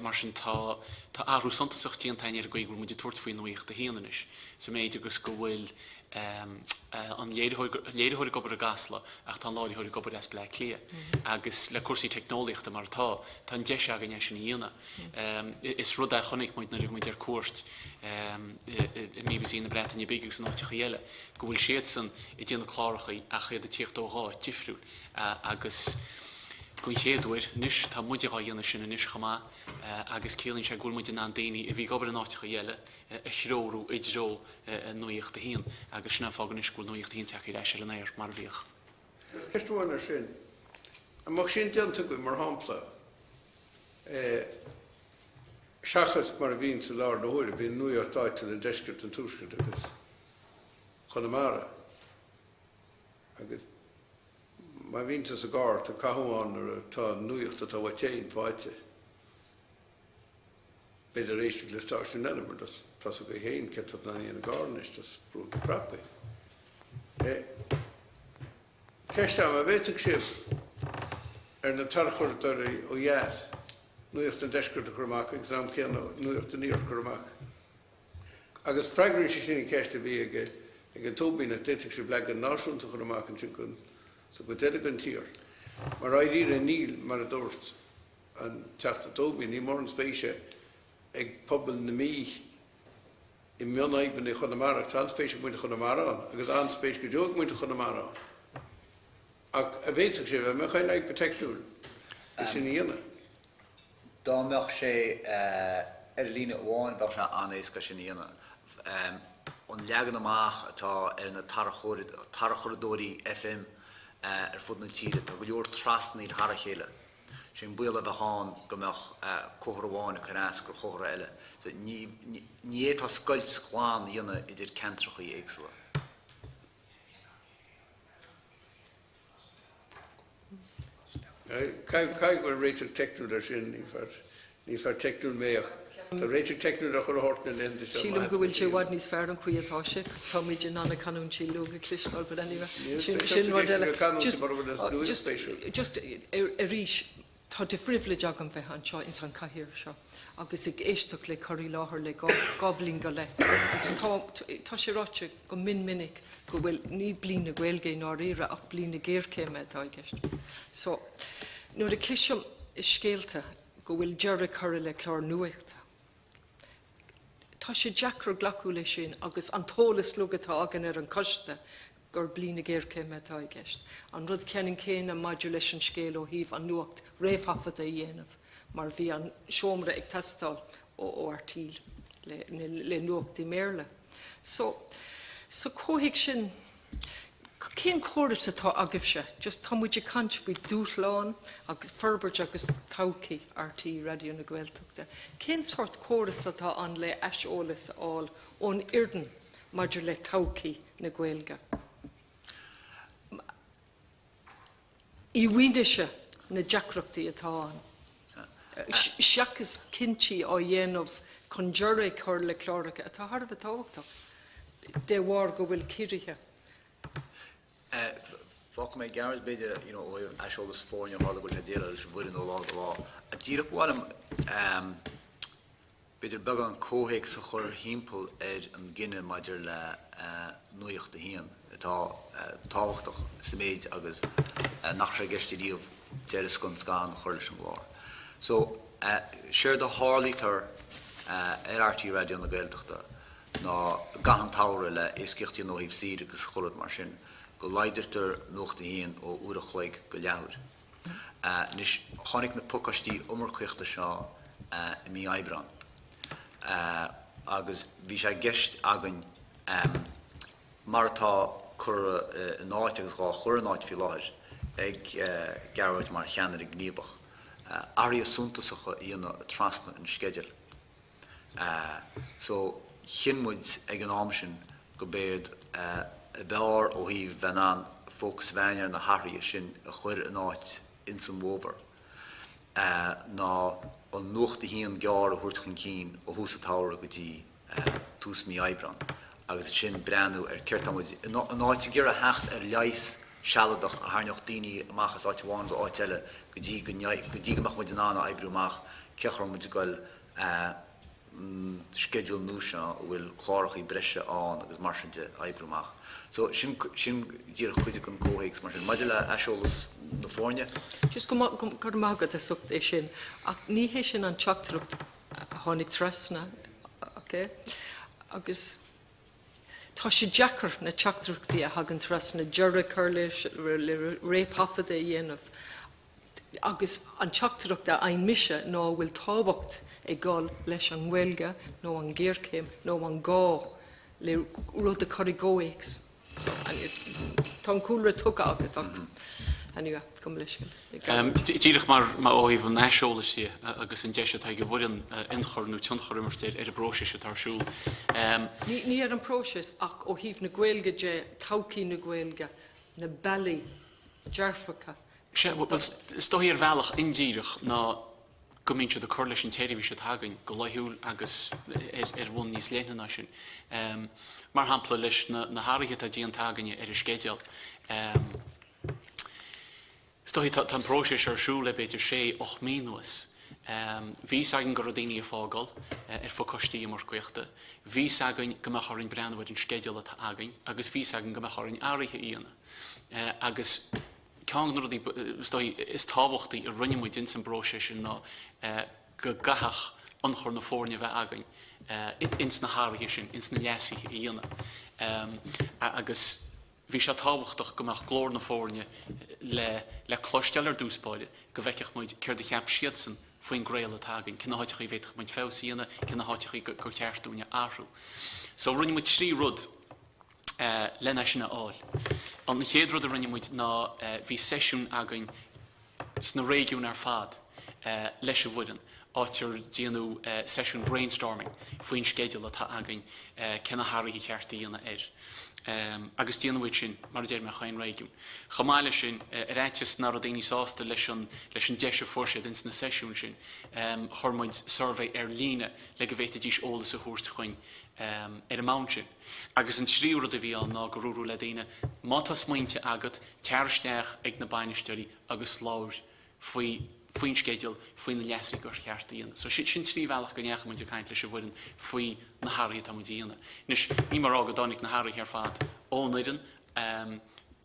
Mar sin tá áhrú santasach tíantain ar goigúir muid tuairt faoin nuochta héanais. So méid agus go bhfuil an léidirthir gobar a gasla ach tá láidirthir gobar as ble clia. Agus le cuasaí technoliachta mar tá an deise agan sin dhéana. Is rud a chonig muid na muid ar cuairt mí na Bretain i bígus an áiticha dhéile. Go bhfuil siad san i dtíanana chláirichaí a chéad a tíochttóá tifriúil agus go chéadúir níos tá muideá dhéana sin a níos chamá agus céann sé gúil muid an daoine a bhí gobar an áiticha dhéile a chróú i dró nuocht a híon agus sinna fágan is gúil nuocht híon teach i rééis an éir mar bhíoch. Ceistúhanar sin. Amach sin deanta go mar hápla. Seachas mar a bhín sa lár na húir, bhín nuair táitil an deiscirt an túscirt agus Chonamara. Agus má bhín sa gár tá cahuán ar tá nuacht a tá bhaitein fáite. Beidir éiste le stáisiún eile, tá sa go héin cetat na íon gárnis, tas brúnta crappa. Ceist am a bhéiteach sibh ar na tarchúirtar ó dheas. Nuacht an deiscirt a churmach, exam céan nuacht an íor churmach. Agus freigrir sé sin ceiste bhí ag an Tóibín a déiteach sé bleg an náisiúnta churmach an sin chun sa go déad an tír. Mar raidír a níl mar a dúirt an teachta Tóibín, ní mór an spéise ag pobl na mí I mionnaigban I Chonamara, tá an spéise muinte Chonamara an, agus an spéis go deog muinte Chonamara an. Ach a bhéiteach sé bheith me chain ag protectúil, is sin íana. Domhnaill sé lína bháin bheith sé anéis go sin íana. An leagan amach atá na tarachóradóí FM fud na tíre, tá go leor trasnaí thar a chéile. Sin buile bheitán go meach cóthramháin a carás gur chóthra eile. Ní é tá scoilt chláán íana idir centrachaí éagsúla. Cai go réiteach technúil ar sin ní fear technúil méach. Tá réiteach technúil a chur hort na lenda seo. Sílim go bhfuil sé bhhaid níos fearr an chuí atá sé, cos tá muid in anna canún sí luga clistáil, but anyway. Sin mar deile. Just a rís, tá de frivleid agam bheith an seo in san caithíir seo. Agus ag éisteach le choirí láthair le goblin go le. Tá sé ráite go minic go bhfuil ní blin na Gaeilge ná réire ach blin na géircéime atá gceist. So, nuair a clisiom is scéalta go bhfuil dearra choir le chlár nuachta. Tá sé deacrar glacu lei sin agus an tólas lugatá agan ar an coiste gur blin na géircéime atá gceist. An rud ceann céin a maidiú leis an scéal ó híomh an nuacht réamhhafad a dhéanamh. Mar bhí an seomra ag testáil ó artíl le nuachtaí méarla. So cóigh sin, cén córas atá agah just tá muidir cant bhí Domhnaill agus Ferbert agus Tauci RT Radio na Gaeltachta. Cén sort córas atá an le eisolalas áil ón Irden maidir le Tauci na Gaeilge. I bhuiinde na deacrachtaí atá an. Seachas cinnti ó dhéanamh chun dearra chuir le chláracha atá thar bheith táhachtach. De bhhar go bhfuil cirithe. Fág mé garras beidir eisiolalas fórne mála go le déile leis bhuiir nó lá go lá. A díreach bhálam beidir beg an cóhéic sa chur hímpel an gine maidir le nuacht a hían. Atá táhachtach sa méid agus nach sé geiste díomh déiles gon scán chuir leis an glár. So, séir do hálítar RT Radio na Gaeltachta ná gahan táire le éisceachtaí nóíomh siad agus choilad mar sin go leidirtar nuachta híon ó uairichlaig go leabhar. Nis tháinig na pucaistí umarcuochta seo I mí Aibreán. Agus bhí sé gceist agan mar atá chur náit agus gá chur náit fi láthir ag garráid mar cheannar ag gníomach. Aria suntasacha íana trasna an schedule. So, chinmuid ag an amsin go béad bear ó híh bhenan fócus bhainnear na harrií sin a chuir an áit in san móver. Ná an nuachta híon gear a thuirt chun cín ó hús a tára go dtí tús mí Aibreán. Agus sin breanú ceirtamid an áit gur a hecht leis sealadach a tharneocht daoine amachchas áitháin go áiteile go dtí goach muid an ána Aibreúach cechar muid goil schedule núise bhfuil chlárachaí breise an agus marsinte Aibreúach. So sin dír chuide an cóhéics mar sin maidir le eisiolalas na fórne. Just go mágad a sucht é sin, ach ní hé sin an teachtarach a tháinig trasna, agus tá sé deacar na teachtarachtaí a hagan trasna dearra chuir le réamhhafad a dhéanamh. Agus an teachtarachta a mise nó bhfuil tábhacht ag gáil leis an Gaeilge nó an géircéim nó an gá le rud a chuir góigs. Tá cúlra tuga agat Anyway, go leiscéil. Díirich mar óhíh an náisiolalas sí agus an deise tá go bhfuin inchornú tionchor immertéir ar a bróise tarsúl. Ní ar an próis ach ó híh na Gaeilge de taucí na Gaeilge na bailí dearfacha. Stoí ar bhealach indíirich ná gomínse de chuir leis an téirí se hagann go leithúil agus ar bhún níos léna sin. Mar hampla leis na háirithe a díon taganne ar is scéideal. Stoí tan próis ar siúla beidir 6-8 mínuas. Bhí agan go daoine a fágáil ar focóistíí mar cuiachta. Bhí agan go choirn breanhid an scéideal a agan, agus bhí agan go choirn áirithe íana. Agus is tábhachtaí a rinnemuid in san bróise sin ná go gathach anchor na fórne bheith agan. Ins na háirithe sin, ins na leasaiche íana. Agus bhí sé tábhachtach gomach glór na fórne le cloisteal ar dúspáile go bheiceach muid céir de cheap siad san faoin gréile tagan, cinna háiteach í bhéiteach muid fásaíana, cinna háiteach í go ceartúne áhrú. So rinne muid trí rud lena sinna áil. An na chéad rud a rinne muid ná bhí sesiún agan sna régiún ar fad leis a bhuidan. Áitir díanú sesiún brainstorming faoin scéideal atá agan cinna háirithe cheartaíana agus díanamhaid sin mar a déir me chain réigiún. Chamáile sin réitis nar a daoine sásta leis an deise fórsead ins na sesiún sin chormaid survey ar líne le go bhhéite dís ólas a thuairst chuin ar a mount sin. Agus an tríúra a bhí an ná go rúrú le daine mátas mainte agat teirsteach ag na bainisteirí agus láir faoin scéideal faoin na leasraí gur cheartaíana. So sin trí bhealach go necha muid a caiint leis a bhuiin faoi na háirithe am díana. Nus ní mar ágad dánig na háirithe ar fad ónaidan,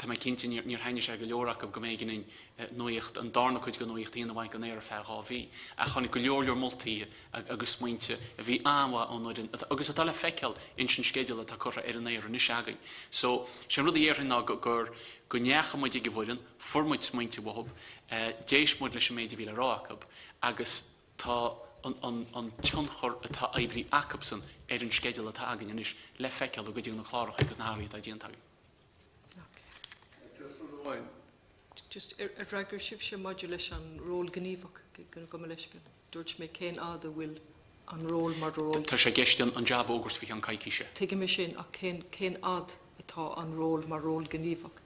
tá mai cinnte níor haine sé go leorach go méid gin nuocht an darna chuid go nuocht íana bhaid go néir feá bhí. A chunig go leorleor moltaí agus smainte a bhí anha ónaidan, agus a tal feiceal in sin scéideal atá chura ar an éir an is againn. So sin rud éar ná gur go necha muid go bhfuidan, formuid smainte bhthb, déis muid leis méidir bhí rácab, agus tá an tionchor atá aibrí acabsan ar an scéideal atá againn is le feiceal a go dtíú na chláirech ag an háirithe a díon tagainn. Just ragur sibh sé maidir leis an ról gníomhach go leiscin. Dúirt mé cén áda bhfuil an ról mar ról. Tá sé gceisceann an jab ógurs bhí an caiiciise. Tuige mé sin ach cén ád atá an ról mar ról gníomhach.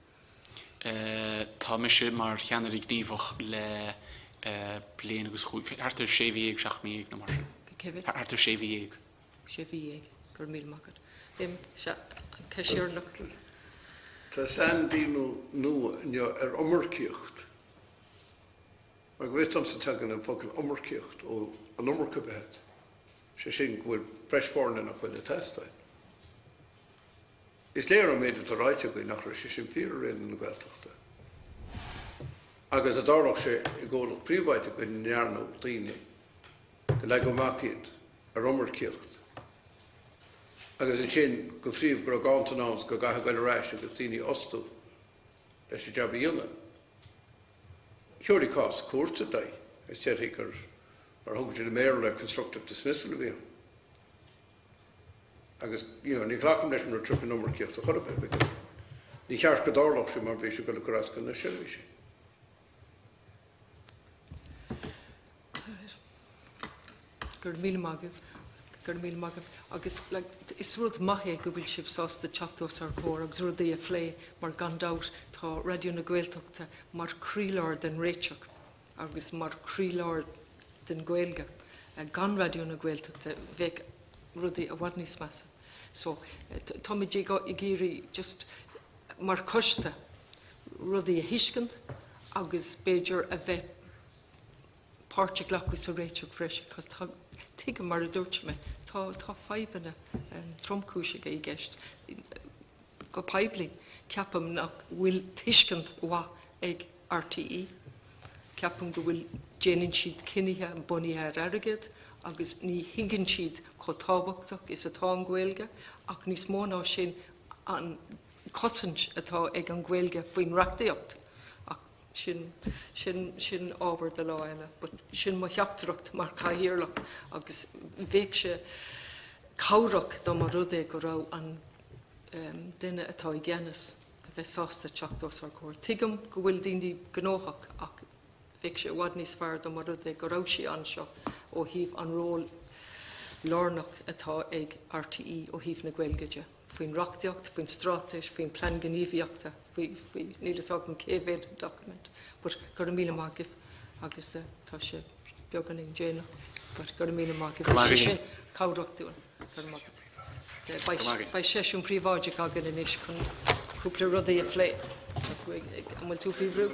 Tá me sé mar cheanarí gníomhach le bliana agus chuig. Artar sé bhíag seach míag na mar. Artar sé bhíag. Sé bhíag gur míl magad. Ceisiarnach. Tá san bíú nua ar ommarcíocht. Mar go bhfuil sa tegan an focail ommarcíocht ó an ommarca bheith. Sé sin bhfuil breisfórna nach bhfuil a testáid. Is léir an méidir a ráite go nach sé sin fír réan na Gaeltachta. Agus a dárach sé i ggódach príomhhaite go nearnú daoine go le go maciad ar ommarcíocht. Agus in sin go fríomh gur gáantanáns go gatha go ráis agus daoine ostú leis sé jab dhéanana. Teorí cás cuairte da, is teirtí gur ar thugad le méir le constructive dismissal a bhíon. Agus ní ghlacham leis mar trúpa ommarcíocht a chorbe, because ní cheart go dárlach sé mar bhí sé go le gorasca na seirbhí sé. Gur míl magad. Agus is rud maithe go bhfuil sibh sásta teachtas ar cór agus rud é a phlé mar gandát tá radio na Gaeltachta mar críleir den réiteach agus mar críleir den Gaeilge. Gan radio na Gaeltachta bheith rud é a bhhad níos measa. So tá mé dé i géirí just mar coiste rud é a hiiscin agus beidir a bheith páirte glachas a réiteach freisin, cos tuige mar a dúirt me, tá feibanna tromcúise go i gceist. Go peibli ceapam nach bhfuil tuiscint wa ag RTE. Ceapam go bhfuil déanann siad cinithe an bunithe ar airgid, agus ní higann siad có tábhachtach is atá an Gaeilge, ach níos mó ná sin an cosint atá ag an Gaeilge faoin reachtaíocht. Sin ábhar de lá eile, but sin mo cheaptaracht mar caihirirlach agus bhéic sé cabhrach dá mar rud é go rá an duine atá i gceannas. bhesásta teachtas ar cóir. Tuigim go bhfuil daoine gnóthach ach bheadh sé bhhad níos fearr do mar é go raibh sí anseo ó híomh an ról lárnach atá ag RTE ó híomh na Gaeilge. Faoin reachtaíocht, faoin strátais, faoin plan gníomhaíochta, faoin nílas á an céhéad document. But gur míle mágah agus tá sé beaggan in déana. But gur míle mágah sin cádrachtúin. Ba séisiún príomháide agan in is chun cúpla rudaí a phlé. An bhfuil tú fibrú?